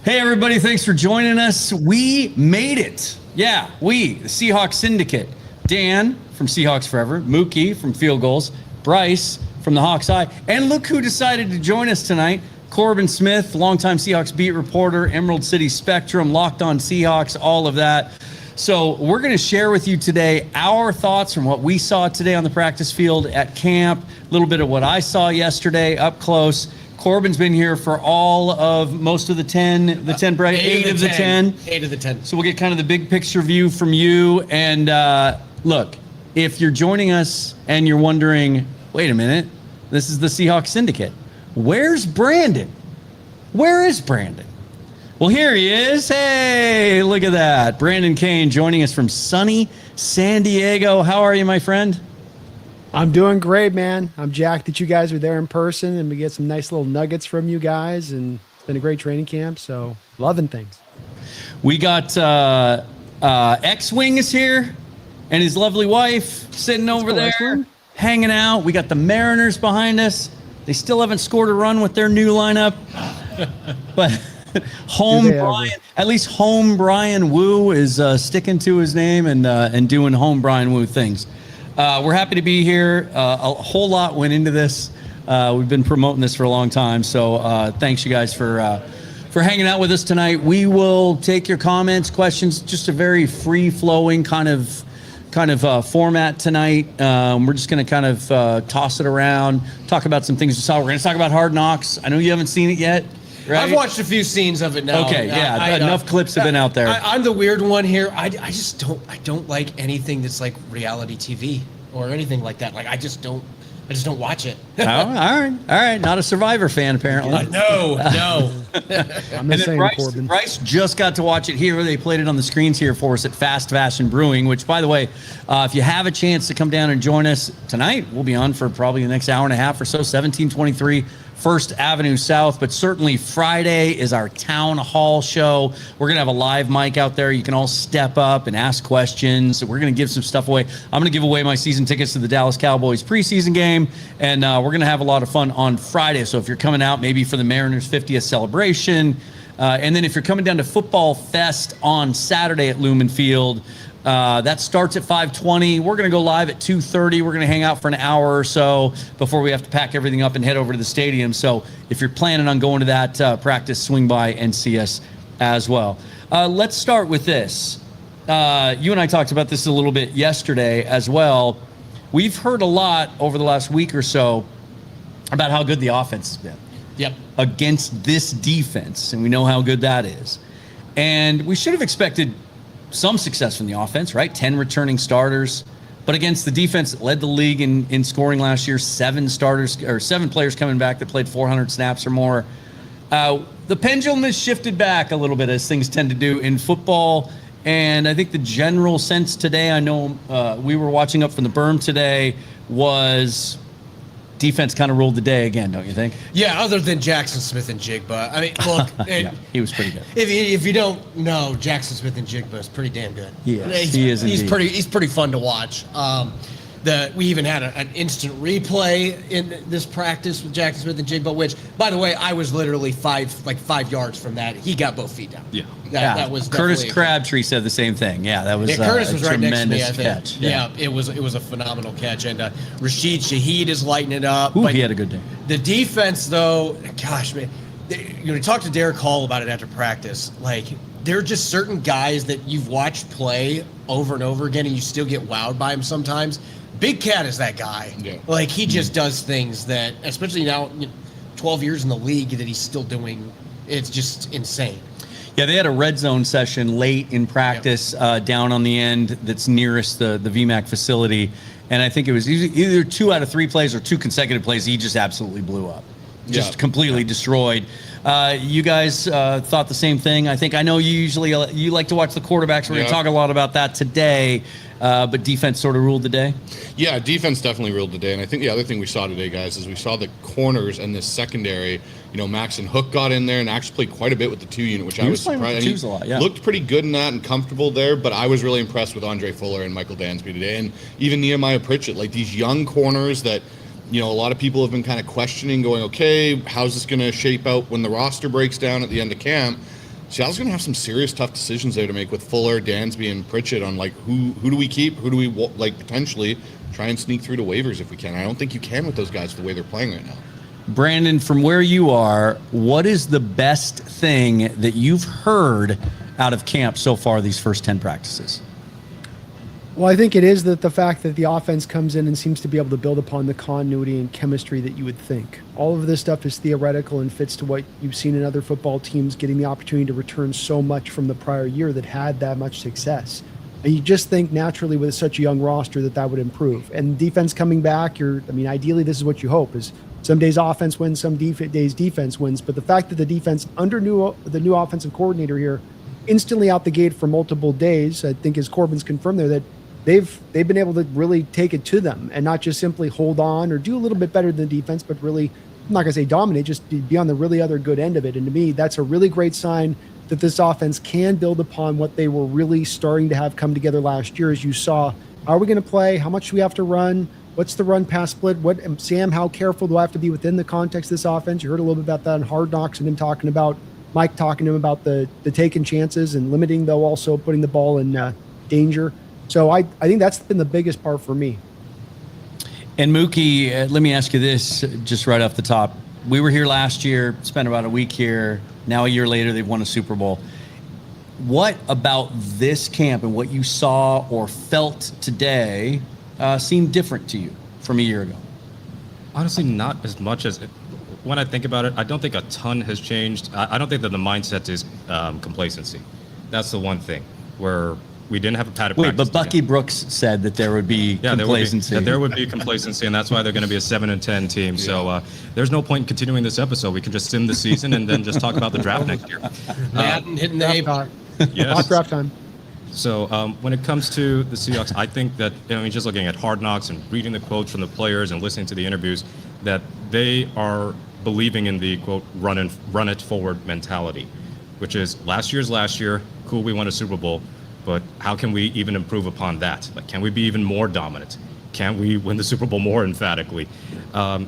Hey, everybody, thanks for joining us. We made it. Yeah, the Seahawks Syndicate. Dan from Seahawks Forever, Mookie from Field Gulls, Bryce from the Hawks Eye, and look who decided to join us tonight. Corbin Smith, longtime Seahawks beat reporter, Emerald City Spectrum, Locked on Seahawks, all of that. So we're going to share with you today our thoughts from what we saw today on the practice field at camp, a little bit of what I saw yesterday up close. Corbin's been here for most of the 10, Bryce, 8 of the 10. 8 of the 10. So we'll get kind of the big picture view from you. And look, if you're joining us and you're wondering, wait a minute, this is the Seahawks Syndicate. Where's Brandon? Where is Brandon? Well, here he is. Hey, look at that. Brandon Cain joining us from sunny San Diego. How are you, my friend? I'm doing great, man. I'm jacked that you guys are there in person and we get some nice little nuggets from you guys. And it's been a great training camp, so loving things. We got X-Wing is here and his lovely wife sitting over there hanging out. We got the Mariners behind us. They still haven't scored a run with their new lineup. But at least home Brian Wu is sticking to his name and doing home Brian Wu things. We're happy to be here. A whole lot went into this. We've been promoting this for a long time. So thanks you guys for hanging out with us tonight. We will take your comments, questions, just a very free-flowing kind of format tonight. We're just going to kind of toss it around, talk about some things we saw. We're going to talk about Hard Knocks. I know you haven't seen it yet. Right? I've watched a few scenes of it now. Okay, enough clips have been out there. I'm the weird one here. I don't like anything that's like reality TV or anything like that. Like I just don't watch it. Oh, all right. Not a Survivor fan apparently. No. I'm the same, Corbin. Bryce just got to watch it here. They played it on the screens here for us at Fast Fashion Brewing, which, by the way, if you have a chance to come down and join us tonight, we'll be on for probably the next hour and a half or so, 1723 First Avenue South, but certainly Friday is our town hall show. We're going to have a live mic out there. You can all step up and ask questions. We're going to give some stuff away. I'm going to give away my season tickets to the Dallas Cowboys preseason game, and we're going to have a lot of fun on Friday. So if you're coming out maybe for the Mariners 50th celebration, and then if you're coming down to Football Fest on Saturday at Lumen Field, that starts at 5:20. We're going to go live at 2:30. We're going to hang out for an hour or so before we have to pack everything up and head over to the stadium. So if you're planning on going to that practice, swing by and see us as well. Let's start with this. You and I talked about this a little bit yesterday as well. We've heard a lot over the last week or so about how good the offense has been. Yep. Against this defense, and we know how good that is. And we should have expected some success from the offense, right? 10 returning starters, but against the defense that led the league in scoring last year, 7 players coming back that played 400 snaps or more. The pendulum has shifted back a little bit, as things tend to do in football. And I think the general sense today, I know we were watching up from the berm today, was defense kind of ruled the day again, don't you think? Yeah, other than Jackson Smith and Jigba. I mean, look, yeah, he was pretty good. If you don't know, Jackson Smith and Jigba is pretty damn good. He is. He's pretty fun to watch. We even had an instant replay in this practice with Jackson Smith and Jigba, which, by the way, I was literally 5 yards from that. He got both feet down. Yeah. That was Curtis Crabtree said the same thing. Yeah, that was Curtis was right next to me, I think. Catch. Yeah, it was a phenomenal catch. And Rashid Shaheed is lighting it up. Ooh, he had a good day. The defense, though, gosh, man, you talk to Derek Hall about it after practice. Like, there are just certain guys that you've watched play over and over again, and you still get wowed by him sometimes. Big Cat is that guy. Yeah. Like, he just does things that, especially now, 12 years in the league, that he's still doing. It's just insane. Yeah, they had a red zone session late in practice down on the end that's nearest the VMAC facility. And I think it was either 2 out of 3 plays or 2 consecutive plays. He just absolutely blew up. Just completely destroyed. You guys thought the same thing. I know you like to watch the quarterbacks. We're going to talk a lot about that today. But defense sort of ruled the day? Yeah, defense definitely ruled the day. And I think the other thing we saw today, guys, is we saw the corners and this secondary. Max and Hook got in there and actually played quite a bit with the 2 unit, which I was surprised. He a lot, yeah. Looked pretty good in that and comfortable there, but I was really impressed with Andre Fuller and Michael Dansby today. And even Nehemiah Pritchett, like these young corners that, a lot of people have been kind of questioning, going, okay, how's this going to shape out when the roster breaks down at the end of camp? Seattle's going to have some serious tough decisions there to make with Fuller, Dansby, and Pritchett on like who do we keep, who do we like potentially try and sneak through to waivers if we can. I don't think you can with those guys the way they're playing right now. Brandon, from where you are, what is the best thing that you've heard out of camp so far these first 10 practices? Well, I think it is that the fact that the offense comes in and seems to be able to build upon the continuity and chemistry that you would think. All of this stuff is theoretical and fits to what you've seen in other football teams getting the opportunity to return so much from the prior year that had that much success. And you just think naturally with such a young roster that would improve. And defense coming back, ideally this is what you hope is some days offense wins, some days defense wins. But the fact that the defense under the new offensive coordinator here instantly out the gate for multiple days, I think as Corbin's confirmed there, that they've been able to really take it to them and not just simply hold on or do a little bit better than the defense, but really, I'm not going to say dominate, just be on the really other good end of it. And to me, that's a really great sign that this offense can build upon what they were really starting to have come together last year. As you saw, how are we going to play? How much do we have to run? What's the run pass split? Sam, how careful do I have to be within the context of this offense? You heard a little bit about that on Hard Knocks and him talking about Mike talking to him about the taking chances and limiting, though also putting the ball in danger. So I think that's been the biggest part for me. And Mookie, let me ask you this just right off the top. We were here last year, spent about a week here. Now a year later, they've won a Super Bowl. What about this camp and what you saw or felt today seemed different to you from a year ago? Honestly, not as much as when I think about it. I don't think a ton has changed. I don't think that the mindset is complacency. That's the one thing where we didn't have a padded practice. But Bucky Brooks said that there would be complacency. There would be complacency, and that's why they're going to be a 7-10 team. Yeah. So there's no point in continuing this episode. We can just sim the season and then just talk about the draft next year. Hitting the A-pot. Yes. Draft time. So when it comes to the Seahawks, I think that, just looking at Hard Knocks and reading the quotes from the players and listening to the interviews, that they are believing in the, quote, run it forward mentality, which is last year, cool, we won a Super Bowl. But how can we even improve upon that? Like, can we be even more dominant? Can we win the Super Bowl more emphatically?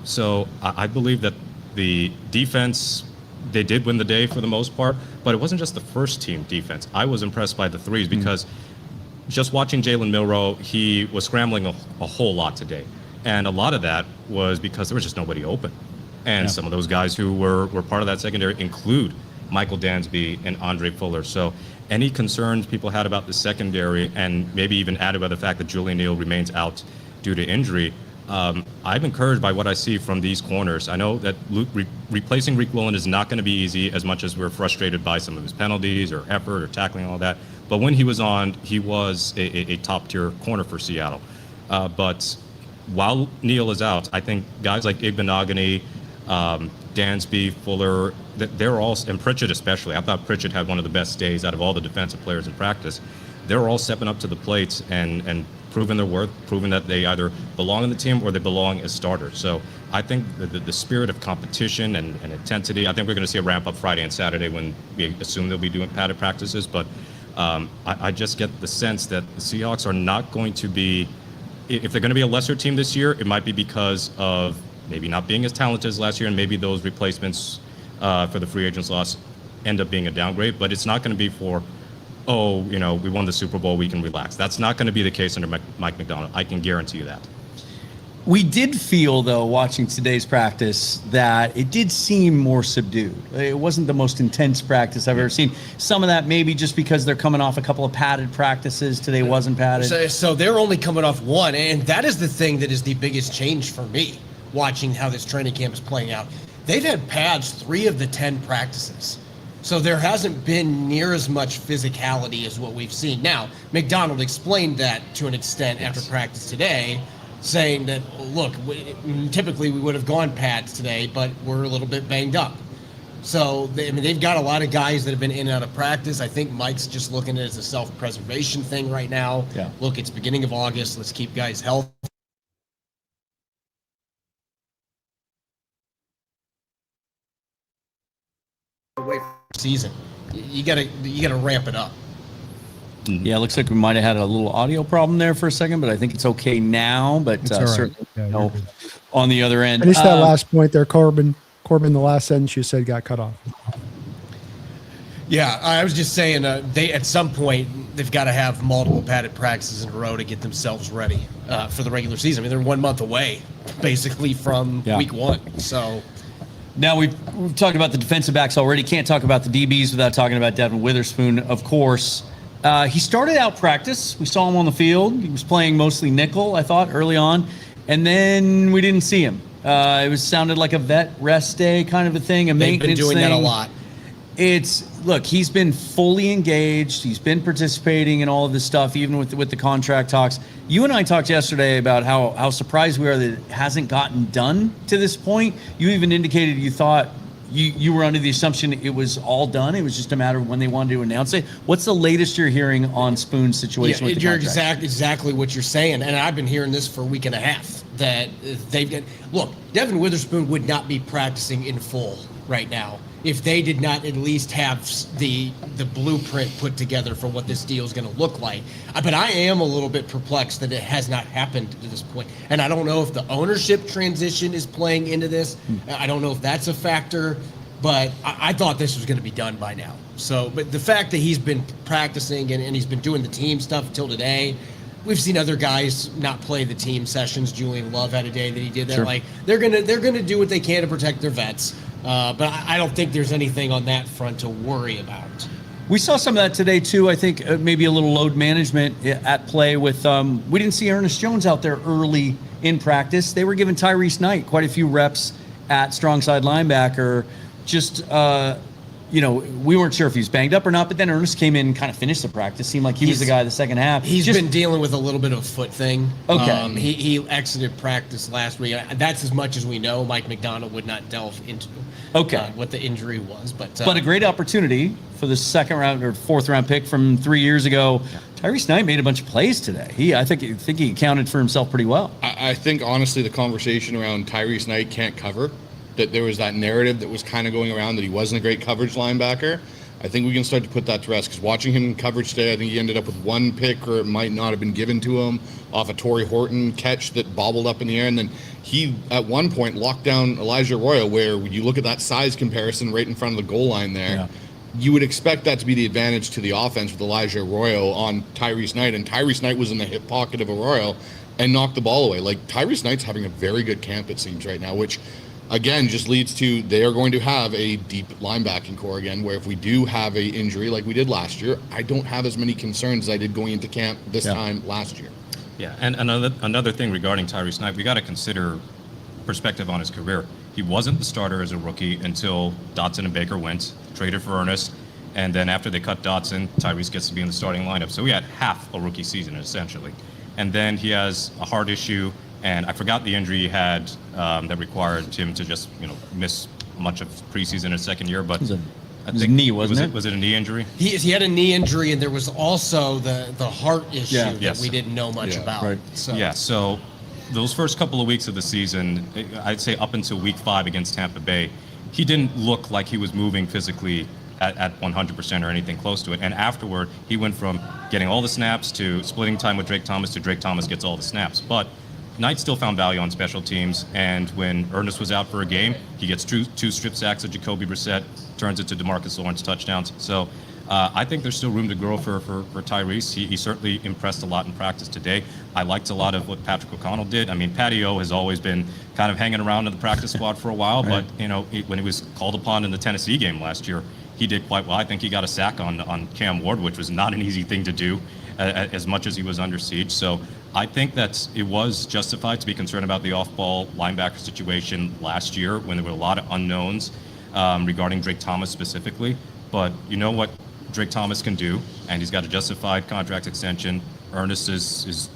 So I believe that the defense, they did win the day for the most part, but it wasn't just the first team defense. I was impressed by the threes because just watching Jalen Milroe, he was scrambling a whole lot today. And a lot of that was because there was just nobody open. And some of those guys who were part of that secondary include Michael Dansby and Andre Fuller. So any concerns people had about the secondary, and maybe even added by the fact that Julian Neal remains out due to injury, I'm encouraged by what I see from these corners. I know that replacing Rick Willen is not going to be easy, as much as we're frustrated by some of his penalties or effort or tackling, all that. But when he was on, he was a top-tier corner for Seattle. But while Neal is out, I think guys like Igbenogany, Dansby, Fuller, they're all, and Pritchett especially. I thought Pritchett had one of the best days out of all the defensive players in practice. They're all stepping up to the plate and proving their worth, proving that they either belong in the team or they belong as starters. So I think the spirit of competition and intensity, I think we're going to see a ramp up Friday and Saturday when we assume they'll be doing padded practices. But I just get the sense that the Seahawks are not going to be, if they're going to be a lesser team this year, it might be because of maybe not being as talented as last year, and maybe those replacements for the free agents loss end up being a downgrade. But it's not going to be for, we won the Super Bowl, we can relax. That's not going to be the case under Mike McDonald. I can guarantee you that. We did feel, though, watching today's practice, that it did seem more subdued. It wasn't the most intense practice I've ever seen. Some of that maybe just because they're coming off a couple of padded practices. Today wasn't padded. So they're only coming off one, and that is the thing that is the biggest change for me, watching how this training camp is playing out. They've had pads 3 of the 10 practices. So there hasn't been near as much physicality as what we've seen. Now, McDonald explained that to an extent after practice today, saying that, look, typically we would have gone pads today, but we're a little bit banged up. So, they've got a lot of guys that have been in and out of practice. I think Mike's just looking at it as a self-preservation thing right now. Yeah. Look, it's beginning of August. Let's keep guys healthy. Away from the season. You gotta ramp it up. Yeah, it looks like we might have had a little audio problem there for a second, but I think it's okay now. But It's all right. certainly Yeah, on the other end. Finish that last point there, Corbin. The last sentence you said got cut off. Yeah, I was just saying they at some point they've got to have multiple padded practices in a row to get themselves ready for the regular season. I mean, they're 1 month away, basically from week 1. So Now we've talked about the defensive backs already. Can't talk about the DBs without talking about Devin Witherspoon, of course. He started out practice. We saw him on the field. He was playing mostly nickel, I thought, early on, and then we didn't see him. It sounded like a vet rest day kind of a thing, a they've maintenance been doing thing. that a lot. Look, he's been fully engaged. He's been participating in all of this stuff, even with the contract talks. You and I talked yesterday about how surprised we are that it hasn't gotten done to this point. You even indicated you thought you were under the assumption it was all done. It was just a matter of when they wanted to announce it. What's the latest you're hearing on Spoon's situation with the you're contract? exactly what you're saying, and I've been hearing this for a week and a half. That look, Devin Witherspoon would not be practicing in full right now if they did not at least have the blueprint put together for what this deal is going to look like. But I am a little bit perplexed that it has not happened to this point. And I don't know if the ownership transition is playing into this. I don't know if that's a factor, but I thought this was going to be done by now. So, but the fact that he's been practicing and he's been doing the team stuff till today, we've seen other guys not play the team sessions. Julian Love had a day that he did that. Sure. Like they're gonna do what they can to protect their vets. But I don't think there's anything on that front to worry about. We saw some of that today too. I think maybe a little load management at play with. We didn't see Ernest Jones out there early in practice. They were giving Tyrese Knight quite a few reps at strong side linebacker. Just we weren't sure if he was banged up or not. But then Ernest came in and kind of finished the practice. Seemed like he was the guy the second half. He's been dealing with a little bit of a foot thing. Okay. He exited practice last week. That's as much as we know. Mike McDonald would not delve into what the injury was. But a great opportunity for the second round or fourth round pick from 3 years ago. Tyrese Knight made a bunch of plays today. I think he accounted for himself pretty well. I think honestly the conversation around Tyrese Knight can't cover that. There was that narrative that was kind of going around that he wasn't a great coverage linebacker. I think we can start to put that to rest because watching him in coverage today, I think he ended up with one pick, or it might not have been given to him, off a Torrey Horton catch that bobbled up in the air. And then he, at one point, locked down Elijah Arroyo, where you look at that size comparison right in front of the goal line there. Yeah. You would expect that to be the advantage to the offense with Elijah Arroyo on Tyrese Knight. And Tyrese Knight was in the hip pocket of Arroyo and knocked the ball away. Like, Tyrese Knight's having a very good camp, it seems, right now, which again just leads to they are going to have a deep linebacking core again, where if we do have a injury like we did last year, I don't have as many concerns as I did going into camp this time last year. Yeah, and another thing regarding Tyrese Knight, we got to consider perspective on his career. He wasn't the starter as a rookie until Dotson and Baker went, traded for Ernest, and then after they cut Dotson, Tyrese gets to be in the starting lineup. So he had half a rookie season, essentially. And then he has a heart issue, and I forgot the injury he had that required him to just miss much of preseason his second year. But I think knee, wasn't it? Was it a knee injury? He had a knee injury, and there was also the heart issue that we didn't know much about. Right. So those first couple of weeks of the season, I'd say up until week 5 against Tampa Bay, he didn't look like he was moving physically at 100% or anything close to it. And afterward, he went from getting all the snaps to splitting time with Drake Thomas to Drake Thomas gets all the snaps. But Knight still found value on special teams, and when Ernest was out for a game, he gets two strip sacks of Jacoby Brissett, turns it to DeMarcus Lawrence touchdowns. So I think there's still room to grow for Tyrese. He certainly impressed a lot in practice today. I liked a lot of what Patrick O'Connell did. I mean, Patty O has always been kind of hanging around in the practice squad for a while, right. But when he was called upon in the Tennessee game last year, he did quite well. I think he got a sack on Cam Ward, which was not an easy thing to do, as much as he was under siege. So I think that it was justified to be concerned about the off-ball linebacker situation last year when there were a lot of unknowns regarding Drake Thomas specifically. But you know what Drake Thomas can do, and he's got a justified contract extension. Ernest is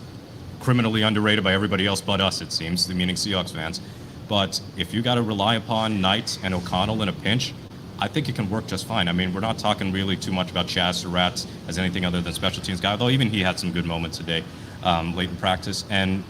criminally underrated by everybody else but us, it seems, meaning Seahawks fans. But if you got to rely upon Knight and O'Connell in a pinch, I think it can work just fine. I mean, we're not talking really too much about Chaz Surratt as anything other than special teams guy, although even he had some good moments today late in practice. And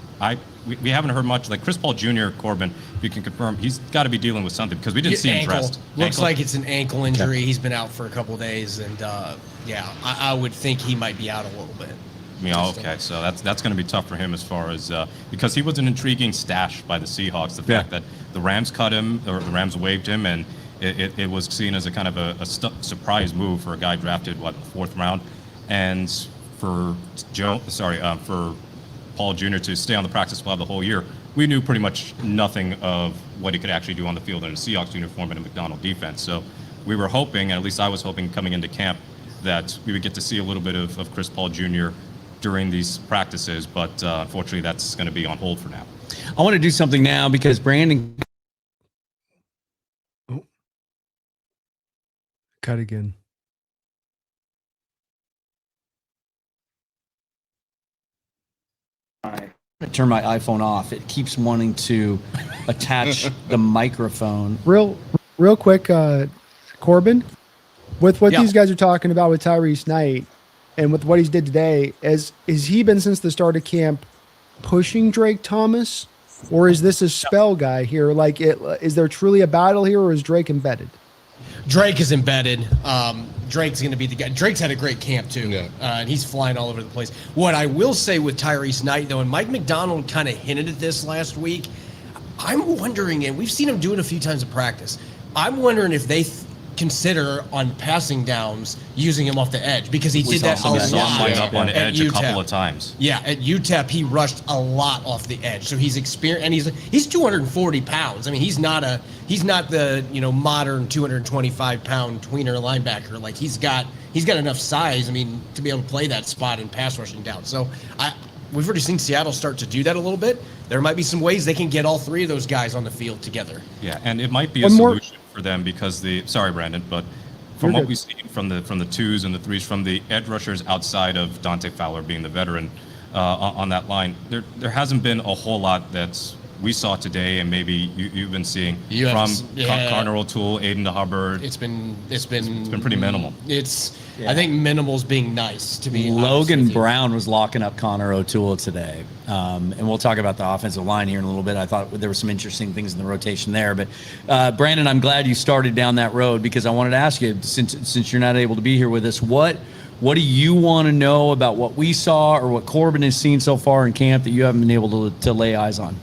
we haven't heard much. Like Chris Paul Jr., Corbin, if you can confirm, he's got to be dealing with something because we didn't see him dressed. Looks like it's an ankle injury. Yeah. He's been out for a couple of days, and I would think he might be out a little bit. Yeah, okay, so that's going to be tough for him as far as because he was an intriguing stash by the Seahawks. The fact that the Rams cut him, or the Rams waived him, and it was seen as a kind of a surprise move for a guy drafted, what, in the 4th round, and for for Paul Jr. to stay on the practice squad the whole year. We knew pretty much nothing of what he could actually do on the field in a Seahawks uniform and a McDonald defense. So we were hoping, and at least I was hoping coming into camp, that we would get to see a little bit of Chris Paul Jr. during these practices, but unfortunately that's going to be on hold for now. I want to do something now because Brandon. Oh. Cut again. I turn my iPhone off. It keeps wanting to attach the microphone. Real quick, Corbin, with what these guys are talking about with Tyrese Knight and with what he's did today, has he been since the start of camp pushing Drake Thomas, or is this a spell guy here? Like, is there truly a battle here, or is Drake embedded? Drake is embedded. Drake's going to be the guy. Drake's had a great camp too, and he's flying all over the place. What I will say with Tyrese Knight, though, and Mike McDonald kind of hinted at this last week, I'm wondering, and we've seen him do it a few times in practice, I'm wondering if they consider on passing downs using him off the edge, because he did that a lot line up on edge at a couple of times. Yeah, at UTEP he rushed a lot off the edge, so he's experienced, and he's 240 pounds. I mean, he's not the modern 225-pound tweener linebacker. Like he's got enough size, I mean, to be able to play that spot in pass rushing down. So we've already seen Seattle start to do that a little bit. There might be some ways they can get all three of those guys on the field together. Yeah, and it might be a solution for them because sorry, Brandon, but from what we've seen from the 2s and the 3s, from the edge rushers outside of Dante Fowler being the veteran on that line, there hasn't been a whole lot that's we saw today, and maybe you've been seeing Connor O'Toole, Aiden Hubbard. It's been pretty minimal. I think minimal's being nice to be. Logan Brown was locking up Connor O'Toole today, and we'll talk about the offensive line here in a little bit. I thought there were some interesting things in the rotation there, but Brandon, I'm glad you started down that road because I wanted to ask you, since you're not able to be here with us, what do you want to know about what we saw or what Corbin has seen so far in camp that you haven't been able to lay eyes on?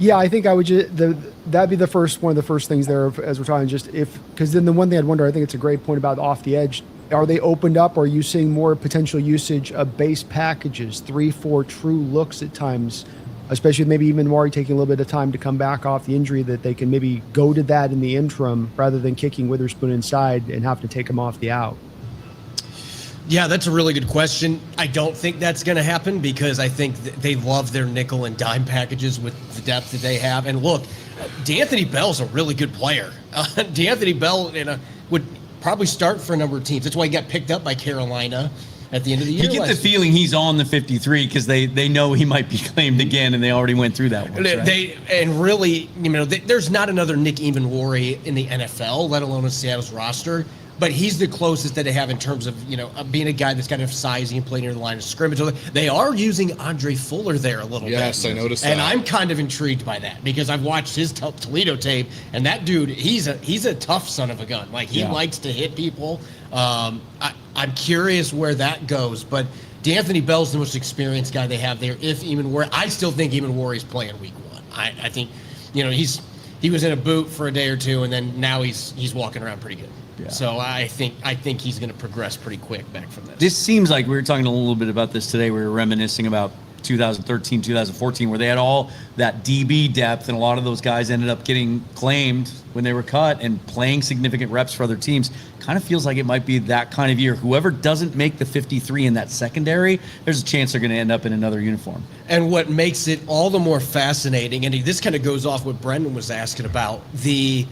Yeah, I think I would that'd be one of the first things there as we're talking, because then the one thing I'd wonder, I think it's a great point about off the edge. Are they opened up? Or are you seeing more potential usage of base packages, 3-4 true looks at times, especially with maybe even Maury taking a little bit of time to come back off the injury, that they can maybe go to that in the interim rather than kicking Witherspoon inside and have to take him off the out? Yeah, that's a really good question. I don't think that's going to happen because I think they love their nickel and dime packages with the depth that they have. And look, D'Anthony Bell's a really good player. D'Anthony Bell would probably start for a number of teams. That's why he got picked up by Carolina at the end of the year. You get the feeling he's on the 53 because they know he might be claimed again, and they already went through that once, right? There's not another Nick Evenwari in the NFL, let alone in Seattle's roster. But he's the closest that they have in terms of, being a guy that's got enough size and play near the line of scrimmage. They are using Andre Fuller there a little bit. Yes, I noticed that. And I'm kind of intrigued by that because I've watched his Toledo tape, and that dude, he's a tough son of a gun. Like, he likes to hit people. I'm curious where that goes. But D'Anthony Bell's the most experienced guy they have there. I still think Evenwari's playing week 1. I think, he was in a boot for a day or two, and then now he's walking around pretty good. Yeah. So I think he's going to progress pretty quick back from this. This seems like we were talking a little bit about this today. We were reminiscing about 2013, 2014, where they had all that DB depth, and a lot of those guys ended up getting claimed when they were cut and playing significant reps for other teams. Kind of feels like it might be that kind of year. Whoever doesn't make the 53 in that secondary, there's a chance they're going to end up in another uniform. And what makes it all the more fascinating, and this kind of goes off what Brendan was asking about, the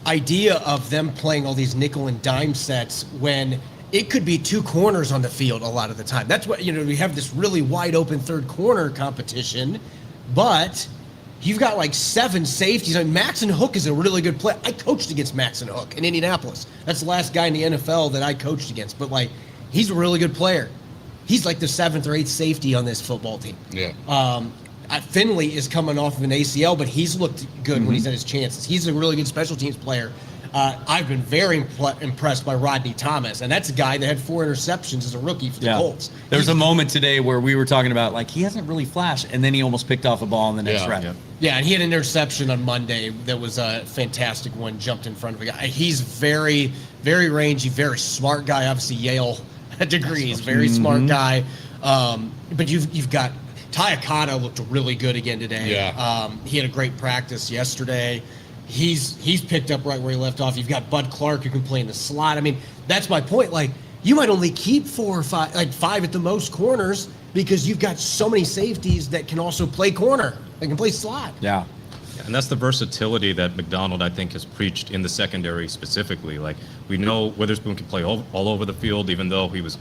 idea of them playing all these nickel and dime sets when it could be 2 corners on the field a lot of the time. That's what, we have this really wide open third corner competition, but you've got like 7 safeties. I mean, Maxon Hook is a really good player. I coached against Maxon Hook in Indianapolis. That's the last guy in the NFL that I coached against, but he's a really good player. He's like the 7th or 8th safety on this football team. Yeah. Finley is coming off of an ACL, but he's looked good when he's had his chances. He's a really good special teams player. I've been very impressed by Rodney Thomas, and that's a guy that had 4 interceptions as a rookie for the Colts. There was a moment today where we were talking about, like, he hasn't really flashed, and then he almost picked off a ball in the next rep. Yeah, and he had an interception on Monday that was a fantastic one, jumped in front of a guy. He's very, very rangy, very smart guy, obviously Yale degrees, very smart guy. But you've got Tayakata looked really good again today. Yeah. He had a great practice yesterday. He's picked up right where he left off. You've got Bud Clark who can play in the slot. I mean, that's my point. Like, you might only keep 4 or 5, like 5 at the most corners, because you've got so many safeties that can also play corner. They can play slot. Yeah. And that's the versatility that McDonald, I think, has preached in the secondary specifically. Like, we know Witherspoon can play all over the field, even though he was.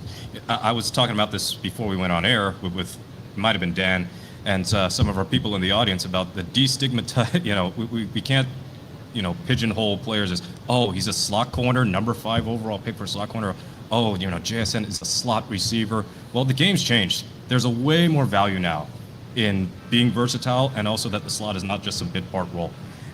I was talking about this before we went on air with it might have been Dan and some of our people in the audience about the destigmatize. We can't, pigeonhole players as, oh, he's a slot corner, number 5 overall pick for slot corner. Oh, JSN is a slot receiver. Well, the game's changed. There's a way more value now in being versatile, and also that the slot is not just some bit part role.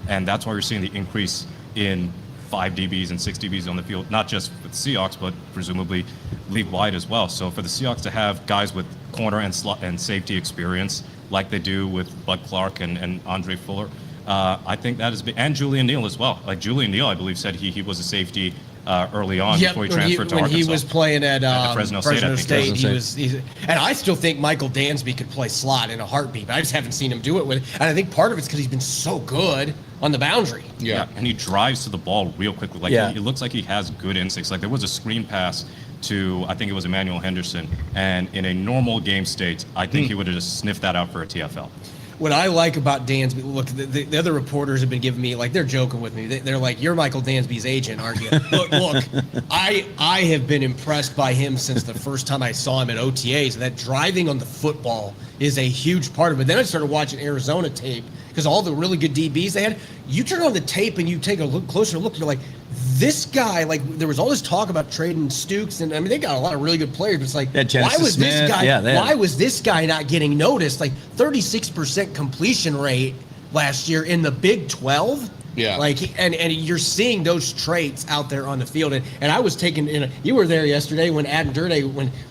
And that's why you're seeing the increase in 5 DBs and 6 DBs on the field, not just with the Seahawks, but presumably league wide as well. So for the Seahawks to have guys with corner and slot and safety experience like they do with Bud Clark and Andre Fuller, I think that is big. And Julian Neal as well. Like, Julian Neal, I believe, said he was a safety early on before he transferred to Arkansas. When he was playing at Fresno State, and I still think Michael Dansby could play slot in a heartbeat, but I just haven't seen him do it with it. And I think part of it's because he's been so good on the boundary. Yeah, and he drives to the ball real quickly. Like, it looks like he has good instincts. Like, there was a screen pass to, I think it was Emmanuel Henderson, and in a normal game state, I think he would have just sniffed that out for a TFL. What I like about Dansby, look, the other reporters have been giving me, like, they're joking with me. They're like, you're Michael Dansby's agent, aren't you? look, I have been impressed by him since the first time I saw him at OTAs. That driving on the football is a huge part of it. Then I started watching Arizona tape, because all the really good DBs they had, you turn on the tape and you take a closer look, you're like, this guy, like, there was all this talk about trading Stukes, and I mean, they got a lot of really good players, but it's like, why was this guy why was this guy not getting noticed? Like, 36% completion rate last year in the Big 12. Yeah. Like, and you're seeing those traits out there on the field. And I was taken in you were there yesterday when Adam Durde,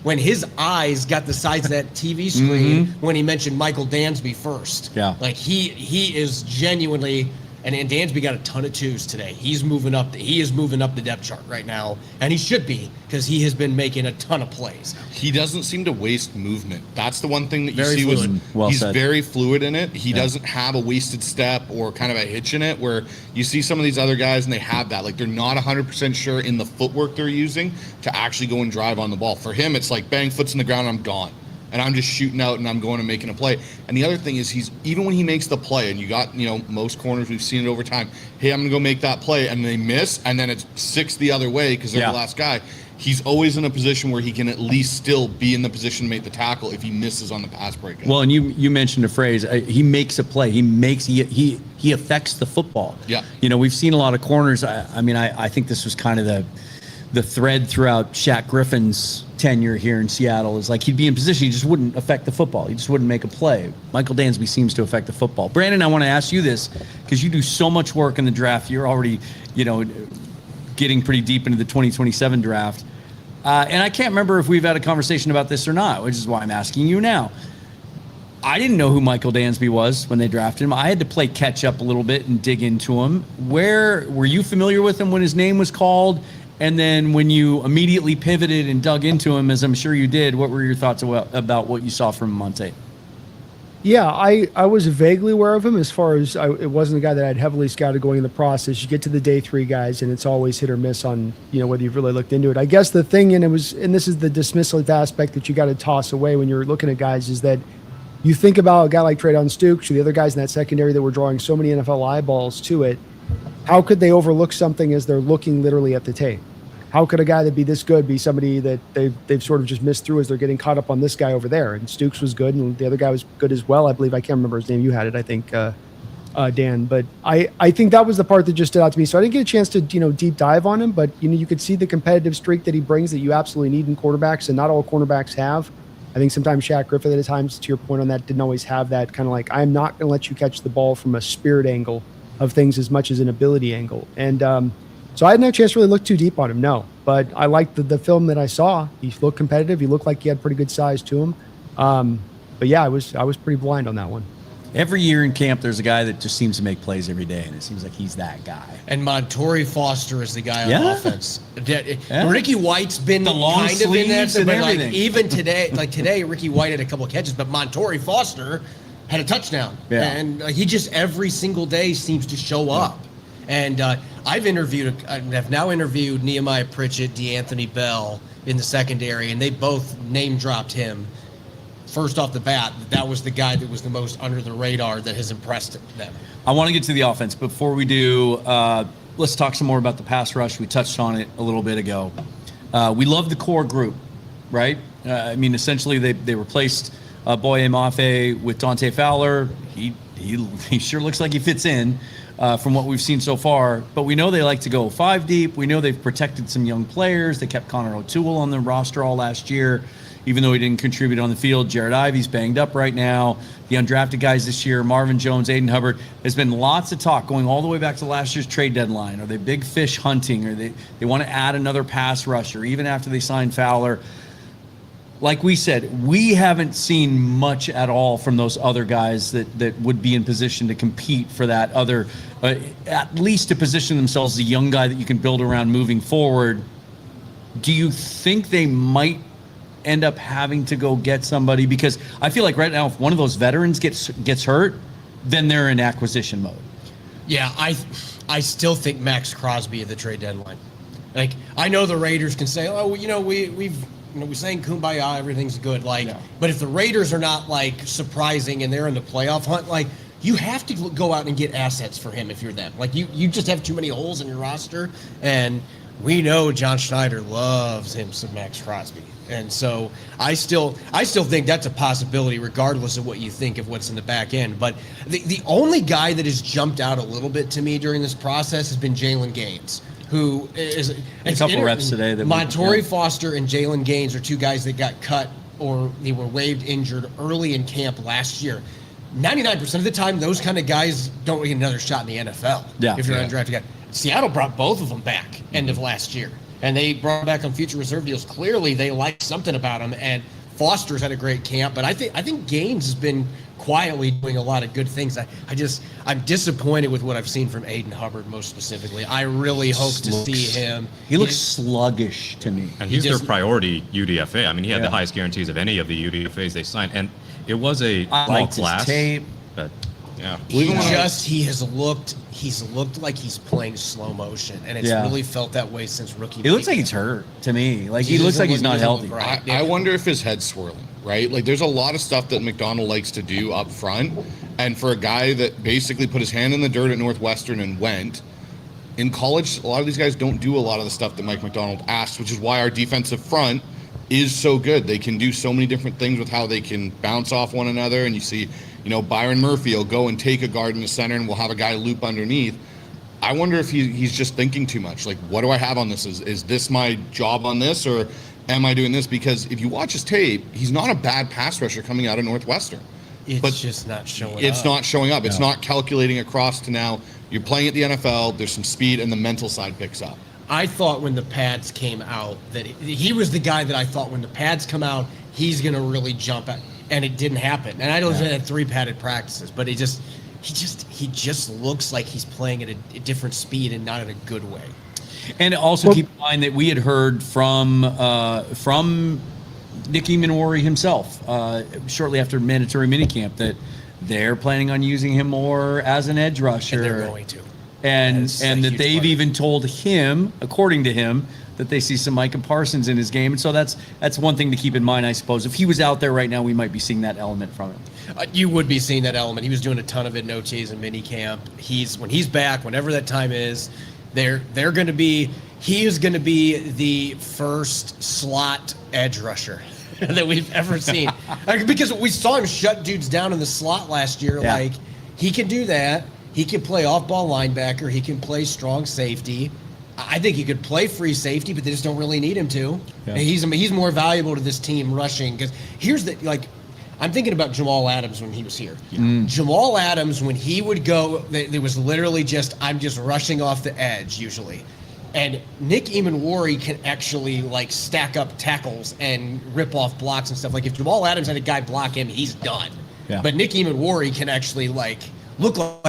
when his eyes got the size of that TV screen when he mentioned Michael Dansby first. Yeah. Like, he is genuinely, and Dansby got a ton of 2s today. He is moving up the depth chart right now, and he should be, because he has been making a ton of plays. He doesn't seem to waste movement. That's the one thing that you Very see fluid. he's very fluid in it. He doesn't have a wasted step or kind of a hitch in it, where you see some of these other guys and they have that. Like, they're not 100% sure in the footwork they're using to actually go and drive on the ball. For him, it's like, bang, foot's in the ground, I'm gone. And I'm just shooting out and I'm going and making a play. And the other thing is, he's, even when he makes the play, and you got, most corners, we've seen it over time, hey, I'm going to go make that play, and they miss, and then it's 6 the other way because they're the last guy. He's always in a position where he can at least still be in the position to make the tackle if he misses on the pass breakup. Well, and you mentioned a phrase, he makes a play. He affects the football. Yeah. We've seen a lot of corners. I think this was kind of the thread throughout Shaq Griffin's tenure here in Seattle, is like, he'd be in position, he just wouldn't affect the football. He just wouldn't make a play. Michael Dansby seems to affect the football. Brandon, I want to ask you this, because you do so much work in the draft. You're already, getting pretty deep into the 2027 draft. And I can't remember if we've had a conversation about this or not, which is why I'm asking you now. I didn't know who Michael Dansby was when they drafted him. I had to play catch up a little bit and dig into him. Where were you familiar with him when his name was called? And then when you immediately pivoted and dug into him, as I'm sure you did, what were your thoughts about what you saw from him on tape? Yeah, I was vaguely aware of him, as far as it wasn't a guy that I'd heavily scouted going in the process. You get to the day 3 guys, and it's always hit or miss on, whether you've really looked into it. I guess the thing, and this is the dismissive aspect that you got to toss away when you're looking at guys, is that you think about a guy like Tre'Davious Stukes or the other guys in that secondary that were drawing so many NFL eyeballs to it. How could they overlook something as they're looking literally at the tape? How could a guy that be this good be somebody that they've sort of just missed through as they're getting caught up on this guy over there? And Stukes was good, and the other guy was good as well. I believe, I can't remember his name. You had it, I think, Dan. But I think that was the part that just stood out to me. So I didn't get a chance to deep dive on him, but you could see the competitive streak that he brings that you absolutely need in quarterbacks, and not all cornerbacks have. I think sometimes Shaq Griffith, at times, to your point on that, didn't always have that kind of like, I'm not going to let you catch the ball from a spirit angle of things as much as an ability angle. And So I hadn't had a chance to really look too deep on him, no. But I liked the film that I saw. He looked competitive. He looked like he had pretty good size to him. But yeah, I was pretty blind on that one. Every year in camp, there's a guy that just seems to make plays every day, and it seems like he's that guy. And Montori Foster is the guy on Yeah. offense. Yeah. Ricky White's been The long kind of in that, sleeves and but like everything. even today, Ricky White had a couple of catches, but Montori Foster had a touchdown. Yeah. And he just every single day seems to show up. And I've now interviewed Nehemiah Pritchett, DeAnthony Bell in the secondary, and they both name dropped him. First off the bat, that was the guy that was the most under the radar that has impressed them. I want to get to the offense. Before we do, let's talk some more about the pass rush. We touched on it a little bit ago. We love the core group, right? I mean, essentially, they replaced Boye Mafe with Dante Fowler. He sure looks like he fits in from what we've seen so far. But we know they like to go 5 deep. We know they've protected some young players. They kept Connor O'Toole on the roster all last year, even though he didn't contribute on the field. Jared Ivey's banged up right now. The undrafted guys this year, Marvin Jones, Aiden Hubbard. There's been lots of talk going all the way back to last year's trade deadline. Are they big fish hunting? Or they want to add another pass rusher, even after they sign Fowler? Like we said, we haven't seen much at all from those other guys that would be in position to compete for that other, at least to position themselves as a young guy that you can build around moving forward. Do you think they might end up having to go get somebody? Because I feel like right now, if one of those veterans gets hurt, then they're in acquisition mode. Yeah, I still think Max Crosby at the trade deadline. Like, I know the Raiders can say, oh, we're saying kumbaya, everything's good. But if the Raiders are not like surprising and they're in the playoff hunt, like, you have to go out and get assets for him if you're them. Like, you just have too many holes in your roster, and we know John Schneider loves him some Max Crosby. And so I still think that's a possibility, regardless of what you think of what's in the back end. But the only guy that has jumped out a little bit to me during this process has been Jalen Gaines, who is A couple reps today. Montori Foster and Jalen Gaines are two guys that got cut or they were waived injured early in camp last year. 99% of the time, those kind of guys don't get another shot in the NFL. Yeah. If you're an undrafted guy. Seattle brought both of them back end of last year. And they brought them back on future reserve deals. Clearly, they liked something about him. And Foster's had a great camp. But I think Gaines has been quietly doing a lot of good things. I'm disappointed with what I've seen from Aiden Hubbard most specifically. I really hope to see him. He looks sluggish to me. And he's their priority UDFA. I mean, he had the highest guarantees of any of the UDFAs they signed. And it was a I small liked his class. tape. But, yeah. He's looked like he's playing slow motion, and it's really felt that way since rookie. He looks like he's hurt to me. Like he looks like he's not healthy. Right. I wonder if his head's swirling, right? Like, there's a lot of stuff that McDonald likes to do up front. And for a guy that basically put his hand in the dirt at Northwestern and went, in college, a lot of these guys don't do a lot of the stuff that Mike McDonald asks, which is why our defensive front is so good. They can do so many different things with how they can bounce off one another. And you see, Byron Murphy will go and take a guard in the center and we'll have a guy loop underneath. I wonder if he's just thinking too much. Like, what do I have on this? Is this my job on this, or am I doing this? Because if you watch his tape, he's not a bad pass rusher coming out of Northwestern. It's just not showing up. It's not showing up. It's not calculating across to now. You're playing at the NFL. There's some speed, and the mental side picks up. I thought when the pads came out that he was the guy that I thought when the pads come out, he's going to really jump at, and it didn't happen. And I know he had 3 padded practices, but he just looks like he's playing at a different speed and not in a good way. And also keep in mind that we had heard from Nicky Minori himself shortly after mandatory minicamp that they're planning on using him more as an edge rusher. And they're going to. And that they've part. even told him, according to him, that they see some Micah Parsons in his game. And so that's one thing to keep in mind, I suppose. If he was out there right now, we might be seeing that element from him. You would be seeing that element. He was doing a ton of it in OTAs and minicamp. When he's back, whenever that time is, he is going to be the first slot edge rusher that we've ever seen. Because we saw him shut dudes down in the slot last year. Yeah. Like, he can do that. He can play off-ball linebacker. He can play strong safety. I think he could play free safety, but they just don't really need him to. Yeah. He's more valuable to this team rushing. Because I'm thinking about Jamal Adams when he was here. Jamal Adams, when he would go, there was literally I'm just rushing off the edge usually. And Nick Eamon-Wari can actually like stack up tackles and rip off blocks and stuff. Like if Jamal Adams had a guy block him, he's done. Yeah. But Nick Eamon-Wari can actually like look like.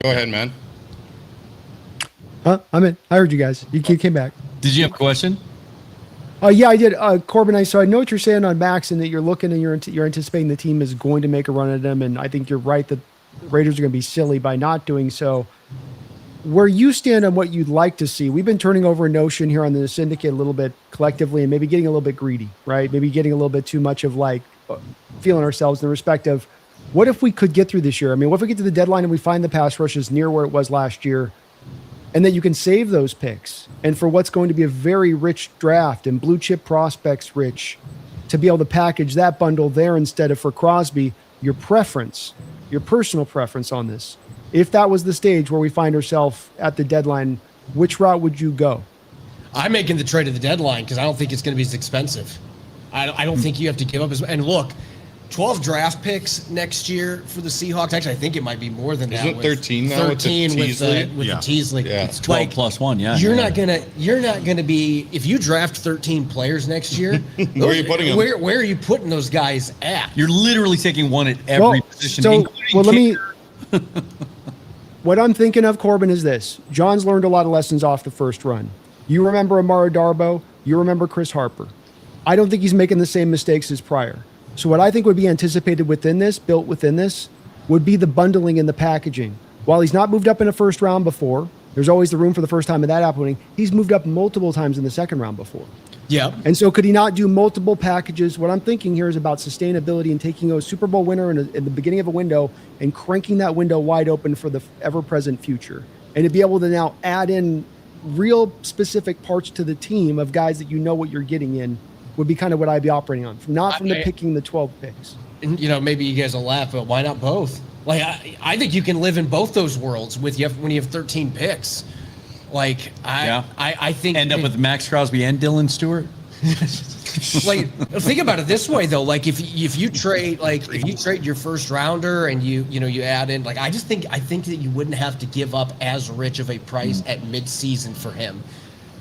Go ahead, man. Huh? I'm in. I heard you guys. You came back. Did you have a question? Yeah, I did. Corbin, so I know what you're saying on Max and that you're looking and you're anticipating the team is going to make a run at him. And I think you're right that the Raiders are going to be silly by not doing so. Where you stand on what you'd like to see, we've been turning over a notion here on the Syndicate a little bit collectively and maybe getting a little bit greedy, right? Maybe getting a little bit too much of like feeling ourselves in the respect of what if we could get through this year? I mean, what if we get to the deadline and we find the pass rush is near where it was last year and that you can save those picks and for what's going to be a very rich draft and blue chip prospects rich to be able to package that bundle there instead of for Crosby, your preference, your personal preference on this. If that was the stage where we find ourselves at the deadline, which route would you go? I'm making the trade at the deadline because I don't think it's going to be as expensive. I don't think you have to give up as. And look, 12 draft picks next year for the Seahawks. Actually, I think it might be more than that. Isn't it 13 now? 13 with the Yeah. Teasley. Yeah. It's 12 plus 1, yeah. You're not gonna be if you draft 13 players next year. Where are you putting them? Where are you putting those guys at? You're literally taking one at every position. including Let me. What I'm thinking of, Corbin, is this. John's learned a lot of lessons off the first run. You remember Amara Darbo. You remember Chris Harper. I don't think he's making the same mistakes as prior. So what I think would be anticipated within this, built within this, would be the bundling and the packaging. While he's not moved up in a first round before, there's always the room for the first time of that happening. He's moved up multiple times in the second round before. Yeah. And so could he not do multiple packages? What I'm thinking here is about sustainability and taking a Super Bowl winner in the beginning of a window and cranking that window wide open for the ever-present future. And to be able to now add in real specific parts to the team of guys that you know what you're getting in would be kind of what I'd be operating on. Not from the picking the 12 picks. And, maybe you guys will laugh, but why not both? Like, I think you can live in both those worlds when you have 13 picks. Like, I think end up with Max Crosby and Dylan Stewart. Like, think about it this way though. Like, if you trade your first rounder and you add in, like, I think that you wouldn't have to give up as rich of a price at mid-season for him.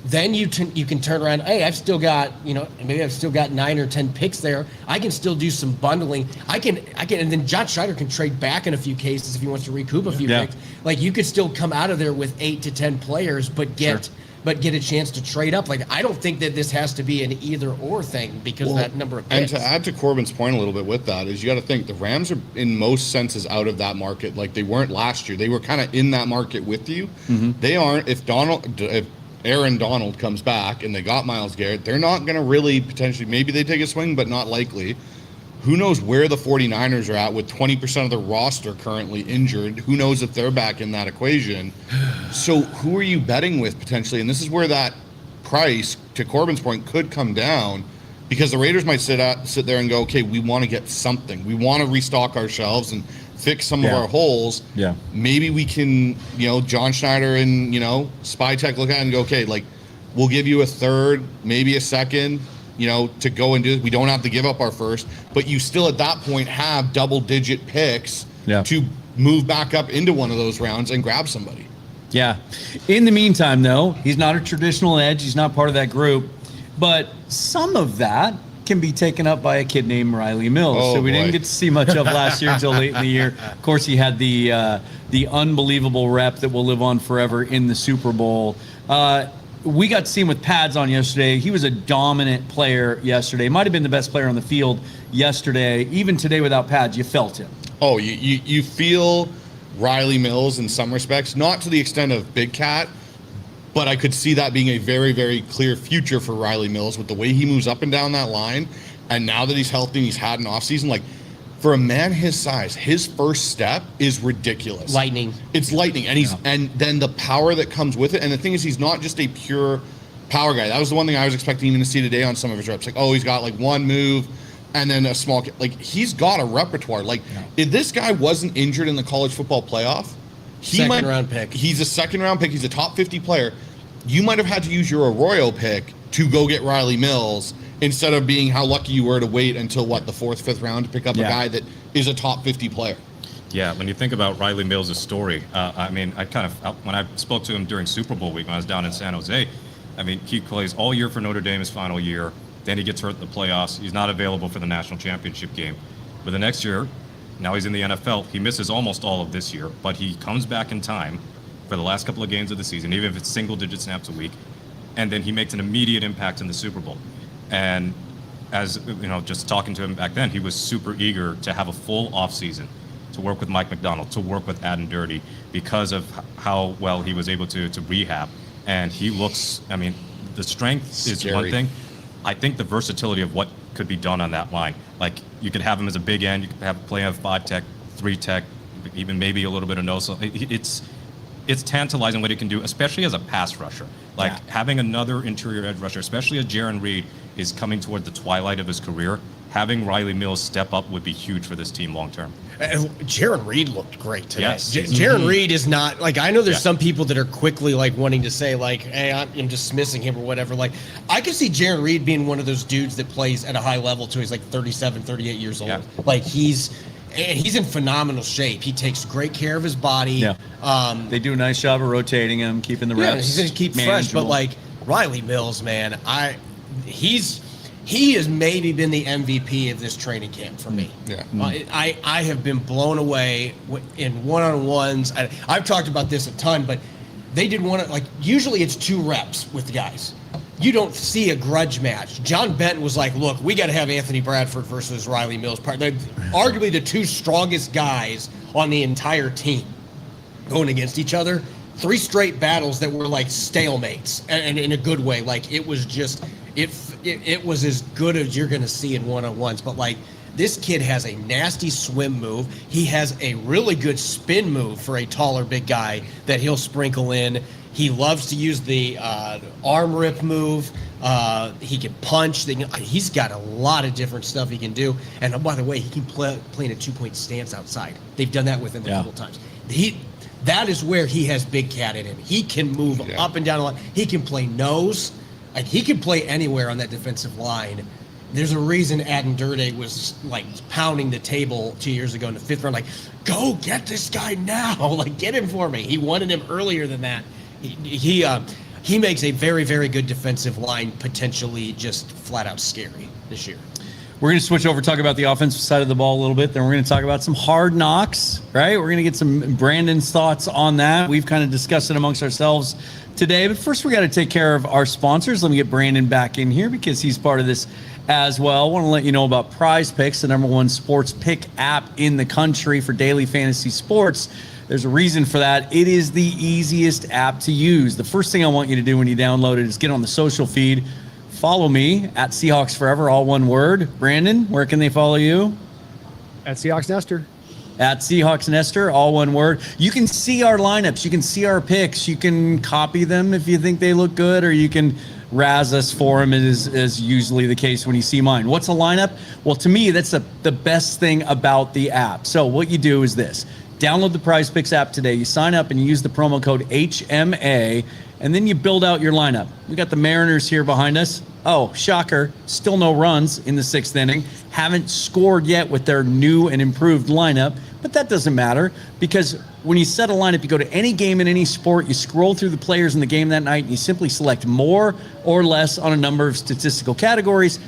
Then you can turn around. Hey, I've still got maybe I've still got 9 or 10 picks there. I can still do some bundling. I can, and then John Schneider can trade back in a few cases if he wants to recoup a few picks. Like, you could still come out of there with 8 to 10 players, but get a chance to trade up. Like, I don't think that this has to be an either or thing because of that number of picks. And to add to Corbin's point a little bit with that is you got to think the Rams are in most senses out of that market. Like, they weren't last year. They were kind of in that market with you. Mm-hmm. They aren't. If Aaron Donald comes back and they got Myles Garrett, they're not going to really potentially, maybe they take a swing, but not likely. Who knows where the 49ers are at with 20% of the roster currently injured? Who knows if they're back in that equation? So who are you betting with potentially? And this is where that price, to Corbin's point, could come down because the Raiders might sit there and go, okay, we want to get something. We want to restock our shelves and fix some of our holes. Yeah. Maybe we can, John Schneider and, Spy Tech look at it and go, okay, like, we'll give you a third, maybe a second, to go and do it. We don't have to give up our first, but you still at that point have double-digit picks to move back up into one of those rounds and grab somebody. Yeah. In the meantime, though, he's not a traditional edge. He's not part of that group. But some of that can be taken up by a kid named Riley Mills, we didn't get to see much of last year until late in the year. Of course, he had the unbelievable rep that will live on forever in the Super Bowl. We got to see him with pads on yesterday. He was a dominant player yesterday. Might have been the best player on the field yesterday. Even today without pads, you felt him. Oh, you feel Riley Mills in some respects, not to the extent of Big Cat, but I could see that being a very, very clear future for Riley Mills with the way he moves up and down that line. And now that he's healthy and he's had an offseason, like, for a man his size, his first step is ridiculous. Lightning. It's lightning. And and then the power that comes with it. And the thing is, he's not just a pure power guy. That was the one thing I was expecting even to see today on some of his reps. Like, he's got like one move and then a small, like, he's got a repertoire. Like, if this guy wasn't injured in the college football playoff, second round pick. He's a second round pick. He's a top 50 player. You might have had to use your Arroyo pick to go get Riley Mills instead of being how lucky you were to wait until the 4th, 5th round to pick up a guy that is a top 50 player. Yeah, when you think about Riley Mills' story, I mean, when I spoke to him during Super Bowl week when I was down in San Jose, I mean, he plays all year for Notre Dame his final year. Then he gets hurt in the playoffs. He's not available for the national championship game. But the next year, now he's in the NFL. He misses almost all of this year, but he comes back in time for the last couple of games of the season, even if it's single-digit snaps a week. And then he makes an immediate impact in the Super Bowl. And as you know, just talking to him back then, he was super eager to have a full offseason, to work with Mike McDonald, to work with Adam Dirty, because of how well he was able to rehab. And he looks, I mean, the strength is one thing. I think the versatility of what could be done on that line, like you could have him as a big end, you could have play a 5 tech, 3 tech, even maybe a little bit of no. So it's tantalizing what he can do, especially as a pass rusher. Like having another interior edge rusher, especially as Jaron Reed is coming toward the twilight of his career, having Riley Mills step up would be huge for this team long term. Jaron Reed looked great today. Yes. Jaron Reed is not, like, I know there's some people that are quickly like wanting to say like, hey, I'm dismissing him or whatever. Like, I could see Jaron Reed being one of those dudes that plays at a high level till he's like 37, 38 years old. Like he's in phenomenal shape. He takes great care of his body. Yeah. They do a nice job of rotating him, keeping the reps. He's going to keep fresh. But like Riley Mills, man, he has maybe been the MVP of this training camp for me. Yeah. I have been blown away in one-on-ones. I've talked about this a ton, but they did usually it's 2 reps with the guys. You don't see a grudge match. John Benton was like, look, we got to have Anthony Bradford versus Riley Mills. They're arguably the 2 strongest guys on the entire team going against each other. 3 straight battles that were like stalemates, and in a good way. Like it was just, it was as good as you're going to see in one-on-ones. But like this kid has a nasty swim move. He has a really good spin move for a taller big guy that he'll sprinkle in. He loves to use the arm rip move. He can punch. He's got a lot of different stuff he can do. And by the way, he can play in a 2-point stance outside. They've done that with him a couple times. That is where he has big cat in him. He can move up and down the line. He can play nose. Like he can play anywhere on that defensive line. There's a reason Adam Dirty was like pounding the table 2 years ago in the 5th round. Like, go get this guy now. Like, get him for me. He wanted him earlier than that. He makes a very, very good defensive line, potentially just flat out scary this year. We're going to switch over, talk about the offensive side of the ball a little bit. Then we're going to talk about some hard knocks, right? We're going to get some Brandon's thoughts on that. We've kind of discussed it amongst ourselves today. But first, we got to take care of our sponsors. Let me get Brandon back in here because he's part of this as well. I want to let you know about Prize Picks, the #1 sports pick app in the country for daily fantasy sports. There's a reason for that. It is the easiest app to use. The first thing I want you to do when you download it is get on the social feed. Follow me at Seahawks Forever, all one word. Brandon, where can they follow you? At Seahawks Nester. At Seahawks Nester, all one word. You can see our lineups. You can see our picks. You can copy them if you think they look good, or you can razz us for them, as usually the case when you see mine. What's a lineup? Well, to me, that's the best thing about the app. So what you do is this. Download the Prize Picks app today. You sign up and you use the promo code HMA, and then you build out your lineup. We got the Mariners here behind us. Oh, shocker, still no runs in the 6th inning. Haven't scored yet with their new and improved lineup, but that doesn't matter because when you set a lineup, you go to any game in any sport, you scroll through the players in the game that night, and you simply select more or less on a number of statistical categories.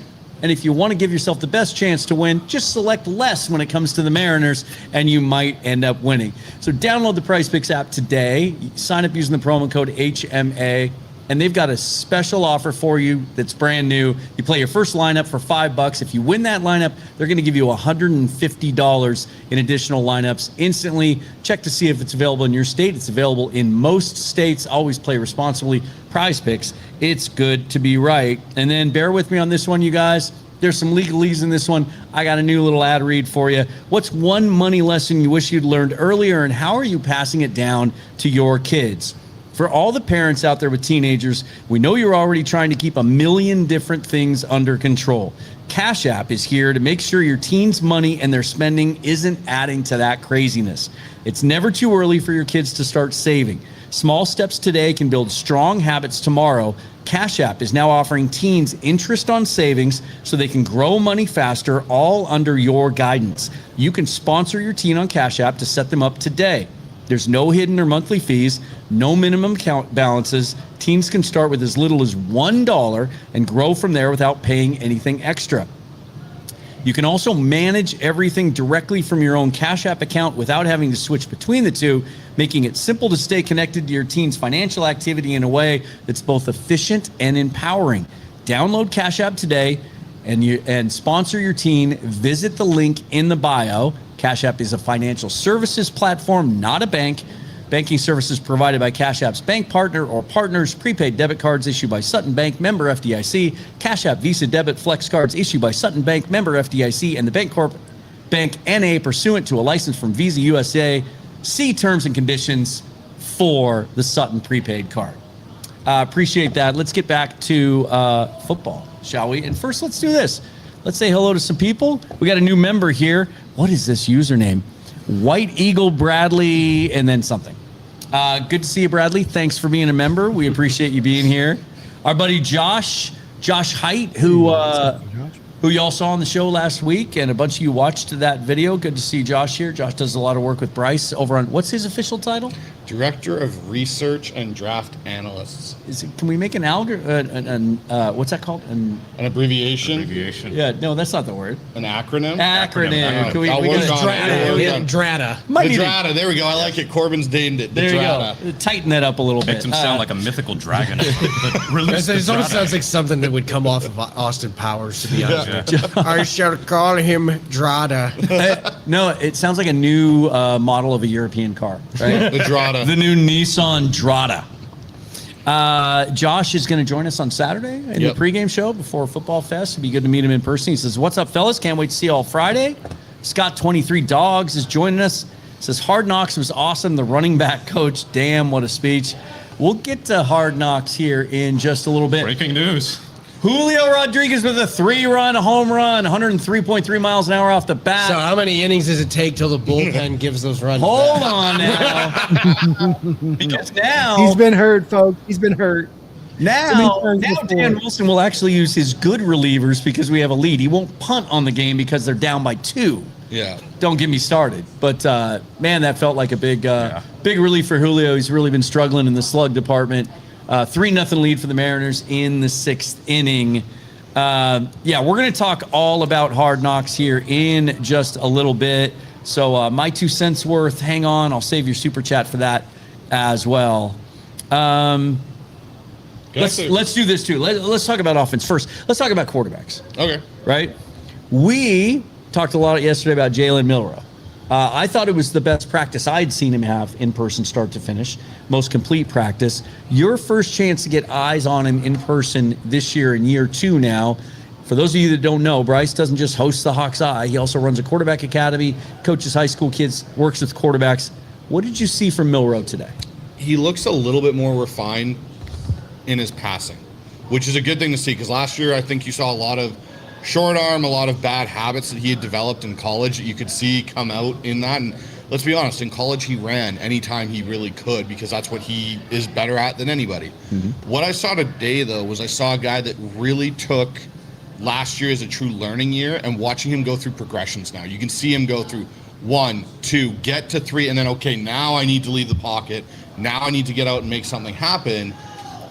And if you want to give yourself the best chance to win, just select less when it comes to the Mariners, and you might end up winning. So download the Prize Picks app today. Sign up using the promo code HMA, and they've got a special offer for you that's brand new. You play your first lineup for $5. If you win that lineup, they're going to give you $150 in additional lineups instantly. Check to see if it's available in your state. It's available in most states. Always play responsibly. Prize Picks. It's good to be right. And then bear with me on this one, you guys. There's some legalese in this one. I got a new little ad read for you. What's one money lesson you wish you'd learned earlier, and how are you passing it down to your kids? For all the parents out there with teenagers, we know you're already trying to keep a million different things under control. Cash App is here to make sure your teens' money and their spending isn't adding to that craziness. It's never too early for your kids to start saving. Small steps today can build strong habits tomorrow. Cash App is now offering teens interest on savings so they can grow money faster, all under your guidance. You can sponsor your teen on Cash App to set them up today. There's no hidden or monthly fees, no minimum account balances. Teens can start with as little as $1 and grow from there without paying anything extra. You can also manage everything directly from your own Cash App account without having to switch between the two, making it simple to stay connected to your teen's financial activity in a way that's both efficient and empowering. Download Cash App today and sponsor your teen. Visit the link in the bio. Cash App is a financial services platform, not a bank. Banking services provided by Cash App's bank partner or partners. Prepaid debit cards issued by Sutton Bank, member FDIC. Cash App Visa Debit Flex cards issued by Sutton Bank, member FDIC, and the Bancorp Bank NA pursuant to a license from Visa USA. See terms and conditions for the Sutton prepaid card. Appreciate that. Let's get back to football, shall we? And first, let's do this. Let's say hello to some people. We got a new member here. What is this username? White Eagle Bradley, and then something. Good to see you, Bradley. Thanks for being a member. We appreciate you being here. Our buddy Josh Height, who y'all saw on the show last week, and a bunch of you watched that video. Good to see Josh here. Josh does a lot of work with Bryce over on, what's his official title? Director of Research and Draft Analysts. Can we make an what's that called? An abbreviation? Yeah, no, that's not the word. An acronym? Acronym. Can we I'll get work a on it. Drata. Might The need to- Drata. There we go. I like it. Corbin's named it. The There you Drata. go. Tighten that up a little Makes bit. him sound like a mythical dragon. But release It the almost dragon. sounds like something that would come off of Austin Powers, to be honest. I shall call him Drata. No, it sounds like a new model of a European car, right? The Drata. The new Nissan Drata. Josh is going to join us on Saturday in Yep. the pregame show before Football Fest. It'd be good to meet him in person. He says, "What's up, fellas? Can't wait to see you all Friday." Scott 23 Dogs is joining us. Says Hard Knocks was awesome. The running back coach, damn, what a speech. We'll get to Hard Knocks here in just a little bit. Breaking news. Julio Rodriguez with a 3-run home run, 103.3 miles an hour off the bat. So how many innings does it take till the bullpen gives those runs Hold back? on now. Because now He's been hurt, folks. He's been hurt. Now times before. Dan Wilson will actually use his good relievers because we have a lead. He won't punt on the game because they're down by 2. Yeah. Don't get me started. But, man, that felt like a big relief for Julio. He's really been struggling in the slug department. 3-0 lead for the Mariners in the 6th inning. We're going to talk all about Hard Knocks here in just a little bit. So my 2 cents worth, hang on. I'll save your super chat for that as well. Let's do this too. Let's talk about offense first. Let's talk about quarterbacks. Okay. Right? We talked a lot yesterday about Jalen Milroe. I thought it was the best practice I'd seen him have in person, start to finish, most complete practice. Your first chance to get eyes on him in person this year in year 2 now. For those of you that don't know, Bryce doesn't just host the Hawks Eye. He also runs a quarterback academy, coaches high school kids, works with quarterbacks. What did you see from Milroe today? He looks a little bit more refined in his passing, which is a good thing to see, because last year I think you saw a lot of short arm, a lot of bad habits that he had developed in college that you could see come out in that. And let's be honest, in college he ran anytime he really could because that's what he is better at than anybody. Mm-hmm. What I saw today, though, was I saw a guy that really took last year as a true learning year and watching him go through progressions now. You can see him go through 1, 2, get to 3, and then, okay, now I need to leave the pocket. Now I need to get out and make something happen.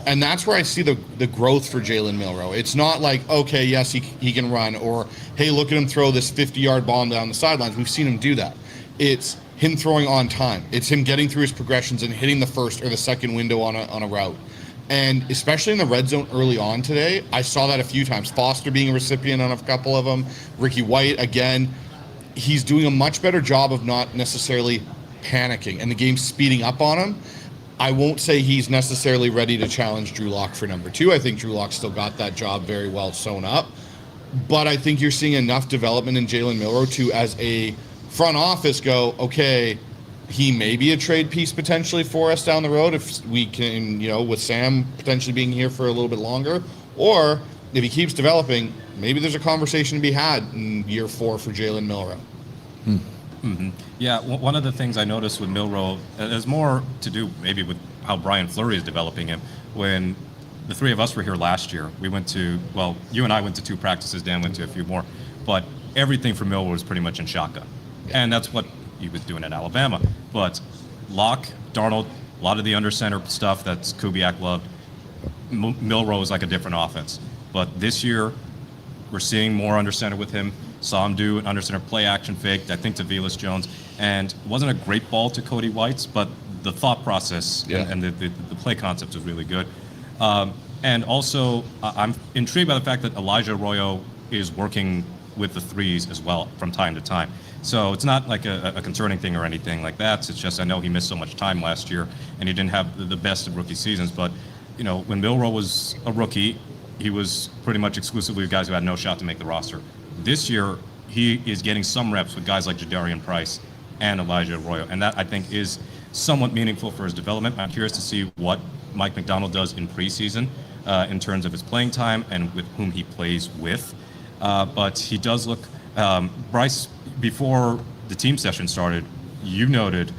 And that's where I see the growth for Jalen Milroe. It's not like, okay, yes, he can run, or, hey, look at him throw this 50-yard bomb down the sidelines. We've seen him do that. It's him throwing on time. It's him getting through his progressions and hitting the first or the second window on a route. And especially in the red zone early on today, I saw that a few times. Foster being a recipient on a couple of them. Ricky White, again, he's doing a much better job of not necessarily panicking and the game speeding up on him. I won't say he's necessarily ready to challenge Drew Lock for number 2. I think Drew Lock still got that job very well sewn up. But I think you're seeing enough development in Jalen Milroe to, as a front office, go, okay, he may be a trade piece potentially for us down the road if we can, with Sam potentially being here for a little bit longer. Or if he keeps developing, maybe there's a conversation to be had in year 4 for Jalen Milroe. Mm-hmm. Yeah, one of the things I noticed with Milroe, and there's more to do maybe with how Brian Fleury is developing him. When the three of us were here last year, we went to, well, you and I went to 2 practices, Dan went to a few more, but everything for Millwall was pretty much in shotgun. And that's what he was doing at Alabama. But Locke, Darnold, a lot of the under center stuff that's Kubiak loved, Milroe is like a different offense. But this year, we're seeing more under center with him. Saw him do an under center play action fake, I think, to Velas Jones. And it wasn't a great ball to Cody White's, but the thought process and the play concept was really good. And also, I'm intrigued by the fact that Elijah Arroyo is working with the threes as well from time to time. So it's not like a concerning thing or anything like that. It's just I know he missed so much time last year, and he didn't have the best of rookie seasons. But, you know, when Milroe was a rookie, he was pretty much exclusively with guys who had no shot to make the roster. This year, he is getting some reps with guys like Jadarian Price and Elijah Arroyo, and that, I think, is somewhat meaningful for his development. I'm curious to see what Mike McDonald does in preseason in terms of his playing time and with whom he plays with. But he does look, Bryce, before the team session started, you noted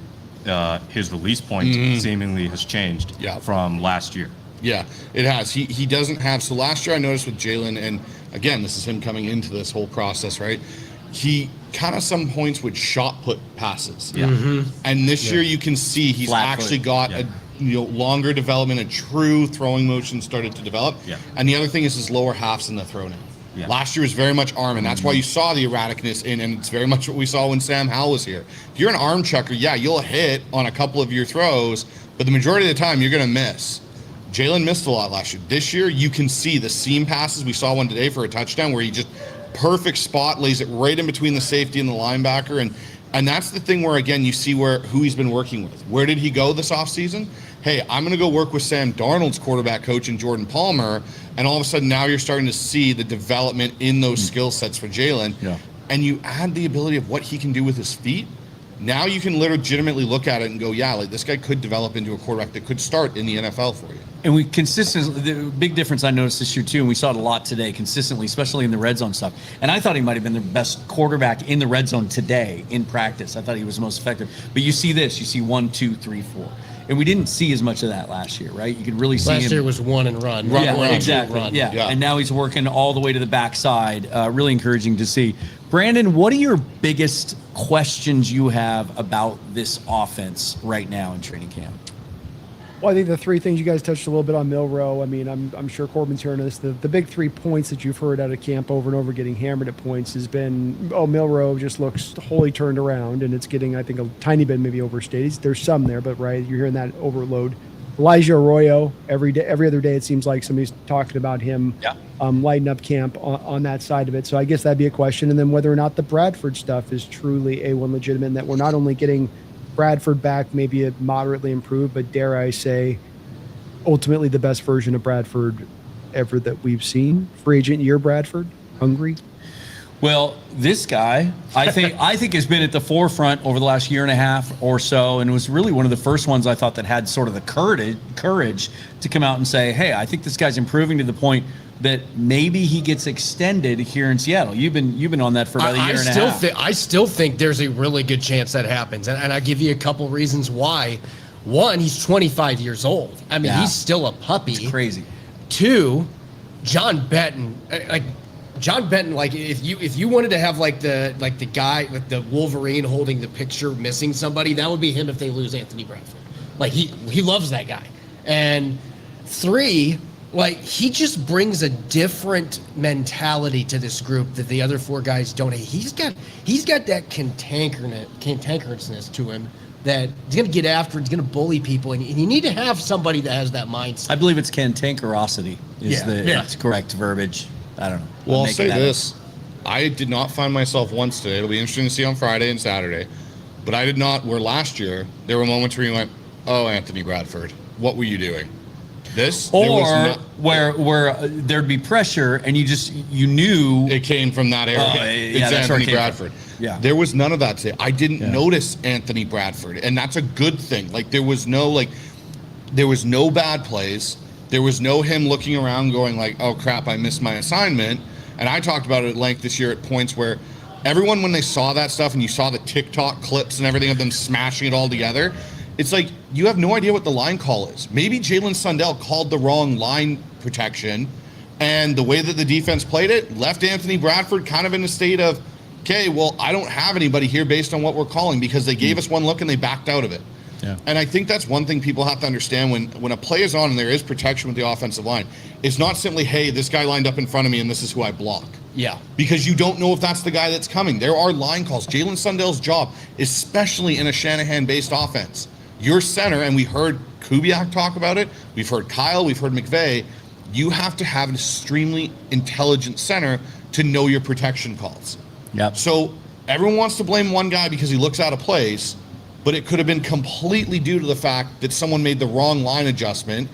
his release point seemingly has changed from last year. Yeah, it has. He doesn't have, so last year I noticed with Jalen, and again, this is him coming into this whole process, right? He kind of some points would shot put passes. Yeah. And this year you can see he's actually got a longer development, a true throwing motion started to develop. Yeah. And the other thing is his lower half's in the throw now. Yeah. Last year was very much arm, and that's why you saw the erraticness in, and it's very much what we saw when Sam Howell was here. If you're an arm chucker, you'll hit on a couple of your throws, but the majority of the time you're going to miss. Jalen missed a lot last year. This year, you can see the seam passes. We saw one today for a touchdown where he just perfect spot, lays it right in between the safety and the linebacker, and that's the thing where, again, you see who he's been working with. Where did he go this offseason? Hey, I'm going to go work with Sam Darnold's quarterback coach and Jordan Palmer, and all of a sudden now you're starting to see the development in those skill sets for Jalen. Yeah. And you add the ability of what he can do with his feet. Now you can legitimately look at it and go, like this guy could develop into a quarterback that could start in the NFL for you. And we consistently, the big difference I noticed this year too, and we saw it a lot today consistently, especially in the red zone stuff. And I thought he might have been the best quarterback in the red zone today in practice. I thought he was the most effective. But you see this, you see 1, 2, 3, 4. And we didn't see as much of that last year, right? You could really see last year was run and run. Run, exactly. Run. Yeah. And now he's working all the way to the backside. Really encouraging to see. Brandon, what are your biggest questions you have about this offense right now in training camp? Well, I think the 3 things you guys touched a little bit on Milroe. I mean, I'm sure Corbin's hearing this. The big 3 points that you've heard out of camp over and over getting hammered at points has been, Milroe just looks wholly turned around, and it's getting, I think, a tiny bit maybe overstated. There's some there, but right, you're hearing that overload. Elijah Arroyo, every other day it seems like somebody's talking about him lighting up camp on that side of it. So I guess that'd be a question. And then whether or not the Bradford stuff is truly A1 legitimate, and that we're not only getting Bradford back, maybe a moderately improved, but dare I say, ultimately the best version of Bradford ever that we've seen. Free agent year Bradford, hungry. Well, this guy, I think has been at the forefront over the last year and a half or so, and was really one of the first ones I thought that had sort of the courage to come out and say, hey, I think this guy's improving to the point that maybe he gets extended here in Seattle. You've been on that for about a year and a half. I still think there's a really good chance that happens, and I'll give you a couple reasons why. One, he's 25 years old. I mean, he's still a puppy. It's crazy. 2, John Benton, like if you wanted to have like the guy, like the Wolverine holding the picture missing somebody, that would be him if they lose Anthony Bradford. Like he loves that guy. And 3, like he just brings a different mentality to this group that the other 4 guys don't. He's got that cantankerousness to him that he's going to get after, he's going to bully people, and you need to have somebody that has that mindset. I believe it's cantankerosity is the correct verbiage. I don't know. Well, I'll say this. I did not find myself once today. It'll be interesting to see on Friday and Saturday. But I did not, where last year, there were moments where you went, oh, Anthony Bradford, what were you doing? This? Or where there'd be pressure and you knew. It came from that area. It's Anthony Bradford. Yeah. There was none of that today. I didn't notice Anthony Bradford. And that's a good thing. Like there was no bad plays. There was no him looking around going like, oh crap, I missed my assignment. And I talked about it at length this year at points where everyone, when they saw that stuff and you saw the TikTok clips and everything of them smashing it all together, It's like you have no idea what the line call is. Maybe Jalen Sundell called the wrong line protection, and the way that the defense played it left Anthony Bradford kind of in a state of, okay, well, I don't have anybody here based on what we're calling because they gave us one look and they backed out of it. Yeah. And I think that's one thing people have to understand when a play is on and there is protection with the offensive line. It's not simply, hey, this guy lined up in front of me and this is who I block. Yeah. Because you don't know if that's the guy that's coming. There are line calls. Jalen Sundell's job, especially in a Shanahan-based offense, your center, and we heard Kubiak talk about it, we've heard Kyle, we've heard McVay, you have to have an extremely intelligent center to know your protection calls. Yep. So everyone wants to blame one guy because he looks out of place, but it could have been completely due to the fact that someone made the wrong line adjustment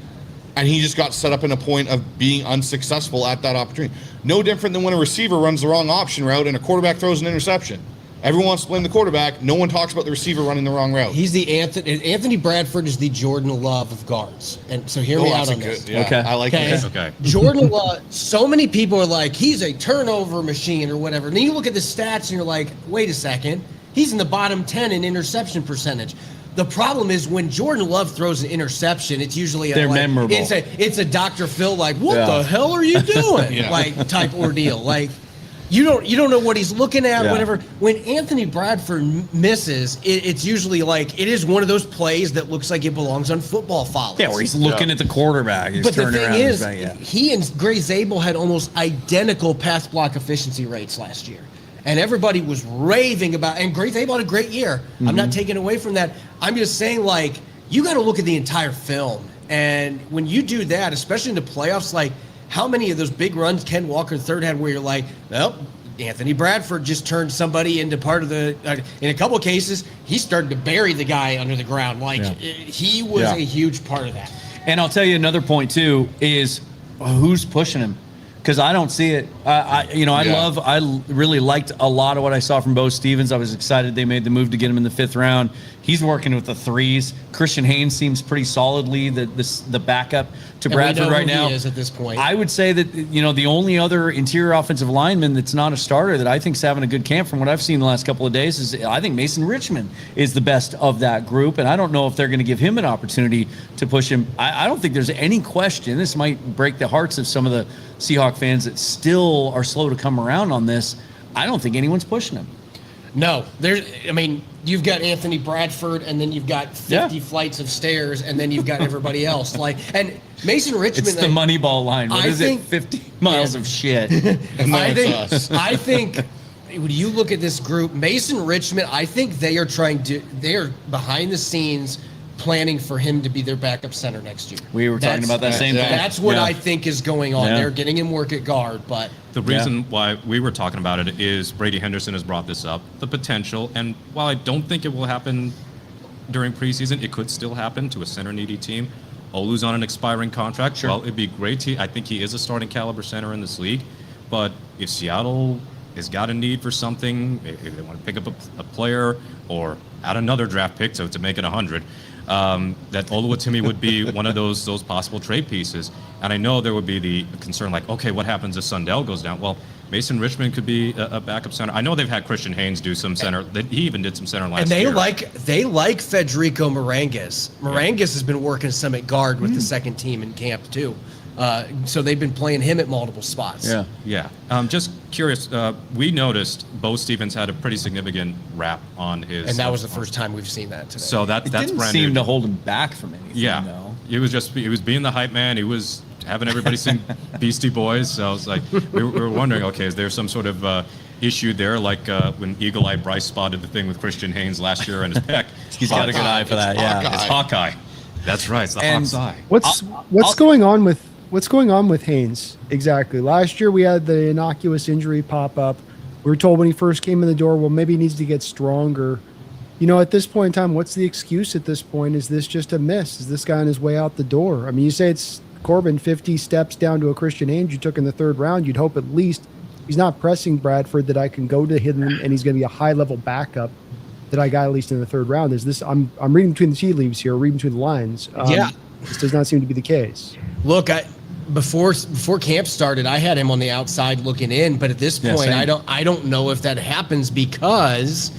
and he just got set up in a point of being unsuccessful at that opportunity. No different than when a receiver runs the wrong option route and a quarterback throws an interception. Everyone wants to blame the quarterback. No one talks about the receiver running the wrong route. He's the Anthony Bradford is the Jordan Love of guards. And so hear me out on this. Yeah, Okay. I like Okay. that. Okay. Jordan Love, so many people are like, he's a turnover machine or whatever. And then you look at the stats and you're like, wait a second. He's in the bottom 10 in interception percentage. The problem is when Jordan Love throws an interception, it's usually They're memorable. It's a Dr. Phil like, what Yeah. the hell are you doing? Yeah. Like type ordeal. Like you don't know what he's looking at, Yeah. whatever. When Anthony Bradford misses, it's usually like it is one of those plays that looks like it belongs on football follows. Yeah, where he's looking at the quarterback. He's But the turning thing around and is, saying, yeah. he and Gray Zabel had almost identical pass block efficiency rates last year. And everybody was raving about, and Gray Zabel had a great year. I'm not taking away from that. I'm just saying, like, you got to look at the entire film. And when you do that, especially in the playoffs, like, how many of those big runs Ken Walker third had where you're like, well, Anthony Bradford just turned somebody into part of the, in a couple of cases, he started to bury the guy under the ground. Like, he was Yeah. a huge part of that. And I'll tell you another point too is who's pushing him, because I don't see it. I really liked a lot of what I saw from Bo Stevens. I was excited they made the move to get him in the 5th round. He's working with the threes. Christian Haynes seems pretty solidly the backup to And we Bradford know right who now. he is at this point. I would say that the only other interior offensive lineman that's not a starter that I think is having a good camp from what I've seen the last couple of days is I think Mason Richmond is the best of that group, and I don't know if they're going to give him an opportunity to push him. I don't think there's any question. This might break the hearts of some of the Seahawk fans that still are slow to come around on this. I don't think anyone's pushing him. No, you've got Anthony Bradford, and then you've got 50 flights of stairs, and then you've got everybody else. And Mason Richmond. It's the Moneyball line. What is think- it? 50 miles of shit. And then it's us. I think when you look at this group, Mason Richmond, I think they are behind the scenes planning for him to be their backup center next year. We were talking about that same thing. That's what Yeah. I think is going on. Yeah. They're getting him work at guard, but The reason why we were talking about it is Brady Henderson has brought this up, the potential. And while I don't think it will happen during preseason, it could still happen to a center-needy team. Olu's on an expiring contract. Sure. Well, it'd be great. I think he is a starting caliber center in this league. But if Seattle has got a need for something, if they want to pick up a player or add another draft pick to make it 100, that Oluwatimi would be one of those possible trade pieces. And I know there would be the concern like, okay, what happens if Sundell goes down? Well, Mason Richmond could be a backup center. I know they've had Christian Haynes do some center. He even did some center last and year. they like Federico Marangas. Marangas has been working some at guard with the second team in camp too. So they've been playing him at multiple spots. Yeah. Yeah. Just curious, we noticed Bo Stevens had a pretty significant rap on his. And that was the first time we've seen that today. So It that's didn't brand seem new. to hold him back from anything, Yeah. though. He was being the hype man. He was having everybody sing Beastie Boys. So I was like, we were wondering, okay, is there some sort of issue there, like when Eagle Eye Bryce spotted the thing with Christian Haynes last year on his pec? He's got a good eye for that, yeah. It's Hawkeye. That's right. It's the And- Hawk's eye. What's going on with Haynes exactly? Last year we had the innocuous injury pop up. We were told when he first came in the door, well, maybe he needs to get stronger. At this point in time, what's the excuse at this point? Is this just a miss? Is this guy on his way out the door? I mean, you say it's Corbin 50 steps down to a Christian Haynes you took in the 3rd round. You'd hope at least he's not pressing Bradford that I can go to him and he's going to be a high-level backup that I got at least in the 3rd round. Is this? I'm reading between the tea leaves here, reading between the lines. This does not seem to be the case. Look, before camp started, I had him on the outside looking in, but at this Yeah, point, same. I don't know if that happens because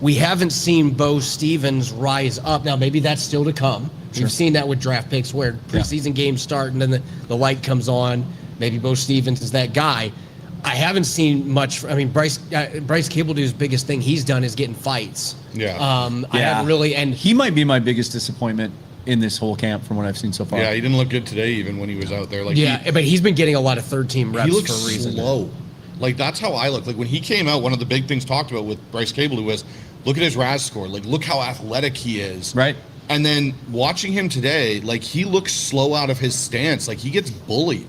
we haven't seen Bo Stevens rise up. Now, maybe that's still to come. Sure. We've seen that with draft picks where preseason games start and then the light comes on. Maybe Bo Stevens is that guy. I haven't seen much. I mean, Bryce Cabledew's biggest thing he's done is getting fights. Yeah. I haven't really, and he might be my biggest disappointment in this whole camp from what I've seen so far. Yeah, he didn't look good today, even when he was out there. Like, but he's been getting a lot of third-team reps he looks for a reason. slow. Like, that's how I look. Like, when he came out, one of the big things talked about with Bryce Cabledew was, look at his RAS score. Like, look how athletic he is. Right. And then watching him today, like, he looks slow out of his stance. Like, he gets bullied.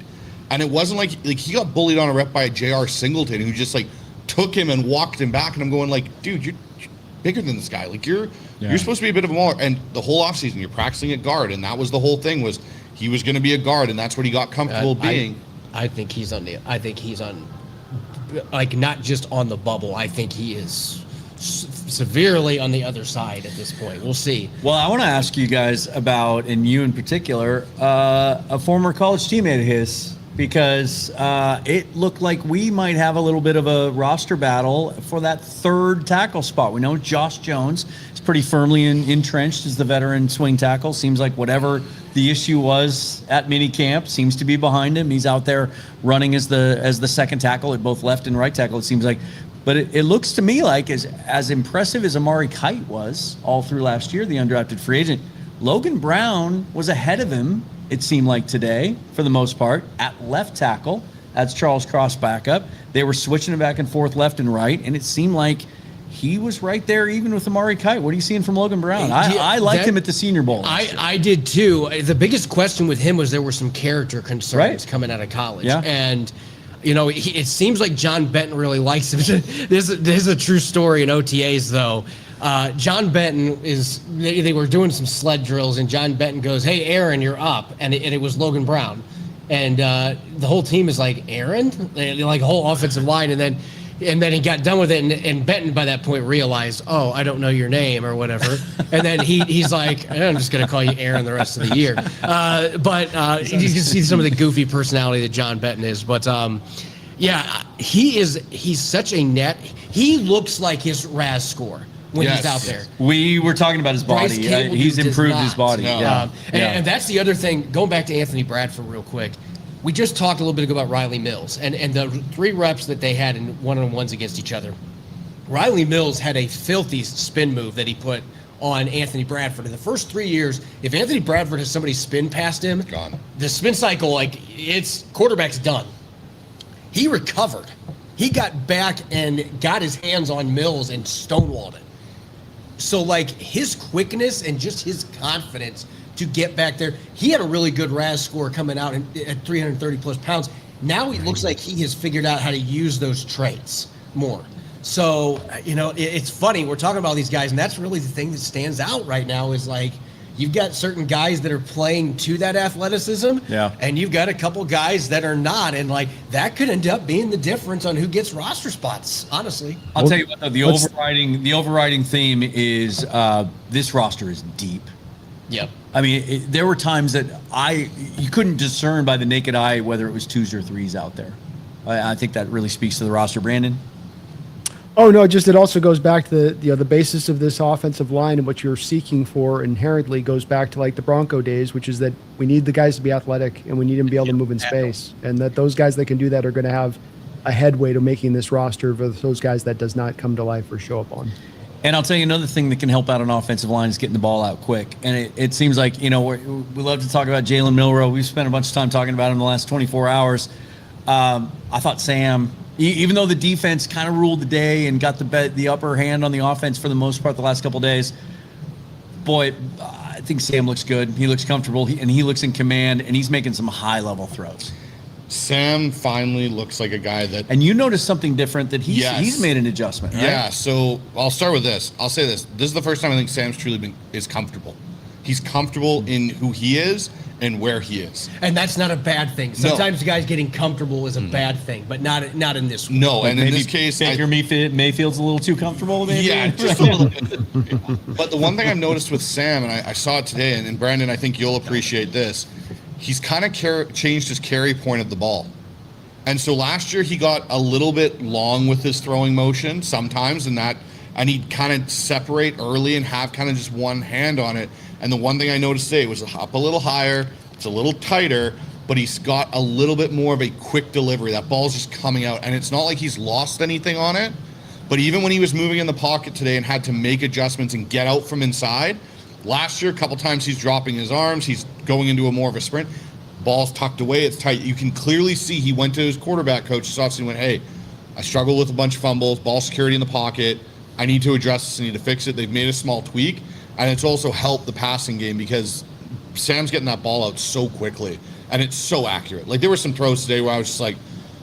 And it wasn't like he got bullied on a rep by a J.R. Singleton who just, like, took him and walked him back. And I'm going, like, dude, you're bigger than this guy. Like, you're supposed to be a bit of a mauler. And the whole offseason, you're practicing at guard. And that was the whole thing, was he was going to be a guard. And that's what he got comfortable being. I think he's on, like, not just on the bubble. I think he is severely on the other side at this point. We'll see. Well, I want to ask you guys about, and you in particular, a former college teammate of his, because it looked like we might have a little bit of a roster battle for that third tackle spot. We know Josh Jones is pretty firmly entrenched as the veteran swing tackle. Seems like whatever the issue was at minicamp seems to be behind him. He's out there running as the second tackle at both left and right tackle, it seems like. But it looks to me like as impressive as Amari Kite was all through last year, the undrafted free agent, Logan Brown was ahead of him, it seemed like today, for the most part, at left tackle. That's Charles Cross backup. They were switching it back and forth left and right, and it seemed like he was right there even with Amari Kite. What are you seeing from Logan Brown? I liked him at the Senior Bowl. I did too. The biggest question with him was there were some character concerns coming out of college. Yeah. And you know, it seems like John Benton really likes him. This is a true story in OTAs, though. John Benton they were doing some sled drills, and John Benton goes, "Hey, Aaron, you're up," and it was Logan Brown, and the whole team is like, "Aaron," like whole offensive line, and then he got done with it, and Benton by that point realized, "Oh, I don't know your name" or whatever, and then he's like, "I'm just gonna call you Aaron the rest of the year," but you can see some of the goofy personality that John Benton is, but yeah, he's such a net. He looks like his RAS score when he's out there. We were talking about his body. He's improved his body. No. And that's the other thing, going back to Anthony Bradford real quick. We just talked a little bit ago about Riley Mills and the 3 reps that they had in one-on-ones against each other. Riley Mills had a filthy spin move that he put on Anthony Bradford. In the first 3 years, if Anthony Bradford has somebody spin past him, gone. The spin cycle, like, it's quarterback's done. He recovered. He got back and got his hands on Mills and stonewalled it. So, like, his quickness and just his confidence to get back there. He had a really good RAS score coming out at 330 plus pounds. Now he looks like he has figured out how to use those traits more. So, you know, it's funny. We're talking about these guys, and that's really the thing that stands out right now is, like, you've got certain guys that are playing to that athleticism, and you've got a couple guys that are not, and, like, that could end up being the difference on who gets roster spots, honestly. I'll tell you what, though, the overriding theme is this roster is deep. Yep. I mean, there were times that you couldn't discern by the naked eye whether it was 2s or 3s out there. I think that really speaks to the roster. Brandon? Oh, no, just it also goes back to the basis of this offensive line and what you're seeking for inherently goes back to, like, the Bronco days, which is that we need the guys to be athletic and we need them to be able to move in space, and that those guys that can do that are going to have a headway to making this roster for those guys that does not come to life or show up on. And I'll tell you another thing that can help out an offensive line is getting the ball out quick. And it seems like, you know, we love to talk about Jalen Milroe. We've spent a bunch of time talking about him in the last 24 hours. I thought Sam, even though the defense kind of ruled the day and got the upper hand on the offense for the most part the last couple of days, boy, I think Sam looks good. He looks comfortable, and he looks in command, and he's making some high-level throws. Sam finally looks like a guy that... And you noticed something different, that he's made an adjustment, right? Yeah, so I'll start with this. I'll say this. This is the first time I think Sam's truly is comfortable. He's comfortable in who he is and where he is. And that's not a bad thing. Sometimes guys getting comfortable is a bad thing, but not in this one. No, and in this case... Baker Mayfield's a little too comfortable, maybe? Yeah, just a little bit. But the one thing I've noticed with Sam, and I saw it today, and Brandon, I think you'll appreciate this, he's kind of changed his carry point of the ball. And so last year he got a little bit long with his throwing motion sometimes, and that and he'd kind of separate early and have kind of just one hand on it. And the one thing I noticed today was up a little higher, it's a little tighter, but he's got a little bit more of a quick delivery. That ball's just coming out, and it's not like he's lost anything on it. But even when he was moving in the pocket today and had to make adjustments and get out from inside, last year, a couple times he's dropping his arms, he's going into a more of a sprint. Ball's tucked away, it's tight. You can clearly see he went to his quarterback coach this offseason and went, hey, I struggle with a bunch of fumbles, ball security in the pocket. I need to address this, I need to fix it. They've made a small tweak, and it's also helped the passing game because Sam's getting that ball out so quickly, and it's so accurate. Like, there were some throws today where I was just like,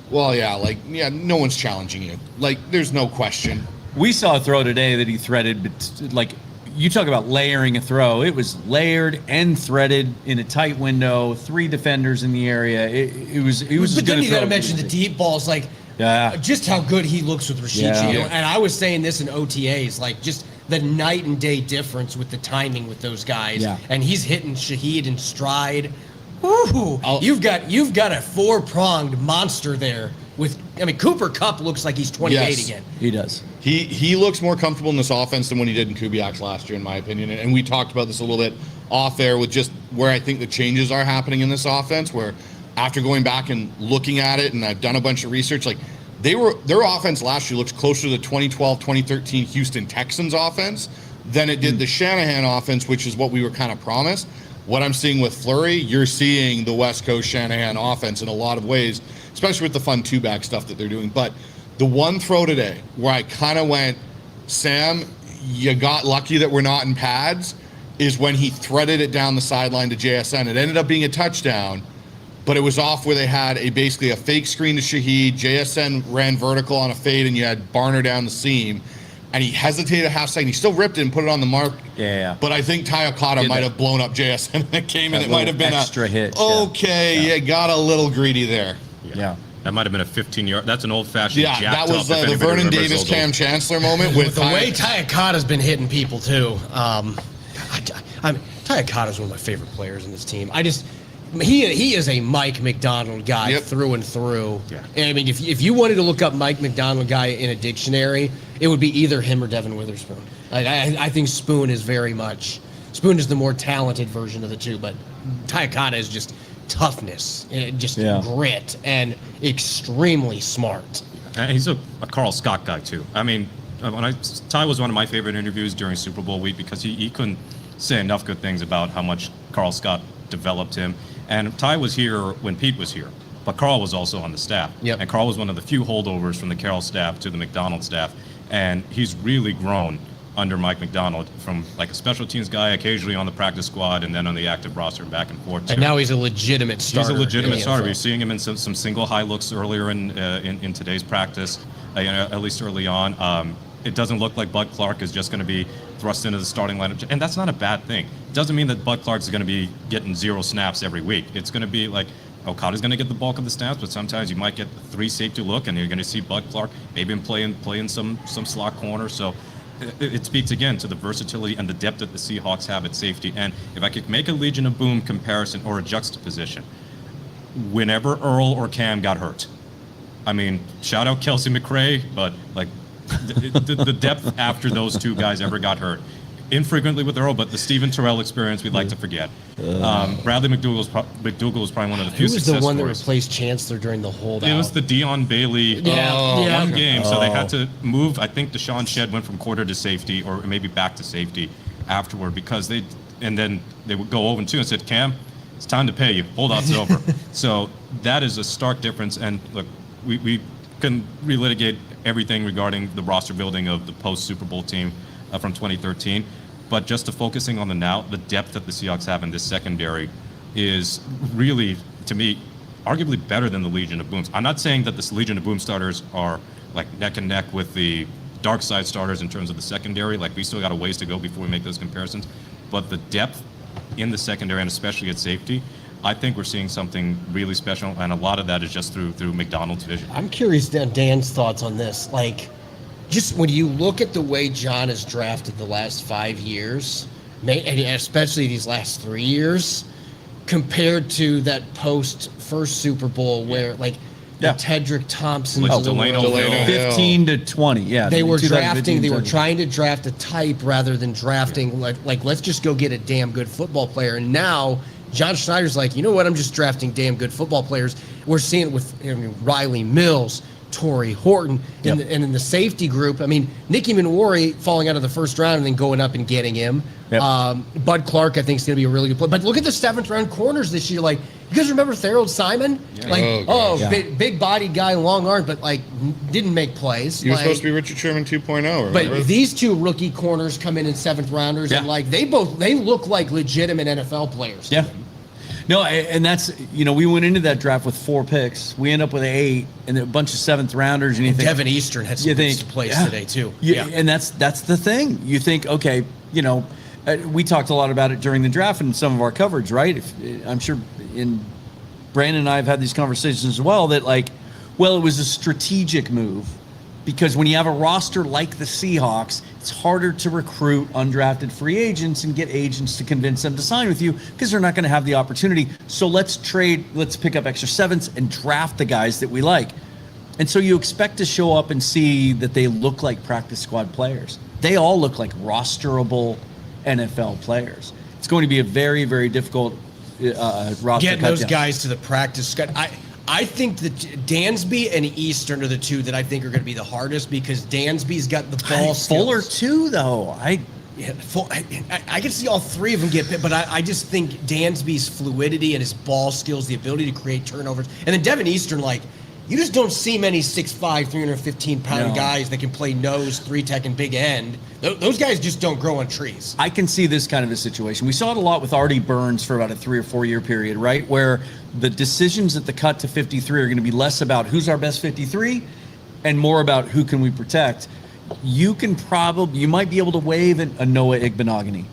well, yeah, no one's challenging you. Like, there's no question. We saw a throw today that he threaded, but like, you talk about layering a throw. It was layered and threaded in a tight window, 3 defenders in the area. It was But then you got to mention the deep balls, like just how good he looks with Rashid Shaheed. And I was saying this in OTAs, like just the night and day difference with the timing with those guys. Yeah. And he's hitting Shaheed in stride. Woo! You've got a 4-pronged monster there. Cooper Kupp looks like he's 28 again. He does. He looks more comfortable in this offense than when he did in Kubiak's last year, in my opinion. And we talked about this a little bit off air with just where I think the changes are happening in this offense, where after going back and looking at it, and I've done a bunch of research, like their offense last year looks closer to the 2012, 2013 Houston Texans offense than it did the Shanahan offense, which is what we were kind of promised. What I'm seeing with Fleury, you're seeing the West Coast Shanahan offense in a lot of ways, especially with the fun 2-back stuff that they're doing. But the one throw today where I kind of went, Sam, you got lucky that we're not in pads, is when he threaded it down the sideline to JSN. It ended up being a touchdown, but it was off where they had basically a fake screen to Shaheed. JSN ran vertical on a fade, and you had Barner down the seam. And he hesitated a half second. He still ripped it and put it on the mark. Yeah. But I think Tayakata might have blown up JSN and it came, and it might have been extra hit. Okay, you got a little greedy there. Yeah. That might have been a 15-yard. That's an old-fashioned. Yeah, that was the Vernon Davis, Cam Chancellor moment with the way Tayakata's been hitting people too. Tayakata's one of my favorite players in this team. He is a Mike McDonald guy through and through. Yeah. And I mean, if you wanted to look up Mike McDonald guy in a dictionary, it would be either him or Devin Witherspoon. I think Spoon is the more talented version of the two, but Tayakata is just toughness, grit, and extremely smart. And he's a Carl Scott guy too. I mean, Ty was one of my favorite interviews during Super Bowl week because he couldn't say enough good things about how much Carl Scott developed him. And Ty was here when Pete was here, but Carl was also on the staff. Yep. And Carl was one of the few holdovers from the Carroll staff to the McDonald staff. And he's really grown under Mike McDonald from like a special teams guy, occasionally on the practice squad, and then on the active roster and back and forth too. And now he's a legitimate starter. He's a legitimate starter. We're NFL. seeing him in some single high looks earlier in today's practice, at least early on. It doesn't look like Bud Clark is just going to be thrust into the starting lineup, and that's not a bad thing. It doesn't mean that Bud Clark is going to be getting 0 snaps every week. It's going to be like Okada's going to get the bulk of the snaps, but sometimes you might get the 3 safety look, and you're going to see Bud Clark maybe playing some slot corner. So it speaks again to the versatility and the depth that the Seahawks have at safety. And if I could make a Legion of Boom comparison or a juxtaposition, whenever Earl or Cam got hurt, I mean, shout out Kelsey McRae, but like the depth after those two guys ever got hurt. Infrequently with Earl, but the Steven Terrell experience we'd like to forget. Bradley McDougal was probably one of the few Who was success the one that stories. replaced Chancellor during the holdout? It was the Dion Bailey one game, so they had to move. I think Deshaun Shedd went from quarter to safety, or maybe back to safety afterward, because then they would go 0-2 and said, Cam, it's time to pay you. Holdout's over. So that is a stark difference. And look, we can relitigate everything regarding the roster building of the post Super Bowl team from 2013. But just to focusing on the now, the depth that the Seahawks have in this secondary is really, to me, arguably better than the Legion of Booms. I'm not saying that this Legion of Boom starters are like neck and neck with the dark side starters in terms of the secondary. Like, we still got a ways to go before we make those comparisons. But the depth in the secondary, and especially at safety, I think we're seeing something really special, and a lot of that is just through McDonald's vision. I'm curious Dan's thoughts on this. Like, just when you look at the way John has drafted the last 5 years, and especially these last 3 years, compared to that post first Super Bowl where, like, Yeah. Tedrick Thompson, Like Delano Hill. 15 to 20. Yeah. they were 2015, drafting. They were 20. trying to draft a type rather than drafting like let's just go get a damn good football player. And now John Schneider's like, you know what? I'm just drafting damn good football players. We're seeing it with Riley Mills, Torrey Horton, and in the safety group. I mean, Nicky Minwari falling out of the first round and then going up and getting him. Yep. Bud Clark, I think, is going to be a really good player. But look at the 7th round corners this year. Like, you guys remember Tharold Simon? Yeah. Like, gosh. big bodied guy, long arm, but like didn't make plays. He was Like, supposed to be Richard Sherman 2.0. Remember? but these two rookie corners come in 7th rounders, and Yeah. like they look like legitimate NFL players. Yeah. No, and that's, we went into that draft with 4 picks. We end up with 8 and a bunch of 7th rounders. And you think, Devin Eastern had some good plays today too. Yeah. And that's the thing. You think, okay, we talked a lot about it during the draft and some of our coverage, right? I'm sure Brandon and I have had these conversations as well that it was a strategic move because when you have a roster like the Seahawks, it's harder to recruit undrafted free agents and get agents to convince them to sign with you because they're not going to have the opportunity. So let's pick up extra 7s and draft the guys that we like. And so you expect to show up and see that they look like practice squad players. They all look like rosterable NFL players. It's going to be a very, very difficult roster. Getting cut those down. guys to the practice squad. I think that Dansby and Eastern are the two that I think are going to be the hardest because Dansby's got the ball skills. Fuller too, though. I can see all 3 of them get hit, but I just think Dansby's fluidity and his ball skills, the ability to create turnovers, and then Devin Eastern, you just don't see many 6'5", 315-pound guys that can play nose, 3-tech, and big end. Those guys just don't grow on trees. I can see this kind of a situation. We saw it a lot with Artie Burns for about a 3 or 4 year period, right? Where the decisions at the cut to 53 are going to be less about who's our best 53 and more about who can we protect. You might be able to waive a Noah Igbenogany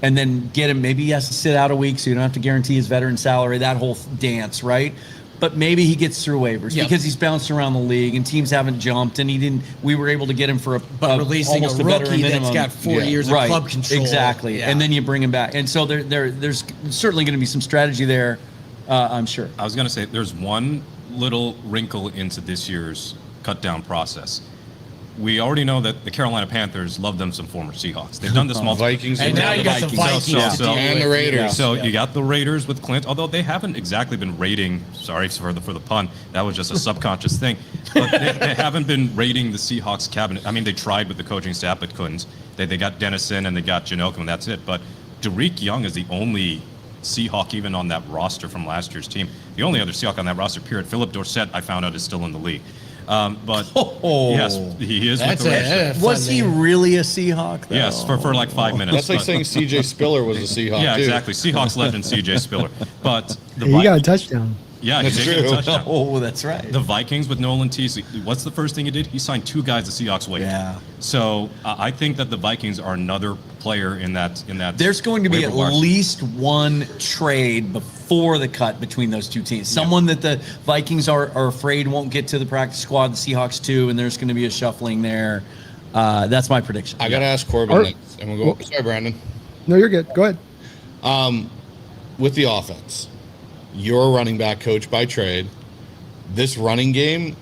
and then get him. Maybe he has to sit out a week so you don't have to guarantee his veteran salary, that whole dance, right? But maybe he gets through waivers because he's bounced around the league and teams haven't jumped and we were able to get him for releasing almost a veteran rookie that's minimum. got 4 years of club control. Exactly. Yeah. And then you bring him back. And so there's certainly going to be some strategy there, I'm sure. I was going to say there's one little wrinkle into this year's cut down process. We already know that the Carolina Panthers love them some former Seahawks. They've done this multiple Vikings And now you got the Vikings to deal and with. the Raiders. So you got the Raiders with Clint, although they haven't exactly been rating. Sorry for the pun. That was just a subconscious thing. But they haven't been rating the Seahawks cabinet. I mean, they tried with the coaching staff, but couldn't. They got Dennison and they got Janoko, and that's it. But Derek Young is the only Seahawk even on that roster from last year's team. The only other Seahawk on that roster, period. Philip Dorsett, I found out, is still in the league. But yes, he is with the Raiders. Was he really a Seahawk, though? Yes, for like 5 minutes. That's like but- saying CJ Spiller was a Seahawk, yeah, too. exactly. Seahawks legend CJ Spiller. But the He got a Vikings, touchdown. yeah, he That's did get a true. touchdown. Oh, that's right. The Vikings with Nolan Teese, what's the first thing he did? He signed 2 guys the Seahawks waived. Yeah. So I think that the Vikings are another player in that. There's going to be waiver at wire. least one trade before the cut between those two teams. Someone that the Vikings are afraid won't get to the practice squad, the Seahawks too, and there's going to be a shuffling there. That's my prediction. I got to ask Corbin Or- next, and we'll go. Sorry, Brandon. No, you're good. Go ahead. With the offense, you're a running back coach by trade. This running game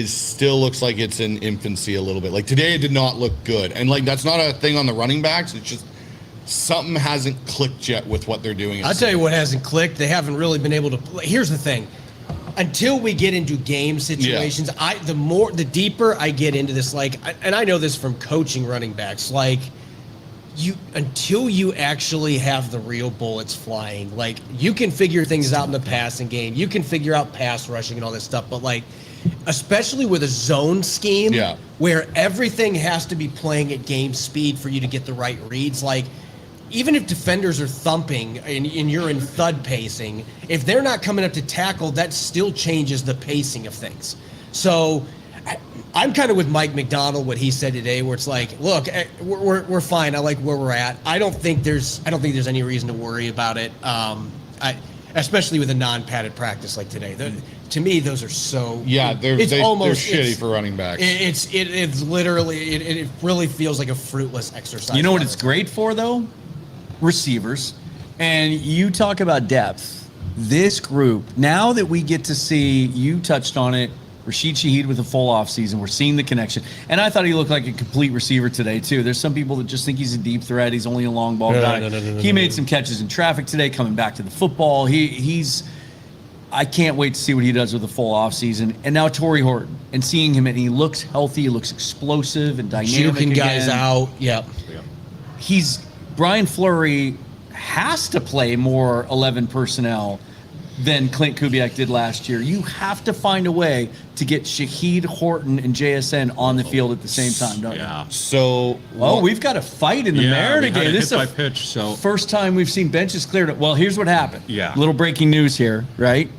still looks like it's in infancy a little bit. Like today, it did not look good, and that's not a thing on the running backs. It's just something hasn't clicked yet with what they're doing. I'll tell you what hasn't clicked. They haven't really been able to. Here's the thing. Until we get into game situations, the deeper I get into this, and I know this from coaching running backs, until you actually have the real bullets flying, you can figure things out in the passing game. You can figure out pass rushing and all this stuff, but especially with a zone scheme where everything has to be playing at game speed for you to get the right reads, even if defenders are thumping and you're in thud pacing, if they're not coming up to tackle, that still changes the pacing of things. So I'm kind of with Mike McDonald, what he said today, where it's look, we're fine. I like where we're at. I don't think there's any reason to worry about it. Especially with a non-padded practice like today. To me, those are so. Yeah, they're shitty for running backs. It's literally it really feels like a fruitless exercise. You know what it's great for, though? Receivers. And you talk about depth. this group, now that we get to see, you touched on it, Rashid Shaheed with a full off season, we're seeing the connection. And I thought he looked like a complete receiver today, too. There's some people that just think he's a deep threat. He's only a long ball guy. He made some catches in traffic today, coming back to the football. I can't wait to see what he does with a full off season. And now Torrey Horton, and seeing him, and he looks healthy, he looks explosive and dynamic. Juking guys out. Yep. Brian Fleury has to play more 11 personnel than Clint Kubiak did last year. You have to find a way to get Shaheed, Horton, and JSN on the field at the same time, don't you? So, we've got a fight in the Marinade game. This is by pitch, so first time we've seen benches cleared. Well, here's what happened. Yeah. Little breaking news here, right?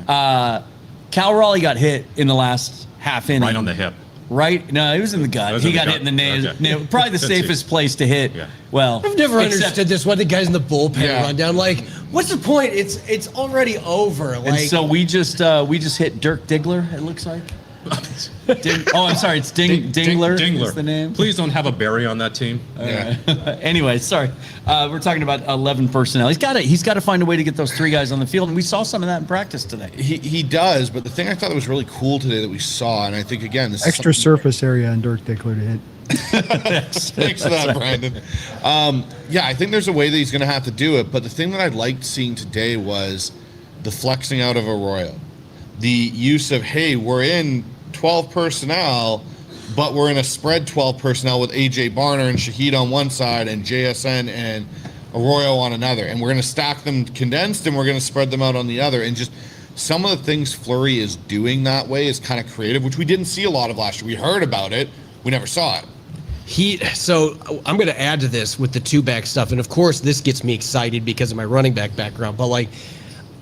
Cal Raleigh got hit in the last half inning. right on the hip. Right? No, he was in the gut. He got hit in the nail. Okay. Probably the safest place to hit. Yeah. Well, I've never understood this. What the guys in the bullpen run down. Like, what's the point? It's already over. Like, and so we just hit Dirk Diggler, it looks like. I'm sorry, it's Dingler. Dingler is the name. Please don't have a Barry on that team. Anyway, sorry. We're talking about 11 personnel. He's got to find a way to get those three guys on the field, and we saw some of that in practice today. He does, but the thing I thought that was really cool today that we saw, and I think again this extra is surface area on Dirk Dickler to hit. Thanks for that, Brandon. I think there's a way that he's going to have to do it, but the thing that I liked seeing today was the flexing out of Arroyo. The use of, hey, we're in 12 personnel, but we're in a spread 12 personnel with A.J. Barner and Shaheed on one side and JSN and Arroyo on another. And we're going to stack them condensed and we're going to spread them out on the other. And just some of the things Fleury is doing that way is kind of creative, which we didn't see a lot of last year. We heard about it. We never saw it. So I'm going to add to this with the two-back stuff. And, of course, this gets me excited because of my running back background. But, like,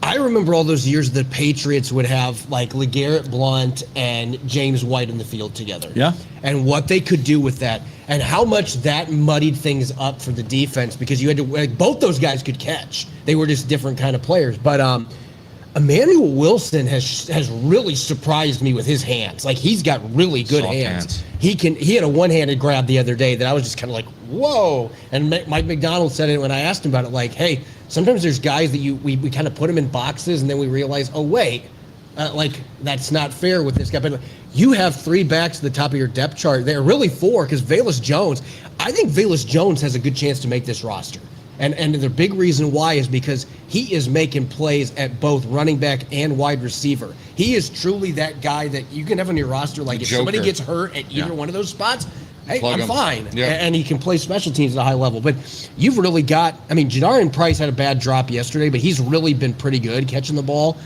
I remember all those years the Patriots would have, like, LeGarrette Blount and James White in the field together. Yeah. And what they could do with that and how much that muddied things up for the defense because you had to, like, both those guys could catch. They were just different kind of players. But Emmanuel Wilson has really surprised me with his hands. Like, he's got really good hands. He had a one-handed grab the other day that I was just kind of like, whoa. And Mike McDonald said it when I asked him about it, like, hey, sometimes there's guys that we kind of put them in boxes and then we realize, oh, wait, like, that's not fair with this guy. But you have three backs at the top of your depth chart. They're really four because Velus Jones, I think Velus Jones has a good chance to make this roster. And the big reason why is because he is making plays at both running back and wide receiver. He is truly that guy that you can have on your roster. Like, if somebody gets hurt at either one of those spots, hey, I'm fine. Yeah. And he can play special teams at a high level. But you've really got, Jadarian Price had a bad drop yesterday, but he's really been pretty good catching the ball.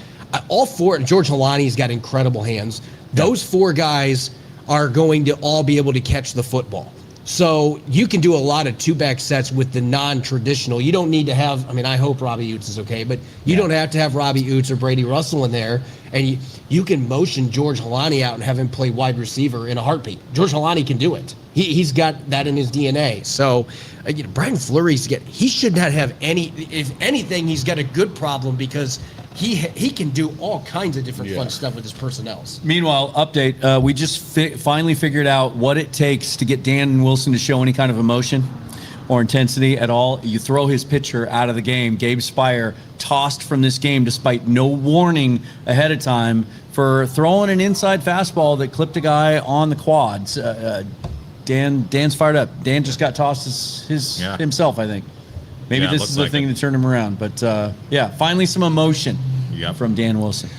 All four, George Halani's got incredible hands. Those four guys are going to all be able to catch the football. So you can do a lot of two-back sets with the non-traditional. You don't need to have, I hope Robbie Oots is okay, but you don't have to have Robbie Oots or Brady Russell in there. And you can motion George Halani out and have him play wide receiver in a heartbeat. George Halani can do it. He's got that in his DNA. So Brian Fleury, he should not have any, if anything, he's got a good problem because he can do all kinds of different fun stuff with his personnel. Meanwhile, update, we just finally figured out what it takes to get Dan Wilson to show any kind of emotion or intensity at all. You throw his pitcher out of the game. Gabe Spire tossed from this game despite no warning ahead of time for throwing an inside fastball that clipped a guy on the quads. Dan's fired up. Dan just got tossed himself, I think. Maybe this is the thing that turned him around. But, finally some emotion from Dan Wilson.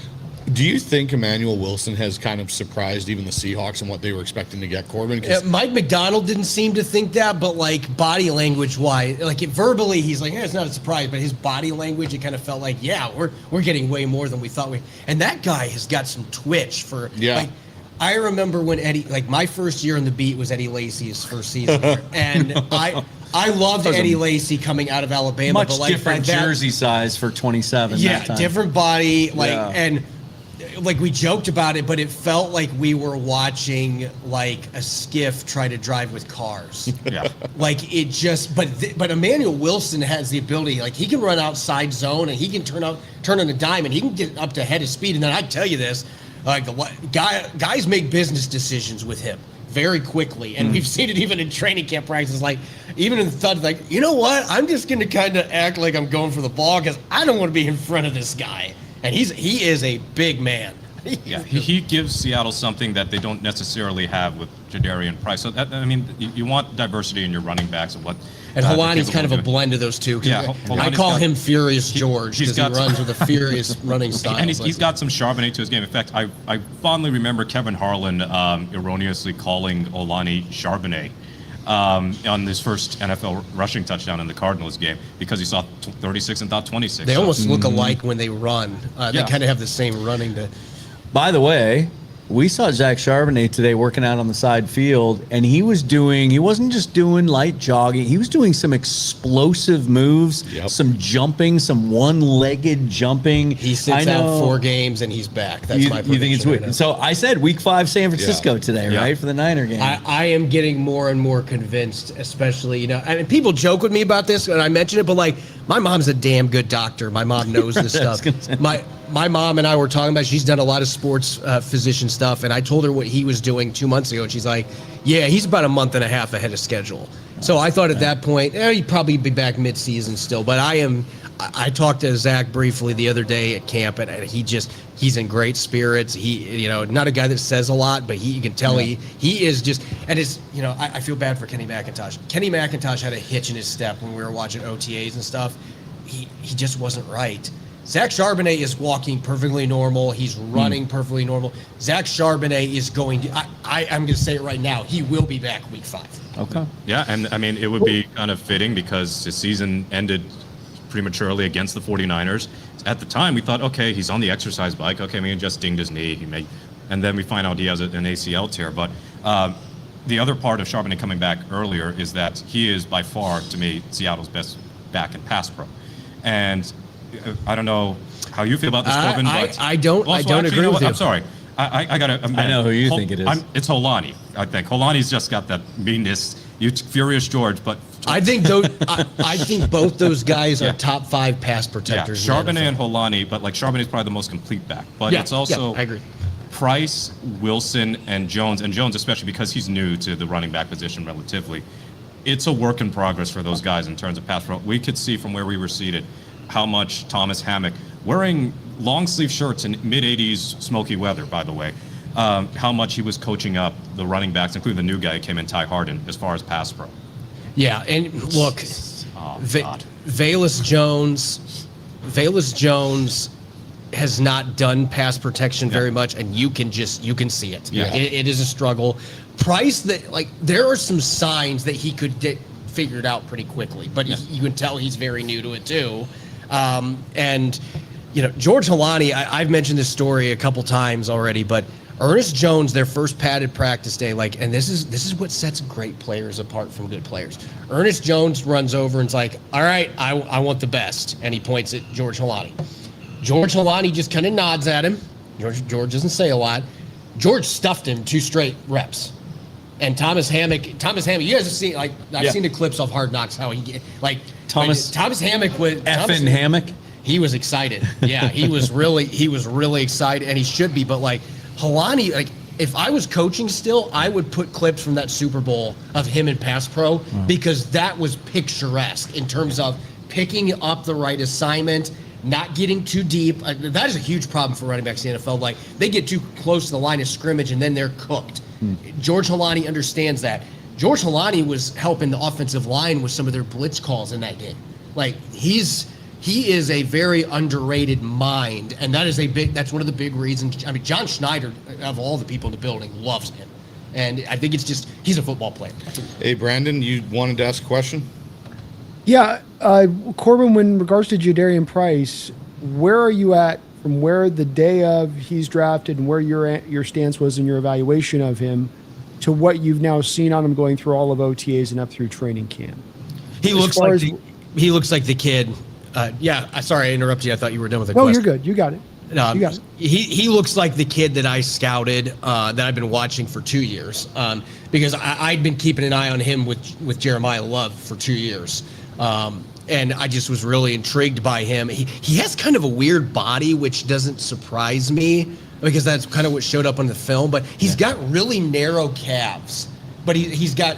Do you think Emmanuel Wilson has kind of surprised even the Seahawks and what they were expecting to get, Corbin? Mike McDonald didn't seem to think that, but, like, body language-wise, like, verbally, he's like, it's not a surprise, but his body language, it kind of felt like, we're getting way more than we thought we. And that guy has got some twitch for, like, I remember when Eddie, like, my first year in the beat was Eddie Lacy's first season here, and I loved Eddie Lacy coming out of Alabama. Much but, like, different jersey size for 27. Yeah, that time. different body, and like, we joked about it, but it felt like we were watching, like, a skiff try to drive with cars. Like, it just, but Emmanuel Wilson has the ability, like, he can run outside zone and he can turn on a dime and he can get up to head of speed. And then I tell you this, like, guys make business decisions with him very quickly. And we've seen it even in training camp practices, like even in the thud, like, you know what? I'm just going to kind of act like I'm going for the ball because I don't want to be in front of this guy. And he is a big man. Yeah, he gives Seattle something that they don't necessarily have with Jadarian Price. So that, I mean, you want diversity in your running backs and what. And Helani's kind of a blend of those two. Yeah, I call him Furious George because he runs with a furious running style. And he's got some Charbonnet to his game. In fact, I fondly remember Kevin Harlan erroneously calling Olani Charbonnet on his first NFL rushing touchdown in the Cardinals game because he saw 36 and thought 26. They almost look alike when they run. They kind of have the same running to. By the way, we saw Zach Charbonnet today working out on the side field, and he wasn't just doing light jogging. He was doing some explosive moves, some jumping, some one-legged jumping. He sits out 4 games, and he's back. That's my prediction. You think it's weird? So I said Week 5 San Francisco today, right, for the Niner game. I am getting more and more convinced, especially, I mean, people joke with me about this, and I mention it, but, like, my mom's a damn good doctor. My mom knows this stuff. My mom and I were talking about, she's done a lot of sports physician stuff, and I told her what he was doing 2 months ago, and she's like, yeah, he's about a month and a half ahead of schedule. So I thought at that point, he'd probably be back mid-season still. But I talked to Zach briefly the other day at camp, and he's in great spirits. He, not a guy that says a lot, but you can tell he is just, and it's, I feel bad for Kenny McIntosh. Kenny McIntosh had a hitch in his step when we were watching OTAs and stuff. He just wasn't right. Zach Charbonnet is walking perfectly normal. He's running perfectly normal. Zach Charbonnet is going to, I'm going to say it right now, he will be back Week 5. Okay. Yeah, and I mean, it would be kind of fitting because his season ended prematurely against the 49ers. At the time, we thought, okay, he's on the exercise bike. Okay, maybe just dinged his knee. And then we find out he has an ACL tear. But the other part of Charbonnet coming back earlier is that he is by far, to me, Seattle's best back in pass pro. And I don't know how you feel about this, Corbin, but I don't agree with you. I'm sorry. I got to admit. I know who you think it is. It's Holani, I think. Holani's just got that meanness. Furious George, but I think I think both those guys are top 5 pass protectors. Charbonnet and Holani, but like Charbonnet's probably the most complete back. But it's also I agree. Price, Wilson, and Jones especially because he's new to the running back position relatively. It's a work in progress for those guys in terms of pass pro. We could see from where we were seated how much Thomas Hammock, wearing long sleeve shirts in mid-80s smoky weather, by the way, how much he was coaching up the running backs, including the new guy who came in, Ty Harden, as far as pass pro. Yeah, and look, Velus Jones has not done pass protection very much, and you can see it. Yeah. It is a struggle. Price, there are some signs that he could get figured out pretty quickly, but you can tell he's very new to it too. And George Holani, I've mentioned this story a couple times already, but Ernest Jones, their first padded practice day, and this is what sets great players apart from good players. Ernest Jones runs over and's like, all right, I want the best. And he points at George Holani. George Holani just kind of nods at him. George doesn't say a lot. George stuffed him 2 straight reps. And Thomas Hammock, you guys have seen, I've seen the clips of Hard Knocks, how he, Thomas Hammock was Effing Hammock. He was excited. Yeah, he was really excited, and he should be. But Holani, if I was coaching still, I would put clips from that Super Bowl of him in pass pro because that was picturesque in terms of picking up the right assignment, not getting too deep. That is a huge problem for running backs in the NFL. They get too close to the line of scrimmage and then they're cooked. George Holani understands that. George Holani was helping the offensive line with some of their blitz calls in that game. He is a very underrated mind, and that's one of the big reasons. I mean, John Schneider, of all the people in the building, loves him. And I think he's a football player. Hey, Brandon, you wanted to ask a question? Yeah, Corbin, in regards to Jadarian Price, where are you at from where the day of he's drafted and where your stance was in your evaluation of him to what you've now seen on him going through all of OTAs and up through training camp? He looks like the kid. Sorry I interrupted you. I thought you were done with the question. No, you're good. You got it. You got it. He looks like the kid that I scouted that I've been watching for 2 years because I'd been keeping an eye on him with Jeremiah Love for 2 years. And I just was really intrigued by him. He has kind of a weird body, which doesn't surprise me. because that's kind of what showed up on the film. But he's got really narrow calves. But he's got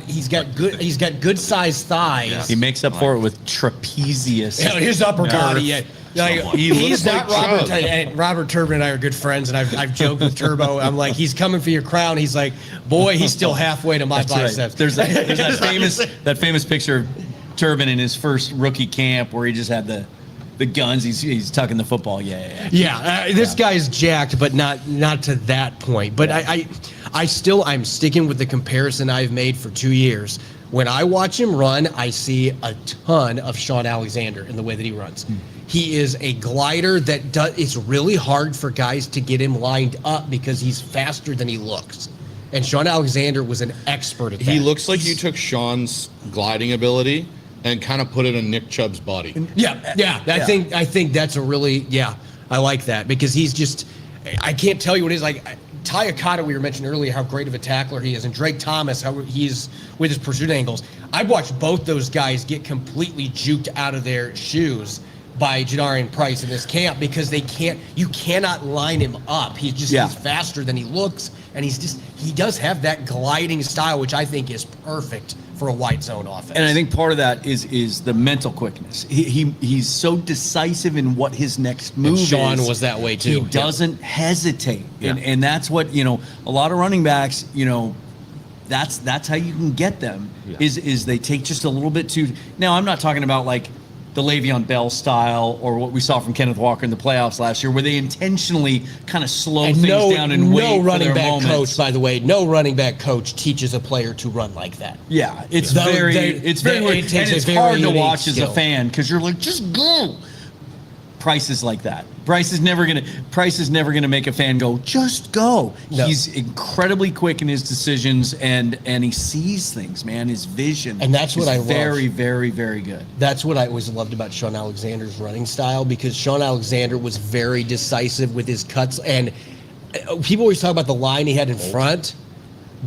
good sized thighs. He makes up for it with trapezius. Yeah, his upper body. Yeah. Like, he's not like Robert. And Robert Turbin and I are good friends, and I've joked with Turbo. I'm like, he's coming for your crown. He's like, boy, he's still halfway to my biceps. Right. There's that famous picture of Turbin in his first rookie camp where he just had the guns. He's tucking the football. Yeah. This guy's jacked, but not to that point. But I'm sticking with the comparison I've made for 2 years. When I watch him run, I see a ton of Sean Alexander in the way that he runs. He is a glider that it's really hard for guys to get him lined up because he's faster than he looks. And Sean Alexander was an expert at that. He looks like you took Sean's gliding ability and kind of put it in Nick Chubb's body. Yeah. I think that's a really, I like that because he's just, I can't tell you what it is. Like Ty Akata, we were mentioning earlier how great of a tackler he is, and Drake Thomas, how he's with his pursuit angles. I've watched both those guys get completely juked out of their shoes by Jadarian Price in this camp because you cannot line him up. He's faster than he looks, and he does have that gliding style, which I think is perfect for a wide zone offense. And I think part of that is the mental quickness. He's so decisive in what his next move is. And Sean was that way too. He doesn't hesitate. And that's what, a lot of running backs, that's how you can get them is they take just a little bit too. Now, I'm not talking about like the Le'Veon Bell style or what we saw from Kenneth Walker in the playoffs last year, where they intentionally kind of slow things down and wait for running their back moments. Coach, by the way, no running back coach teaches a player to run like that. Yeah, it's very weird. And it's hard to watch as a fan because you're like, just go. Price is like that. Price is never gonna make a fan go, just go. No. He's incredibly quick in his decisions and he sees things, man. His vision. And that's what I love. Very, very, very good. That's what I always loved about Sean Alexander's running style because Sean Alexander was very decisive with his cuts. And people always talk about the line he had in front,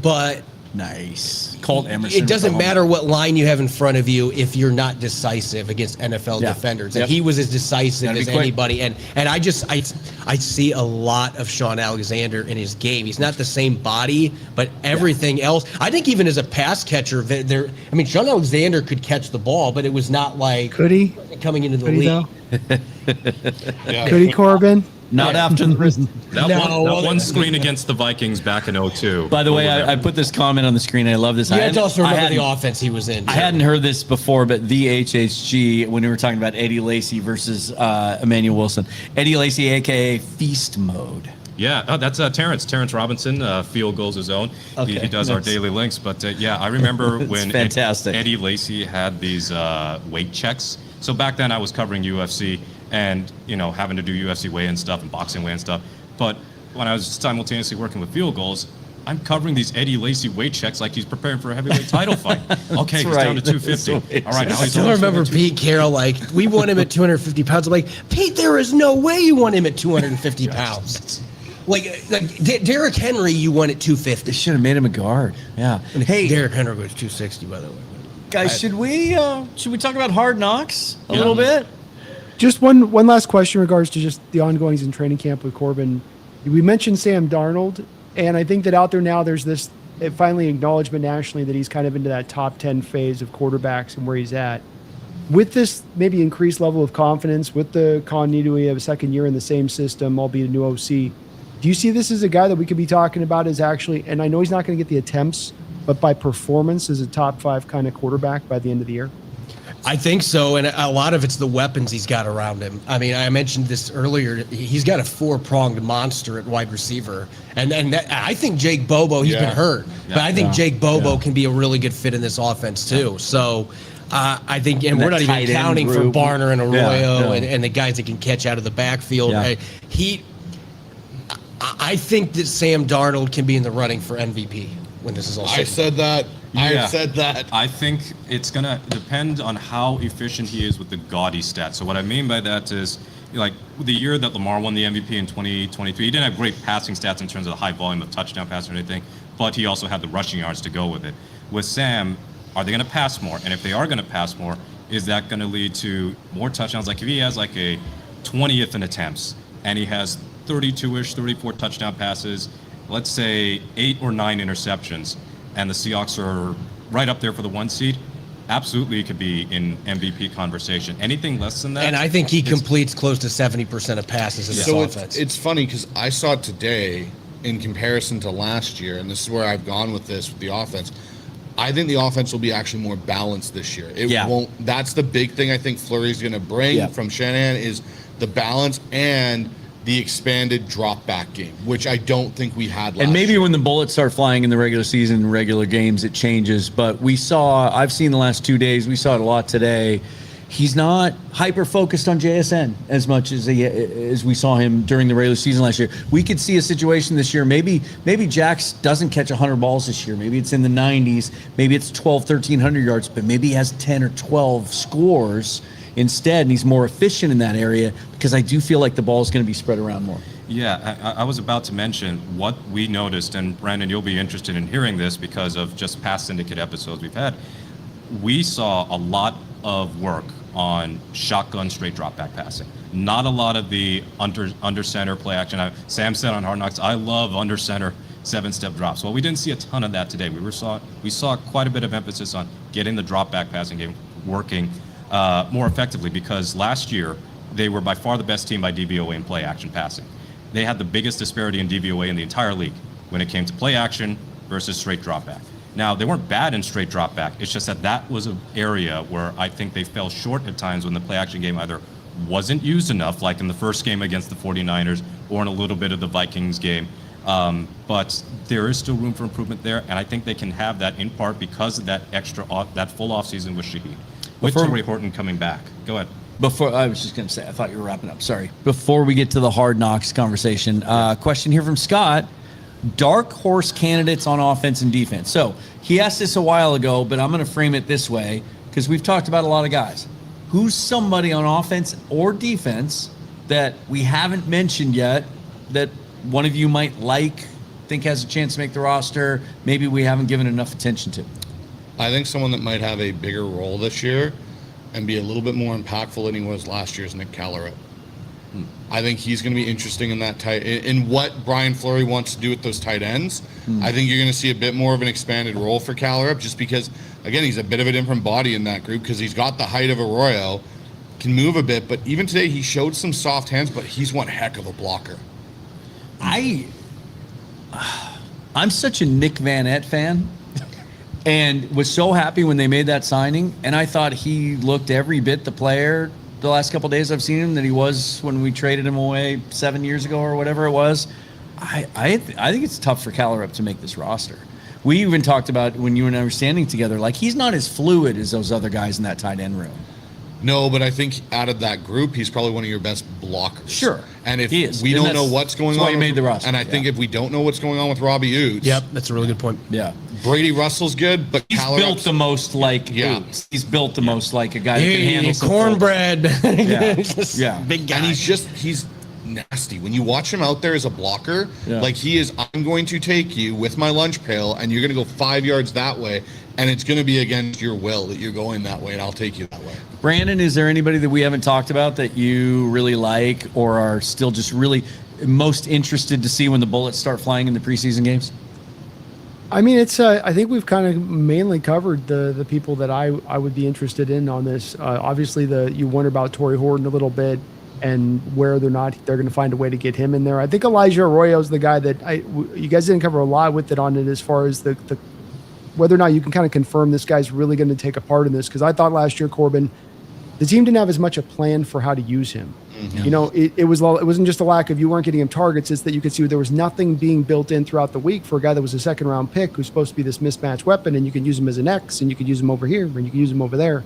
but Nice. Colt Emerson. it doesn't matter what line you have in front of you if you're not decisive against NFL defenders. And he was as decisive as anybody. And I see a lot of Sean Alexander in his game. He's not the same body, but everything else. I think even as a pass catcher, Sean Alexander could catch the ball, but it was not like Could he? coming into the Could he, league. though? Could he, Corbin? Not after the That one screen against the Vikings back in 2002. By the way, I put this comment on the screen. I love this. You have to also remember the offense he was in. I hadn't heard this before, but the HHG, when we were talking about Eddie Lacy versus Emmanuel Wilson. Eddie Lacy, a.k.a. Feast Mode. Yeah, that's Terrence Robinson, Field Gulls his own. He does our daily links. But I remember when fantastic. Eddie Lacy had these weight checks. So back then I was covering UFC and, having to do UFC weigh-in stuff and boxing weigh-in stuff. But when I was simultaneously working with Field Gulls, I'm covering these Eddie Lacy weight checks like he's preparing for a heavyweight title fight. Okay, he's down to 250. All right, now I he's still remember Pete Carroll, we want him at 250 pounds. I'm like, Pete, there is no way you want him at 250 pounds. Like Derrick Henry, you won at 250. They should have made him a guard. Yeah. Hey, Derrick Henry was 260, by the way. Guys, should we talk about Hard Knocks a little bit? Just one last question in regards to just the ongoings in training camp with Corbin. We mentioned Sam Darnold, and I think that out there now there's this finally acknowledgement nationally that he's kind of into that top 10 phase of quarterbacks and where he's at. With this maybe increased level of confidence, with the continuity of a second year in the same system, albeit a new OC, do you see this as a guy that we could be talking about as actually, and I know he's not going to get the attempts, but by performance as a top 5 kind of quarterback by the end of the year? I think so, and a lot of it's the weapons he's got around him. I mean, I mentioned this earlier. He's got a 4-pronged monster at wide receiver, and I think Jake Bobo. He's been hurt, but I think Jake Bobo can be a really good fit in this offense too. So. I think, and we're not even counting for Barner and Arroyo and the guys that can catch out of the backfield. I think that Sam Darnold can be in the running for MVP when this is all said. I said that. I said that. I think it's going to depend on how efficient he is with the gaudy stats. So what I mean by that is, like the year that Lamar won the MVP in 2023, he didn't have great passing stats in terms of the high volume of touchdown passes or anything, but he also had the rushing yards to go with it. With Sam, are they going to pass more? And if they are going to pass more, is that going to lead to more touchdowns? Like if he has like a 20th in attempts and he has 32-ish, 34 touchdown passes, let's say 8 or 9 interceptions, and the Seahawks are right up there for the 1 seed, absolutely could be in MVP conversation. Anything less than that, And I think he completes close to 70% of passes in this So offense. it's funny because I saw today in comparison to last year, and this is where I've gone with this with the offense. I think the offense will be actually more balanced this year. It won't. That's the big thing I think Fleury's going to bring from Shanahan is the balance and the expanded drop back game, which I don't think we had last And maybe year. when the bullets start flying in the regular season, regular games, it changes. But I've seen the last 2 days, we saw it a lot today. He's not hyper focused on JSN as much as we saw him during the regular season last year. We could see a situation this year. Maybe Jax doesn't catch 100 balls this year. Maybe it's in the 90s. Maybe it's 1,300 yards, but maybe he has 10 or 12 scores instead, and he's more efficient in that area because I do feel like the ball is going to be spread around more. Yeah, I was about to mention what we noticed, and Brandon, you'll be interested in hearing this because of just past Syndicate episodes we've had. We saw a lot of work on shotgun straight drop back passing. Not a lot of the under center play action. Sam said on Hard Knocks, I love under center 7-step drops. Well, we didn't see a ton of that today. We saw quite a bit of emphasis on getting the drop back passing game working more effectively because last year they were by far the best team by DVOA in play action passing. They had the biggest disparity in DVOA in the entire league when it came to play action versus straight drop back. Now, they weren't bad in straight drop back. It's just that was an area where I think they fell short at times when the play action game either wasn't used enough, like in the first game against the 49ers or in a little bit of the Vikings game. But there is still room for improvement there, and I think they can have that in part because of that that full offseason with Shaheed. With Torrey Horton coming back. Go ahead. I was just going to say, I thought you were wrapping up. Sorry. Before we get to the Hard Knocks conversation, question here from Scott. Dark horse candidates on offense and defense. So he asked this a while ago, but I'm going to frame it this way because we've talked about a lot of guys. Who's somebody on offense or defense that we haven't mentioned yet that one of you might think has a chance to make the roster, maybe we haven't given enough attention to? I think someone that might have a bigger role this year and be a little bit more impactful than he was last year is Nick Callerup. I think he's going to be interesting in that in what Brian Fleury wants to do with those tight ends. I think you're going to see a bit more of an expanded role for Callerup just because, again, he's a bit of a different body in that group because he's got the height of Arroyo, can move a bit, but even today he showed some soft hands, but he's one heck of a blocker. I'm such a Nick Van Etten fan and was so happy when they made that signing, and I thought he looked every bit the player the last couple of days I've seen him that he was when we traded him away 7 years ago or whatever it was. I think it's tough for Callerup to make this roster. We even talked about when you and I were standing together, like he's not as fluid as those other guys in that tight end room. No, but I think out of that group, he's probably one of your best blockers. Sure. And if we don't know what's going on, why he made the roster. And I think if we don't know what's going on with Robbie Oots, Yep, that's a really good point. Yeah. Brady Russell's good, but He's Callerup's built the most like Oots. He's built the most like a guy that can handle some cornbread. Yeah. Big guy. and he's nasty. When you watch him out there as a blocker, like he is, I'm going to take you with my lunch pail and you're going to go 5 yards that way, and it's going to be against your will that you're going that way, and I'll take you that way. Brandon, is there anybody that we haven't talked about that you really like or are still just really most interested to see when the bullets start flying in the preseason games? I mean, it's. I think we've kind of mainly covered the people that I would be interested in on this. Obviously, you wonder about Torrey Horton a little bit and whether or not they're going to find a way to get him in there. I think Elijah Arroyo is the guy that you guys didn't cover a lot with it on it as far as the whether or not you can kind of confirm this guy's really going to take a part in this, because I thought last year, Corbin, the team didn't have as much a plan for how to use him. Mm-hmm. You know, it wasn't just a lack of you weren't getting him targets. It's that you could see there was nothing being built in throughout the week for a guy that was a second round pick who's supposed to be this mismatch weapon, and you can use him as an X, and you could use him over here, and you can use him over there.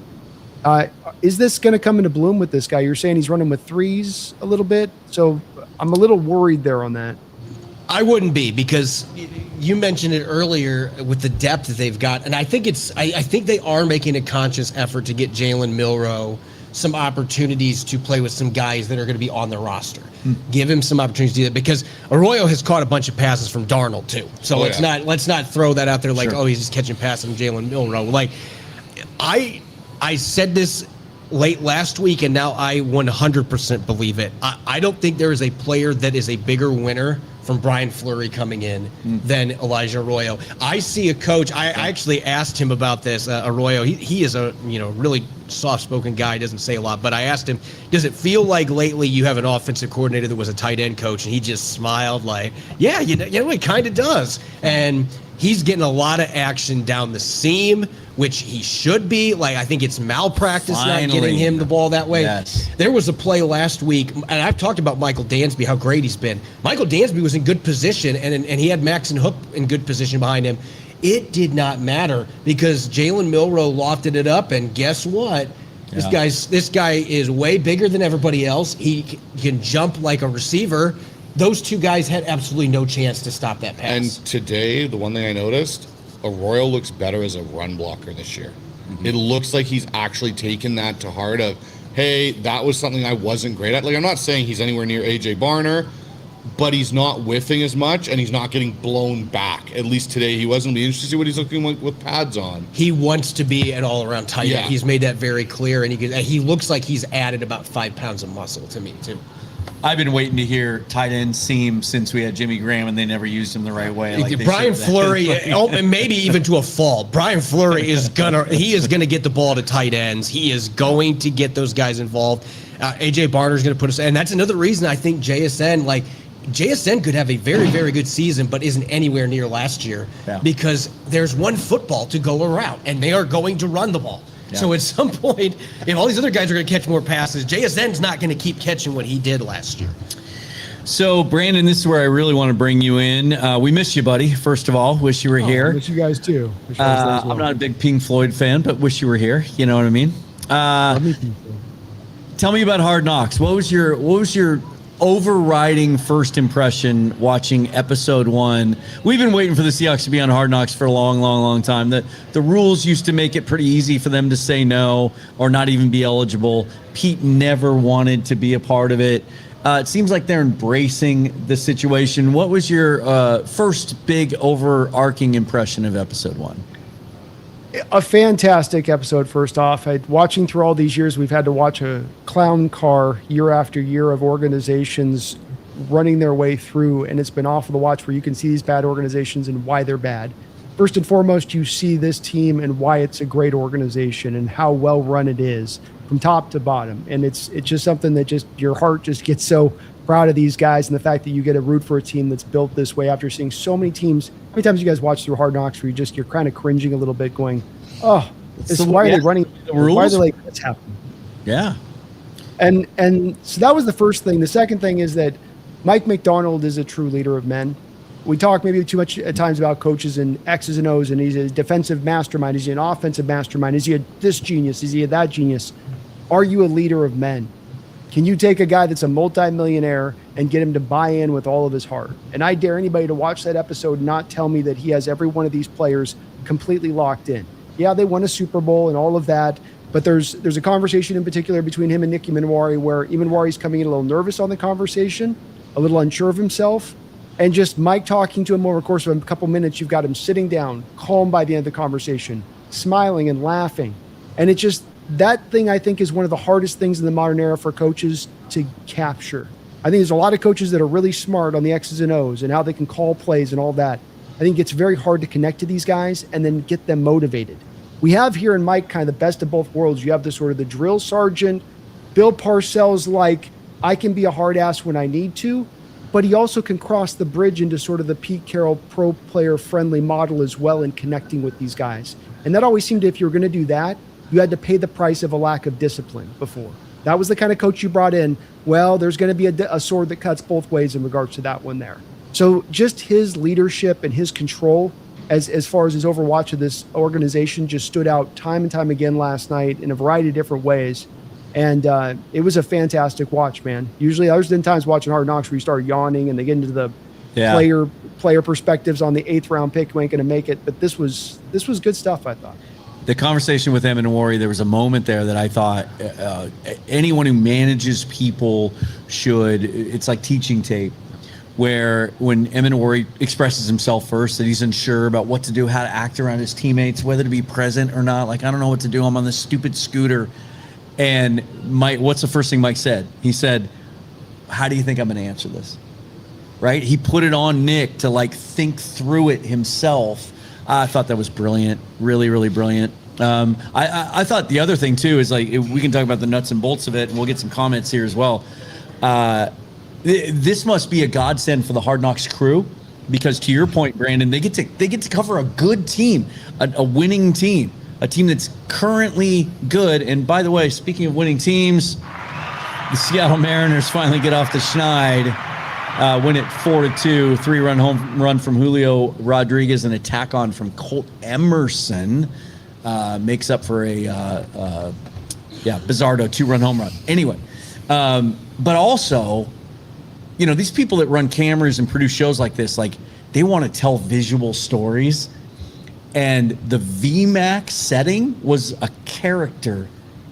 Is this going to come into bloom with this guy? You're saying he's running with threes a little bit, so I'm a little worried there on that. I wouldn't be, because you mentioned it earlier with the depth that they've got, and I think I think they are making a conscious effort to get Jalen Milroe some opportunities to play with some guys that are going to be on the roster. Give him some opportunities to do that, because Arroyo has caught a bunch of passes from Darnold too. So let's not throw that out there like, oh, he's just catching passes from Jalen Milroe. Like I said this late last week, and now I 100% believe it. I don't think there is a player that is a bigger winner from Brian Fleury coming in than Elijah Arroyo. I see a coach. I actually asked him about this. Arroyo, he is a really soft-spoken guy. Doesn't say a lot, but I asked him, does it feel like lately you have an offensive coordinator that was a tight end coach? And he just smiled like, yeah, it kind of does. And he's getting a lot of action down the seam, which he should be. Like, I think it's malpractice not getting him the ball that way. Yes. There was a play last week, and I've talked about Michael Dansby, how great he's been. Michael Dansby was in good position, and he had Max and Hook in good position behind him. It did not matter because Jalen Milroe lofted it up, and guess what? Yeah. This guy is way bigger than everybody else. He can jump like a receiver. Those two guys had absolutely no chance to stop that pass. And today, the one thing I noticed, Arroyo looks better as a run blocker this year. It looks like he's actually taken that to heart of, hey, that was something I wasn't great at. Like, I'm not saying he's anywhere near A.J. Barner, but he's not whiffing as much, and he's not getting blown back. At least today he wasn't. Be interested to see what he's looking like with pads on. He wants to be an all-around tight end. Yeah. He's made that very clear, and he looks like he's added about 5 pounds of muscle to me, too. I've been waiting to hear tight end seam since we had Jimmy Graham, and they never used him the right way. Like Brian Fleury, and maybe even to a fault. Brian Fleury is gonna get the ball to tight ends. He is going to get those guys involved. AJ Barner's going to put us, and that's another reason I think JSN could have a very, very good season, but isn't anywhere near last year because there's one football to go around, and they are going to run the ball. Yeah. So at some point, if all these other guys are going to catch more passes, JSN's not going to keep catching what he did last year. So, Brandon, this is where I really want to bring you in. We miss you, buddy. First of all, wish you were here. Miss you guys too. I'm not a big Pink Floyd fan, but wish you were here. You know what I mean? Tell me about Hard Knocks. What was your overriding first impression watching episode 1? We've been waiting for the Seahawks to be on Hard Knocks for a long time. The rules used to make it pretty easy for them to say no or not even be eligible. Pete never wanted to be a part of it. It seems like they're embracing the situation. What was your first big overarching impression of episode 1? A fantastic episode, first off. Watching through all these years, we've had to watch a clown car year after year of organizations running their way through, and it's been awful to watch where you can see these bad organizations and why they're bad. First and foremost, you see this team and why it's a great organization and how well run it is from top to bottom. And it's just something that just your heart just gets so proud of these guys, and the fact that you get to root for a team that's built this way after seeing so many teams. How many times you guys watch through Hard Knocks where you're kind of cringing a little bit going, oh, why are they running the rules? Why are they like, what's happening? Yeah. And so that was the first thing. The second thing is that Mike McDonald is a true leader of men. We talk maybe too much at times about coaches and X's and O's, and he's a defensive mastermind. Is he an offensive mastermind? Is he this genius? Is he that genius? Are you a leader of men? Can you take a guy that's a multimillionaire and get him to buy in with all of his heart? And I dare anybody to watch that episode and not tell me that he has every one of these players completely locked in. Yeah, they won a Super Bowl and all of that, but there's a conversation in particular between him and Nick Emanwari where Emanwari's coming in a little nervous on the conversation, a little unsure of himself, and just Mike talking to him over the course of a couple minutes, you've got him sitting down, calm by the end of the conversation, smiling and laughing. And it just, that thing I think is one of the hardest things in the modern era for coaches to capture. I think there's a lot of coaches that are really smart on the X's and O's and how they can call plays and all that. I think it's very hard to connect to these guys and then get them motivated. We have here in Mike kind of the best of both worlds. You have the sort of the drill sergeant, Bill Parcells, like, I can be a hard ass when I need to, but he also can cross the bridge into sort of the Pete Carroll pro player friendly model as well in connecting with these guys. And that always seemed to, if you were going to do that, you had to pay the price of a lack of discipline before. That was the kind of coach you brought in. Well, there's going to be a sword that cuts both ways in regards to that one there. So just his leadership and his control as far as his overwatch of this organization just stood out time and time again last night in a variety of different ways. And it was a fantastic watch, man. Usually there's been times watching Hard Knocks where you start yawning and they get into the player perspectives on the 8th round pick who ain't going to make it. But this was good stuff, I thought. The conversation with Emanwari, there was a moment there that I thought anyone who manages people should, it's like teaching tape, where when Emanwari expresses himself first, that he's unsure about what to do, how to act around his teammates, whether to be present or not. Like, I don't know what to do. I'm on this stupid scooter. And Mike, what's the first thing Mike said? He said, how do you think I'm going to answer this? Right? He put it on Nick to like think through it himself. I thought that was brilliant. Really, really brilliant. I thought the other thing too is like, we can talk about the nuts and bolts of it, and we'll get some comments here as well. This must be a godsend for the Hard Knocks crew, because to your point, Brandon, they get to cover a good team, a winning team, a team that's currently good. And by the way, speaking of winning teams, the Seattle Mariners finally get off the schneid, win it 4-2, 3-run home run from Julio Rodriguez, an attack on from Colt Emerson, makes up for a Bizardo 2-run home run. Anyway, but also, you know, these people that run cameras and produce shows like this, like, they want to tell visual stories. And the VMAX setting was a character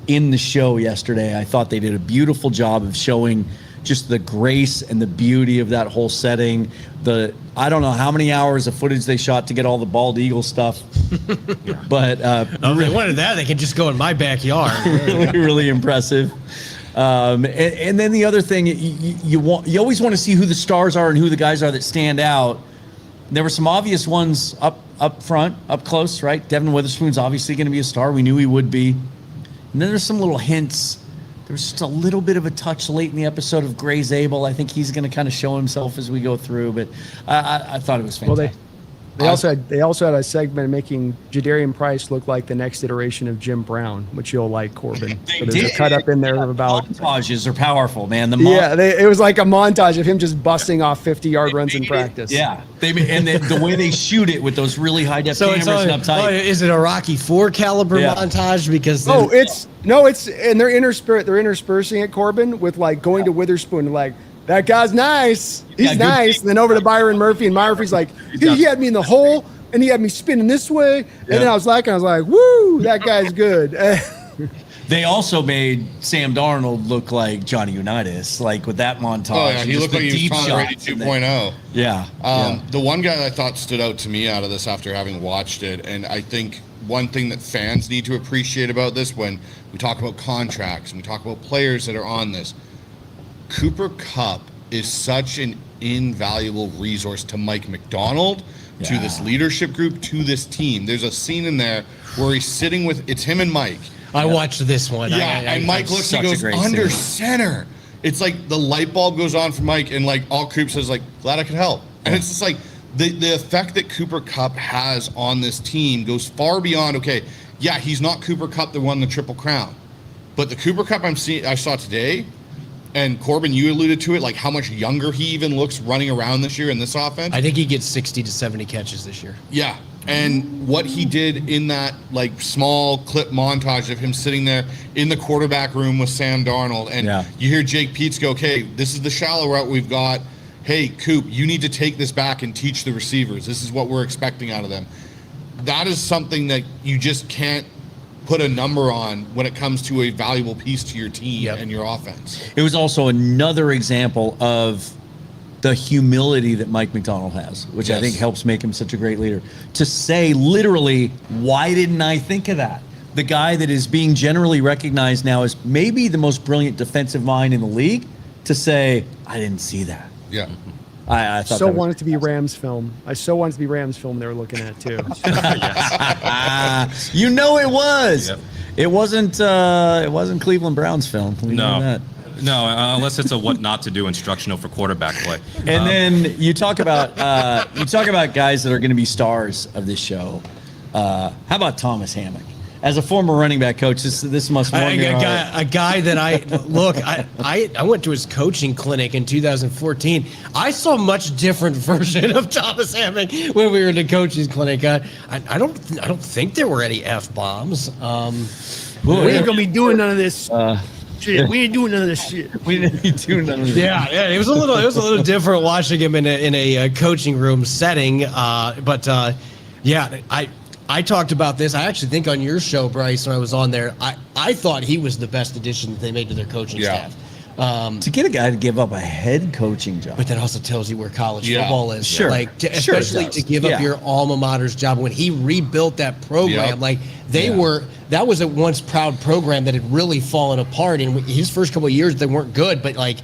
in the show yesterday. I thought they did a beautiful job of showing just the grace and the beauty of that whole setting. I don't know how many hours of footage they shot to get all the bald eagle stuff, but if they wanted that, they could just go in my backyard. really impressive. And then the other thing, you always want to see who the stars are and who the guys are that stand out. There were some obvious ones up front, up close, right? Devin Witherspoon's obviously going to be a star. We knew he would be. And then there's some little hints. There was just a little bit of a touch late in the episode of Gray Zabel. I think he's going to kind of show himself as we go through, but I thought it was fantastic. Well, they also had a segment making Jadarian Price look like the next iteration of Jim Brown, which you'll like, Corbin. So there's a cut up in there about montages are powerful, man. It was like a montage of him just busting off 50-yard runs in practice. Yeah, the way they shoot it with those really high def cameras up tight. Is it a Rocky IV caliber montage? Because and they're interspersing it, Corbin, with like going to Witherspoon, like, that guy's nice. He's nice. And then over to Byron Murphy, and Murphy's like, he had me in the hole, and he had me spinning this way. And then I was like, woo, that guy's good. They also made Sam Darnold look like Johnny Unitas, like with that montage. Oh, yeah, he looked like he was Tom Brady 2.0. Yeah. The one guy that I thought stood out to me out of this after having watched it, and I think one thing that fans need to appreciate about this when we talk about contracts and we talk about players that are on this, Cooper Kupp is such an invaluable resource to Mike McDonald, to this leadership group, to this team. There's a scene in there where he's sitting with, it's him and Mike. I watched this one. Yeah, and Mike looks and goes, under center. It's like the light bulb goes on for Mike, and like all Coop says, like, glad I could help. And it's just like the effect that Cooper Kupp has on this team goes far beyond, okay, yeah, he's not Cooper Kupp that won the Triple Crown. But the Cooper Kupp I saw today, and Corbin, you alluded to it, like how much younger he even looks running around this year in this offense. I think he gets 60 to 70 catches this year. Yeah. And what he did in that like small clip montage of him sitting there in the quarterback room with Sam Darnold, and you hear Jake Peets go, okay, this is the shallow route we've got. Hey, Coop, you need to take this back and teach the receivers. This is what we're expecting out of them. That is something that you just can't put a number on when it comes to a valuable piece to your team and your offense. It was also another example of the humility that Mike McDonald has, which I think helps make him such a great leader. To say literally, why didn't I think of that? The guy that is being generally recognized now as maybe the most brilliant defensive mind in the league, to say, I didn't see that. Yeah. I thought wanted to be Rams film. I so wanted to be Rams film they were looking at too. You know it was. Yep. It wasn't Cleveland Browns film. No, unless it's a what not to do instructional for quarterback play. And then you talk about guys that are going to be stars of this show. How about Thomas Hammock? As a former running back coach, this must warm your heart. A guy that I went to his coaching clinic in 2014. I saw a much different version of Thomas Hammock when we were in the coaching clinic. I don't think there were any F-bombs. We ain't gonna be doing none of this. Shit. We ain't doing none of this shit. We didn't be doing none of this. Yeah, it was a little different watching him in a coaching room setting. I talked about this. I actually think on your show, Bryce, when I was on there, I thought he was the best addition that they made to their coaching staff. To get a guy to give up a head coaching job. But that also tells you where college Yeah. football is. Sure. Like, Sure it especially does. to give Yeah. up your alma mater's job. When he rebuilt that program, Yep. like that was a once proud program that had really fallen apart. And his first couple of years, they weren't good, but like,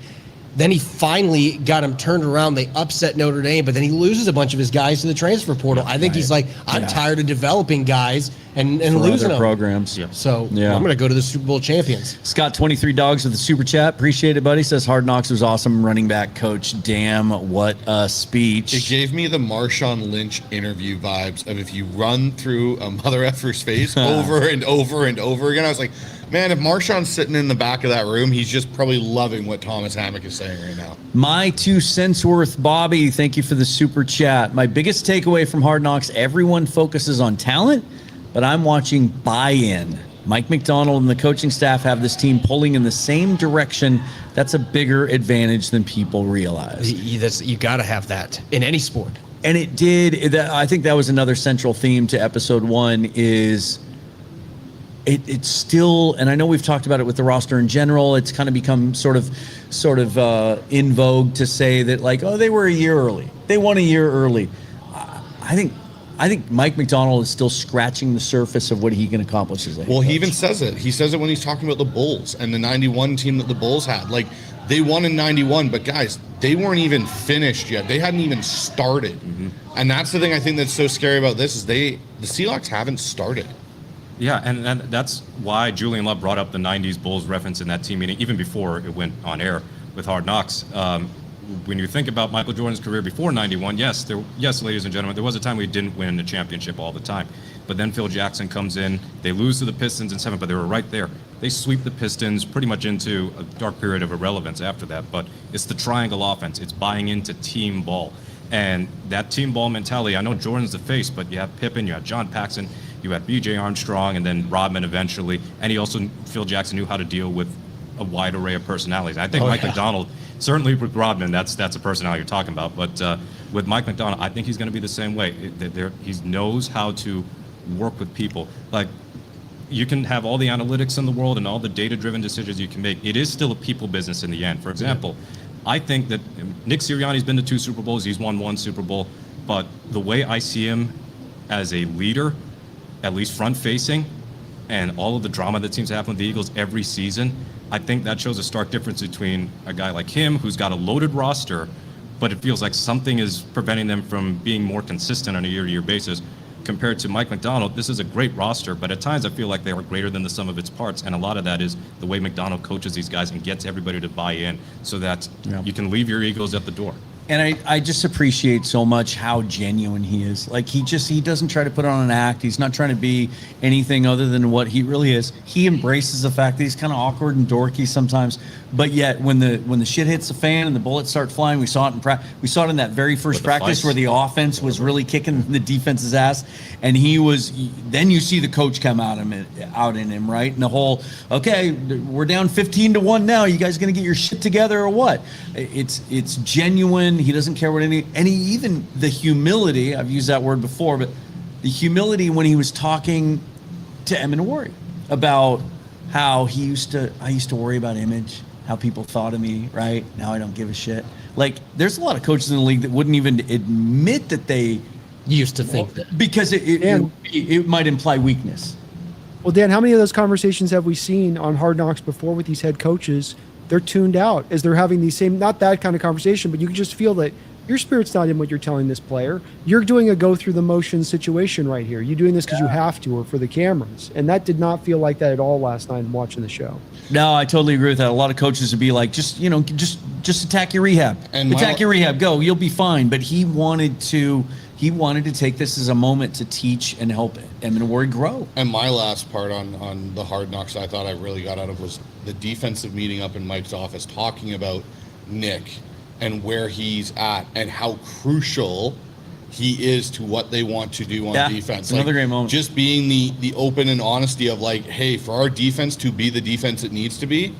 then he finally got him turned around. They upset Notre Dame, but then he loses a bunch of his guys to the transfer portal. I think he's like, I'm tired of developing guys and For losing other them. programs. So Yeah. I'm going to go to the Super Bowl champions. Scott 23 Dogs with the super chat. Appreciate it, buddy. Says Hard Knocks was awesome. Running back coach. Damn, what a speech. It gave me the Marshawn Lynch interview vibes of if you run through a mother effer's face over and over and over again. I was like, man, if Marshawn's sitting in the back of that room, he's just probably loving what Thomas Hammock is saying right now. My 2 cents worth, Bobby. Thank you for the super chat. My biggest takeaway from Hard Knocks, everyone focuses on talent, but I'm watching buy-in. Mike McDonald and the coaching staff have this team pulling in the same direction. That's a bigger advantage than people realize. You got to have that in any sport. And it did. I think that was another central theme to episode 1 is it's still, and I know we've talked about it with the roster in general, it's kind of become sort of in vogue to say that, like, oh, they were a year early. They won a year early. I think Mike McDonald is still scratching the surface of what he can accomplish as a head Well, he coach. even says it. He says it when he's talking about the Bulls and the 91 team that the Bulls had. Like, they won in 91, but guys, they weren't even finished yet. They hadn't even started. Mm-hmm. And that's the thing I think that's so scary about this is the Seahawks haven't started. Yeah, and that's why Julian Love brought up the 90s Bulls reference in that team meeting, even before it went on air with Hard Knocks. When you think about Michael Jordan's career before 91, yes, ladies and gentlemen, there was a time we didn't win a championship all the time. But then Phil Jackson comes in, they lose to the Pistons in 7, but they were right there. They sweep the Pistons pretty much into a dark period of irrelevance after that. But it's the triangle offense. It's buying into team ball. And that team ball mentality, I know Jordan's the face, but you have Pippen, you have John Paxson, you had B.J. Armstrong, and then Rodman eventually. And Phil Jackson knew how to deal with a wide array of personalities. I think Mike McDonald, certainly with Rodman, that's a personality you're talking about. But with Mike McDonald, I think he's going to be the same way. He knows how to work with people. Like, you can have all the analytics in the world and all the data-driven decisions you can make. It is still a people business in the end. For example, I think that Nick Sirianni's been to 2 Super Bowls. He's won 1 Super Bowl. But the way I see him as a leader, at least front-facing, and all of the drama that seems to happen with the Eagles every season, I think that shows a stark difference between a guy like him who's got a loaded roster, but it feels like something is preventing them from being more consistent on a year-to-year basis, compared to Mike McDonald. This is a great roster, but at times I feel like they are greater than the sum of its parts, and a lot of that is the way McDonald coaches these guys and gets everybody to buy in so that you can leave your egos at the door. And I just appreciate so much how genuine he is. Like, he doesn't try to put on an act. He's not trying to be anything other than what he really is. He embraces the fact that he's kind of awkward and dorky sometimes, but yet when the shit hits the fan and the bullets start flying, we saw it we saw it in that very first practice where the offense was really kicking the defense's ass, and then you see the coach come out in him, right? And the whole, okay, we're down 15-1 now. You guys gonna get your shit together or what? It's genuine. He doesn't care what even the humility, I've used that word before, but the humility when he was talking to Eminowari about how I used to worry about image, how people thought of me, right? Now I don't give a shit. Like, there's a lot of coaches in the league that wouldn't even admit that they Used to think that. because it might imply weakness. Well, Dan, how many of those conversations have we seen on Hard Knocks before with these head coaches? They're tuned out as they're having these same, not that kind of conversation, but you can just feel that your spirit's not in what you're telling this player. You're doing a go through the motion situation right here. You're doing this because you have to or for the cameras. And that did not feel like that at all last night watching the show. No, I totally agree with that. A lot of coaches would be like, just attack your rehab. Attack your rehab. Go. You'll be fine. But he wanted to take this as a moment to teach and help Eminowari grow. And my last part on the Hard Knocks I thought I really got out of was the defensive meeting up in Mike's office, talking about Nick and where he's at and how crucial he is to what they want to do on defense. Another great moment. Just being the open and honesty of, like, hey, for our defense to be the defense it needs to be,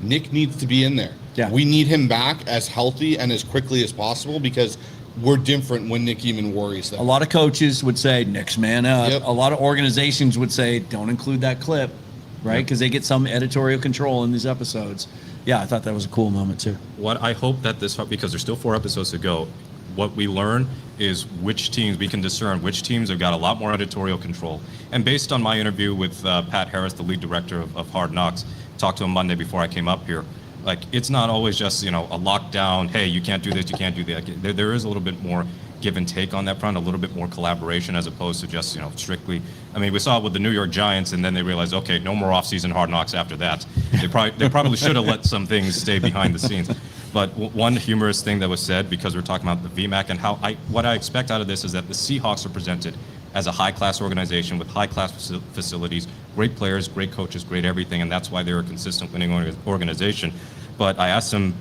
Nick needs to be in there. Yeah. We need him back as healthy and as quickly as possible because we're different when Nick even worries that. A lot of coaches would say, Nick's man up. Yep. A lot of organizations would say, don't include that clip, right? Because they get some editorial control in these episodes. yeah, I thought that was a cool moment too. What I hope that because there's still 4 episodes to go, what we learn is which teams we can discern, which teams have got a lot more editorial control. And based on my interview with Pat Harris, the lead director of Hard Knocks, talked to him Monday before I came up here. Like, it's not always just, a lockdown, hey, you can't do this, you can't do that. There is a little bit more give and take on that front, a little bit more collaboration as opposed to just, strictly. I mean, we saw it with the New York Giants, and then they realized, okay, no more off-season Hard Knocks after that. They probably should have let some things stay behind the scenes. But one humorous thing that was said, because we're talking about the VMAC and what I expect out of this is that the Seahawks are presented as a high-class organization with high-class facilities, great players, great coaches, great everything, and that's why they're a consistent winning organization. But I asked him,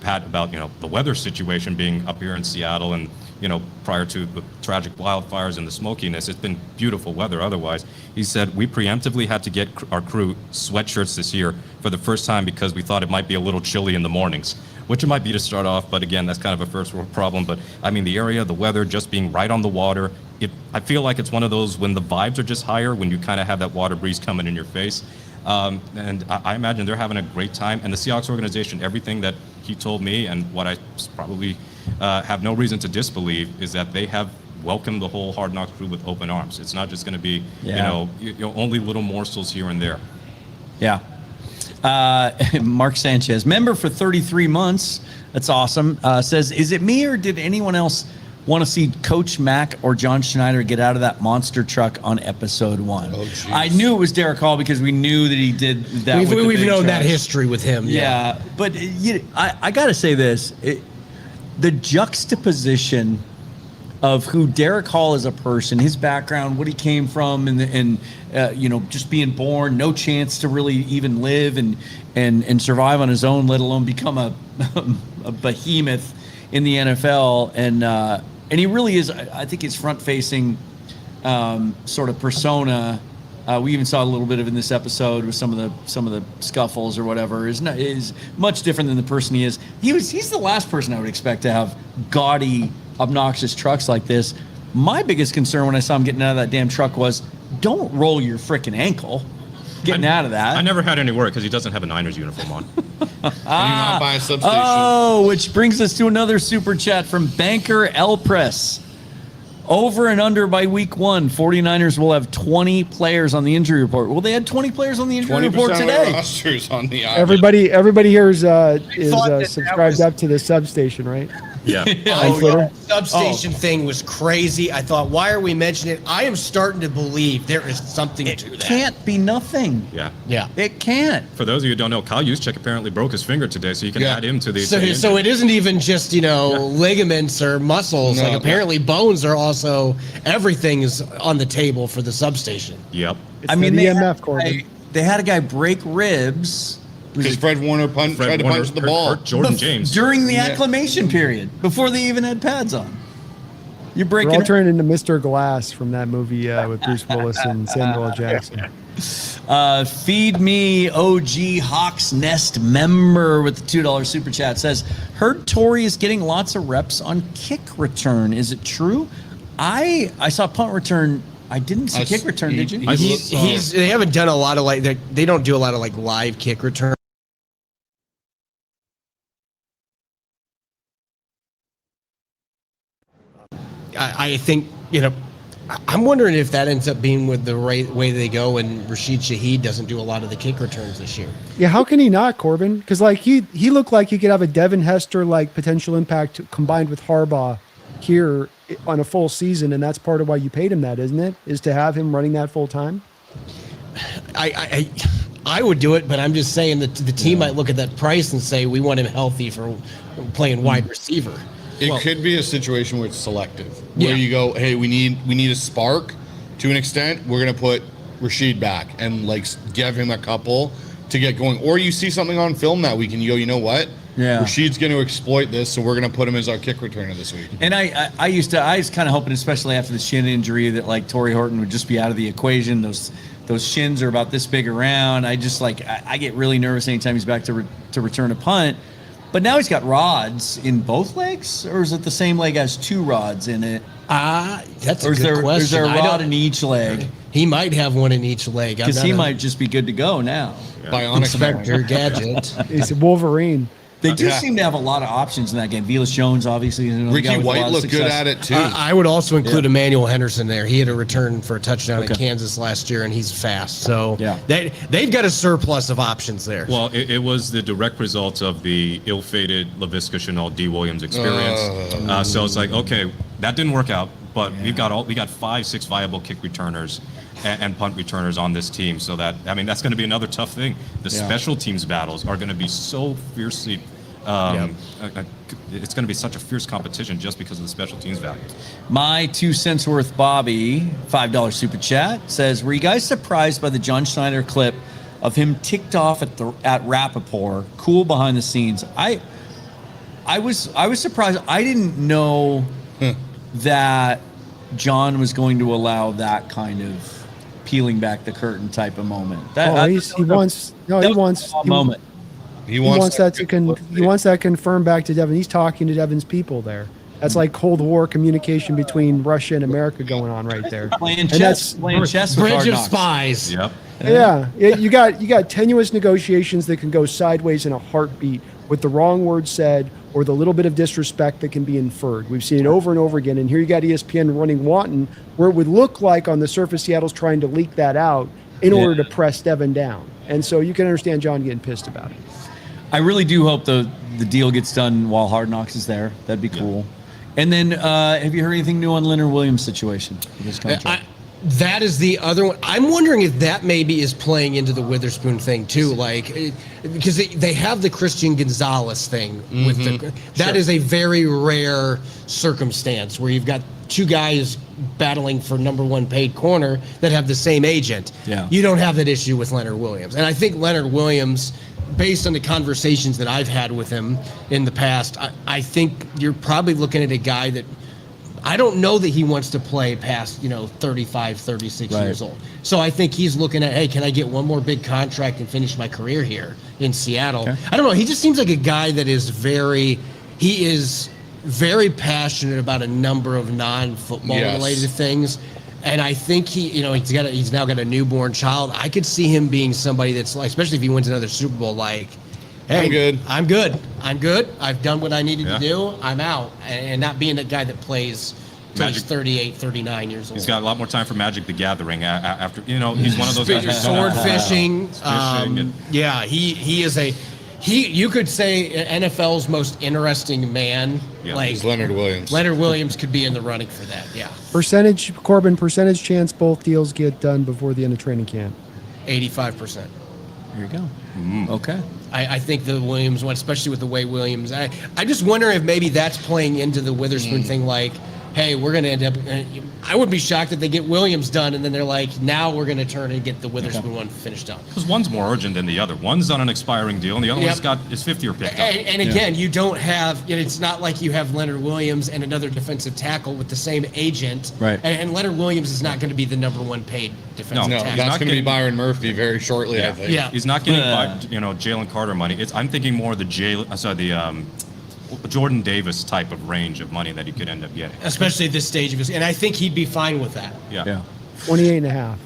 Pat, about the weather situation being up here in Seattle, and prior to the tragic wildfires and the smokiness, it's been beautiful weather otherwise. He said, we preemptively had to get our crew sweatshirts this year for the first time because we thought it might be a little chilly in the mornings, which it might be to start off, but again, that's kind of a first world problem. But I mean, the area, the weather, just being right on the water, I feel like it's one of those when the vibes are just higher, when you kind of have that water breeze coming in your face. And I imagine they're having a great time. And the Seahawks organization, everything that he told me and what I probably have no reason to disbelieve is that they have welcomed the whole Hard Knocks crew with open arms. It's not just going to be, only little morsels here and there. Yeah. Mark Sanchez, member for 33 months. That's awesome. Says, is it me or did anyone else want to see Coach Mack or John Schneider get out of that monster truck on episode 1? Oh, geez. I knew it was Derek Hall because we knew that he did that. We've known that history with him. Yeah. But I got to say this. The juxtaposition of who Derek Hall is a person, his background, what he came from, and just being born, no chance to really even live and survive on his own, let alone become a behemoth in the NFL, and he really is. I think his front-facing sort of persona. We even saw a little bit of in this episode with some of the scuffles or whatever. Is much different than the person he is. He's the last person I would expect to have gaudy, obnoxious trucks like this. My biggest concern when I saw him getting out of that damn truck was, don't roll your freaking ankle getting out of that. I never had any worry because he doesn't have a Niners uniform on. Can you not buy a substation? Oh, which brings us to another super chat from Banker L Press. Over and under by week 1, 49ers will have 20 players on the injury report. Well, they had 20 players on the injury report today. Rosters on the Everybody here is that subscribed was- up to the substation, right? Yeah. On Twitter. Substation thing was crazy. I thought, why are we mentioning it? I am starting to believe there is something to that. It can't be nothing. Yeah. Yeah. It can't. For those of you who don't know, Kyle Juszczyk apparently broke his finger today, so you can add him to the. So it isn't even just ligaments or muscles. No, apparently bones are also, everything is on the table for the substation. Yep. It's the EMF, Corbin. They had a guy break ribs Because Fred Warner tried to punch the ball. Hurt Jordan James. during the acclimation period before they even had pads on. You're We're breaking. all turning into Mr. Glass from that movie with Bruce Willis and Samuel L. Jackson. Feed me OG Hawks Nest member with the $2 super chat says, heard Torrey is getting lots of reps on kick return. Is it true? I saw punt return. I didn't see kick return. Did you? They haven't done a lot of they don't do a lot of live kick return. I think I'm wondering if that ends up being with the way they go, and Rashid Shaheed doesn't do a lot of the kick returns this year. Yeah, how can he not, Corbin? Because he looked like he could have a Devin Hester potential impact combined with Harbaugh here on a full season, and that's part of why you paid him that, isn't it? Is to have him running that full time. I would do it, but I'm just saying that the team might look at that price and say we want him healthy for playing wide receiver. It could be a situation where it's selective, where you go, hey, we need a spark to an extent. We're gonna put Rashid back and give him a couple to get going, or you see something on film that week and you go, you know what? Yeah. Rashid's going to exploit this, so we're going to put him as our kick returner this week. And I was kind of hoping, especially after the shin injury, that Torrey Horton would just be out of the equation. Those shins are about this big around. I get really nervous anytime he's back to return a punt. But now he's got rods in both legs, or is it the same leg has two rods in it? That's or a good question. Is there a rod in each leg? He might have one in each leg. Because he might just be good to go now. Bionic Inspector Gadget. He's a Wolverine. They do seem to have a lot of options in that game. Velas Jones, obviously. Is another guy Ricky with a lot White of looked good success. at it too. I would also include Emmanuel Henderson there. He had a return for a touchdown in Kansas last year, and he's fast. So they've got a surplus of options there. Well, it was the direct result of the ill-fated Laviska Shenault D. Williams experience. So it's like, okay, that didn't work out, but we got 5-6 viable kick returners and punt returners on this team. So that, I mean, that's going to be another tough thing. The special teams battles are going to be so fiercely. It's going to be such a fierce competition just because of the special teams value. My 2 cents worth, Bobby, $5 super chat, says, were you guys surprised by the John Schneider clip of him ticked off at Rappaport? Cool behind the scenes. I was surprised. I didn't know that John was going to allow that kind of peeling back the curtain type of moment. He wants that confirmed back to Devin. He's talking to Devin's people there. That's like Cold War communication between Russia and America going on right there. Playing chess with Bridge Hard of Knocks. Spies. Yep. Yeah, you got tenuous negotiations that can go sideways in a heartbeat with the wrong word said or the little bit of disrespect that can be inferred. We've seen it over and over again, and here you got ESPN running wanton, where it would look like on the surface Seattle's trying to leak that out in order to press Devin down. And so you can understand John getting pissed about it. I really do hope the deal gets done while Hard Knocks is there. That'd be cool. And then, have you heard anything new on Leonard Williams' situation with his contract? That is the other one. I'm wondering if that maybe is playing into the Witherspoon thing too, because they have the Christian Gonzalez thing with that is a very rare circumstance where you've got two guys battling for number one paid corner that have the same agent. Yeah. You don't have that issue with Leonard Williams, and I think Leonard Williams, based on the conversations that I've had with him in the past, I think you're probably looking at a guy that I don't know that he wants to play past, 35, 36 years old. So I think he's looking at, hey, can I get one more big contract and finish my career here in Seattle? Okay. I don't know. He just seems like a guy that is very passionate about a number of non-football related things. And I think he's now got a newborn child. I could see him being somebody that's like, especially if he wins another Super Bowl, like, hey, I'm good. I've done what I needed to do. I'm out. And not being that guy that plays till he's 38, 39 years old. He's got a lot more time for Magic the Gathering after, he's one of those guys. Sword fishing. He is you could say NFL's most interesting man. Yeah, he's Leonard Williams. Leonard Williams could be in the running for that, Percentage chance both deals get done before the end of training camp. 85%. There you go. Okay. I think the Williams one, especially with the way Williams, I just wonder if maybe that's playing into the Witherspoon thing, like, hey, we're going to end up, I would be shocked if they get Williams done, and then they're like, now we're going to turn and get the Witherspoon one finished up. Because one's more urgent than the other. One's on an expiring deal, and the other one's got his fifth year picked up. And again, you don't have, it's not like you have Leonard Williams and another defensive tackle with the same agent. Right. And Leonard Williams is not going to be the number one paid defensive tackle. That's going to be Byron Murphy very shortly, I think. Yeah. He's not getting, Jalen Carter money. I'm thinking more the Jordan Davis type of range of money that he could end up getting. Especially at this stage of his, and I think he'd be fine with that. Yeah. 28 and a half.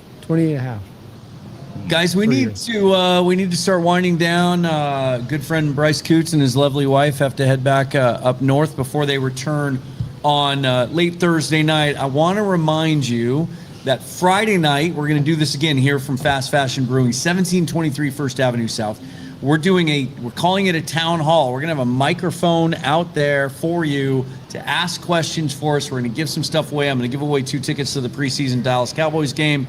Guys, we need to start winding down. Good friend Bryce Coutts and his lovely wife have to head back up north before they return on late Thursday night. I want to remind you that Friday night, we're going to do this again here from Fast Fashion Brewing, 1723 First Avenue South. We're calling it a town hall. We're going to have a microphone out there for you to ask questions for us. We're going to give some stuff away. I'm going to give away 2 tickets to the preseason Dallas Cowboys game.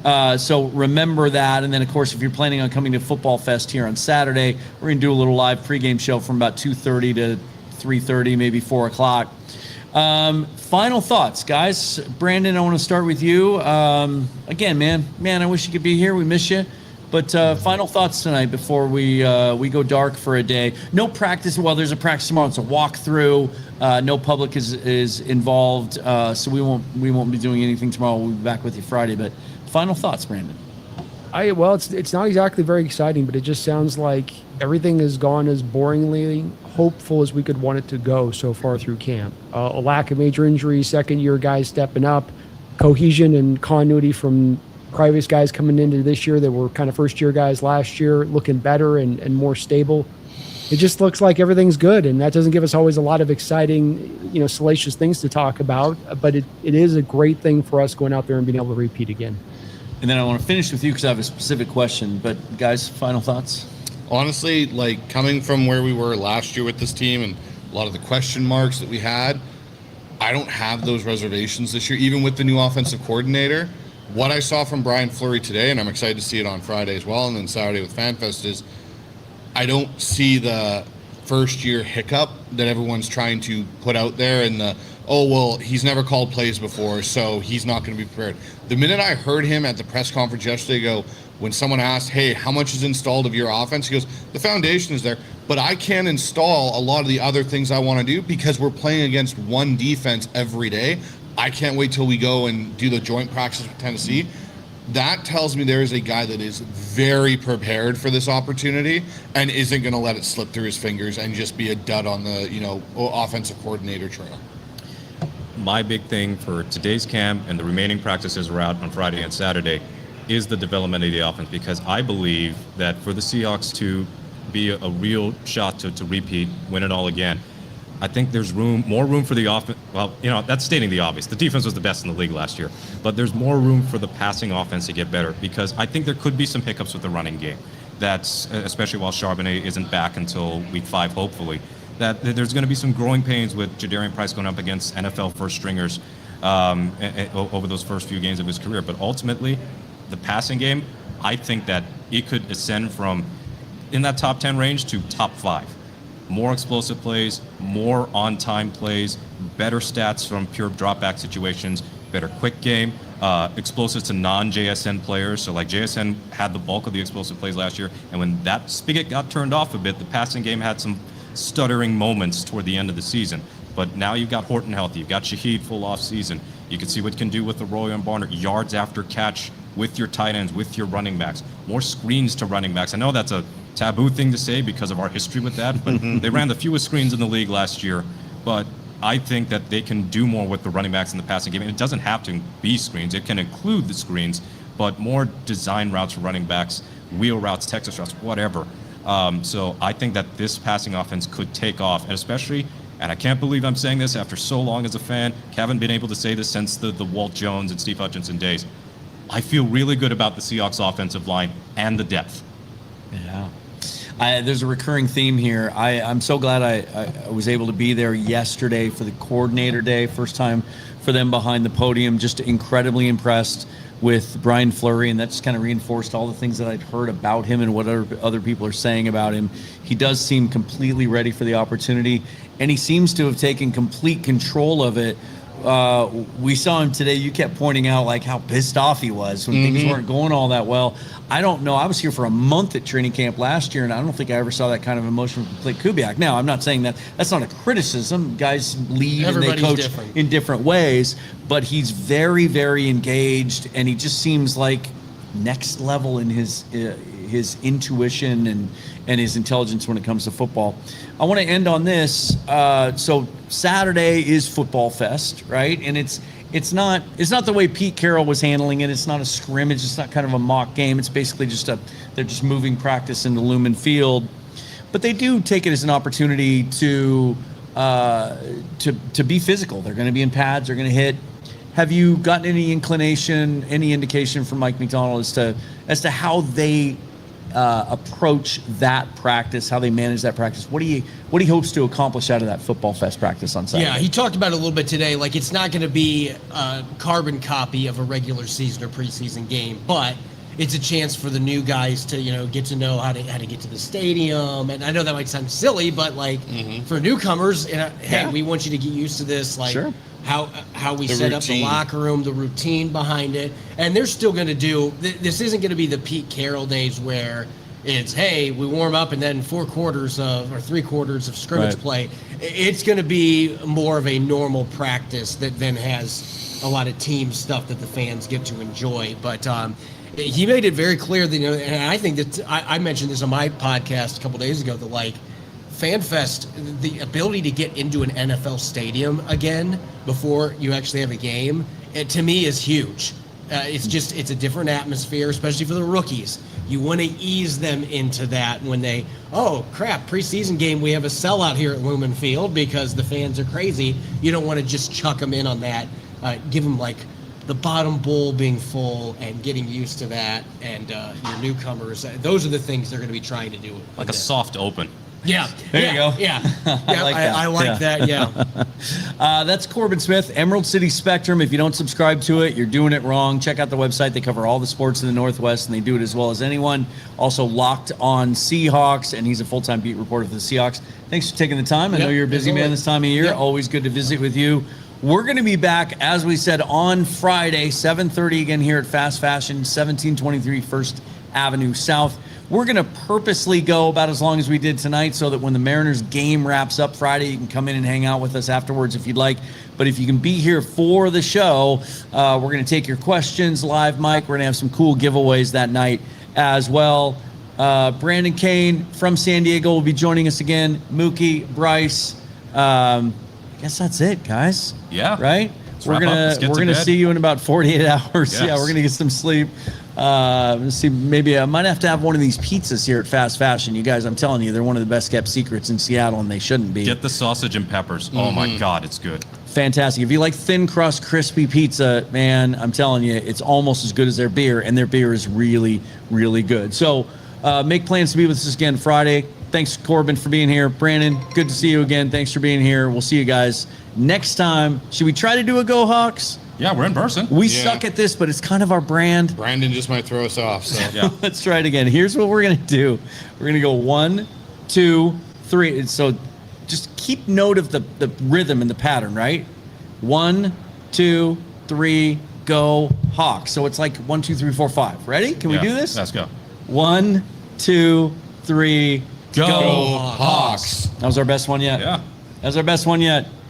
So remember that. And then, of course, if you're planning on coming to Football Fest here on Saturday, we're going to do a little live pregame show from about 2:30 to 3:30, maybe 4 o'clock. Final thoughts, guys. Brandon, I want to start with you. Again, man, I wish you could be here. We miss you. But final thoughts tonight before we go dark for a day. No practice. Well, there's a practice tomorrow. It's a walkthrough. No public is involved, so we won't be doing anything tomorrow. We'll be back with you Friday. But final thoughts, Brandon. It's not exactly very exciting, but it just sounds like everything has gone as boringly hopeful as we could want it to go so far through camp. A lack of major injuries, second-year guys stepping up, cohesion and continuity from previous guys coming into this year that were kind of first-year guys last year looking better and more stable. It just looks like everything's good, and that doesn't give us always a lot of exciting, salacious things to talk about, but it is a great thing for us going out there and being able to repeat again. And then I want to finish with you because I have a specific question. But guys, final thoughts? Honestly, like coming from where we were last year with this team and a lot of the question marks that we had, I don't have those reservations this year, even with the new offensive coordinator. What I saw from Brian Fleury today, and I'm excited to see it on Friday as well, and then Saturday with FanFest, is I don't see the first year hiccup that everyone's trying to put out there and he's never called plays before, so he's not going to be prepared. The minute I heard him at the press conference yesterday go, when someone asked, hey, how much is installed of your offense? He goes, the foundation is there, but I can't install a lot of the other things I want to do because we're playing against one defense every day. I can't wait till we go and do the joint practice with Tennessee. That tells me there is a guy that is very prepared for this opportunity and isn't going to let it slip through his fingers and just be a dud on the, offensive coordinator trail. My big thing for today's camp and the remaining practices we're out on Friday and Saturday is the development of the offense, because I believe that for the Seahawks to be a real shot to repeat, win it all again, I think there's more room for the offense. Well, that's stating the obvious. The defense was the best in the league last year, but there's more room for the passing offense to get better, because I think there could be some hiccups with the running game. That's especially while Charbonnet isn't back until week 5, hopefully. That there's going to be some growing pains with Jadarian Price going up against NFL first stringers over those first few games of his career. But ultimately, the passing game, I think that it could ascend from in that top 10 range to top 5. More explosive plays, more on-time plays, better stats from pure drop-back situations, better quick game, explosives to non-JSN players. So like JSN had the bulk of the explosive plays last year, and when that spigot got turned off a bit, the passing game had some stuttering moments toward the end of the season. But now you've got Horton healthy, you've got Shaheed full off season. You can see what it can do with the Roy and Barner, yards after catch with your tight ends, with your running backs, more screens to running backs. I know that's a taboo thing to say because of our history with that, but they ran the fewest screens in the league last year. But I think that they can do more with the running backs in the passing game. And it doesn't have to be screens. It can include the screens, but more design routes for running backs, wheel routes, Texas routes, whatever. So I think that this passing offense could take off, and especially, and I can't believe I'm saying this after so long as a fan, haven't been able to say this since the Walt Jones and Steve Hutchinson days. I feel really good about the Seahawks offensive line and the depth. Yeah. There's a recurring theme here. I'm so glad I was able to be there yesterday for the coordinator day. First time for them behind the podium. Just incredibly impressed with Brian Fleury, and that just kind of reinforced all the things that I'd heard about him and what other people are saying about him. He does seem completely ready for the opportunity, and he seems to have taken complete control of it. We saw him today. You kept pointing out like how pissed off he was when things weren't going all that well. I don't know. I was here for a month at training camp last year, and I don't think I ever saw that kind of emotion from Blake Kubiak. Now, I'm not saying that that's not a criticism. Guys lead and they coach in different ways, but he's very, very engaged, and he just seems like next level in his intuition and his intelligence when it comes to football. I want to end on this. So Saturday is Football Fest, right? And it's not the way Pete Carroll was handling it. It's not a scrimmage. It's not kind of a mock game. It's basically they're just moving practice into Lumen Field. But they do take it as an opportunity to be physical. They're going to be in pads. They're going to hit. Have you gotten any indication from Mike McDonald as to how they approach that practice, how they manage that practice? What he hopes to accomplish out of that Football Fest practice on Saturday? Yeah, he talked about it a little bit today. Like, it's not going to be a carbon copy of a regular season or preseason game, but it's a chance for the new guys to, get to know how to get to the stadium. And I know that might sound silly, but like for newcomers, hey, we want you to get used to this. Like, sure. How we set up the locker room, the routine behind it. And they're still going to this isn't going to be the Pete Carroll days where it's, hey, we warm up and then 3 quarters of scrimmage play. It's going to be more of a normal practice that then has a lot of team stuff that the fans get to enjoy. But he made it very clear that, and I think that I mentioned this on my podcast a couple days ago, that like FanFest, the ability to get into an NFL stadium again before you actually have a game, it to me is huge. It's a different atmosphere, especially for the rookies. You want to ease them into that when they, oh crap, preseason game, we have a sellout here at Lumen Field because the fans are crazy. You don't want to just chuck them in on that. Give them like the bottom bowl being full and getting used to that. And your newcomers, those are the things they're going to be trying to do. Like a soft open. Yeah. There you go. Yeah. I like that. Yeah. That's Corbin Smith, Emerald City Spectrum. If you don't subscribe to it, you're doing it wrong. Check out the website. They cover all the sports in the Northwest, and they do it as well as anyone. Also, Locked on Seahawks, and he's a full-time beat reporter for the Seahawks. Thanks for taking the time. I know you're a busy man this time of year. Always good to visit with you. We're going to be back, as we said, on Friday, 7:30 again here at Fast Fashion, 1723 First Avenue South. We're going to purposely go about as long as we did tonight so that when the Mariners game wraps up Friday, you can come in and hang out with us afterwards if you'd like. But if you can be here for the show, we're going to take your questions live, Mike. We're going to have some cool giveaways that night as well. Brandon Cain from San Diego will be joining us again. Mookie, Bryce. I guess that's it, guys. Yeah. Right? We're gonna see you in about 48 hours. Yes. Yeah, we're gonna get some sleep. Let's see, maybe I might have to have one of these pizzas here at Fast Fashion. You guys, I'm telling you, they're one of the best kept secrets in Seattle, and they shouldn't be. Get the sausage and peppers. Oh my God, it's good. Fantastic. If you like thin crust, crispy pizza, man, I'm telling you, it's almost as good as their beer, and their beer is really, really good. So make plans to be with us again Friday. Thanks, Corbin, for being here. Brandon, good to see you again. Thanks for being here. We'll see you guys next time. Should we try to do a Go Hawks? Yeah, we're in person. We suck at this, but it's kind of our brand. Brandon just might throw us off. So Yeah. Let's try it again. Here's what we're going to do. We're going to go 1, 2, 3. And so just keep note of the rhythm and the pattern, right? 1, 2, 3, go Hawks. So it's like 1, 2, 3, 4, 5. Ready? Can we do this? Let's go. 1, 2, 3, Go Hawks. That was our best one yet. Yeah. That was our best one yet.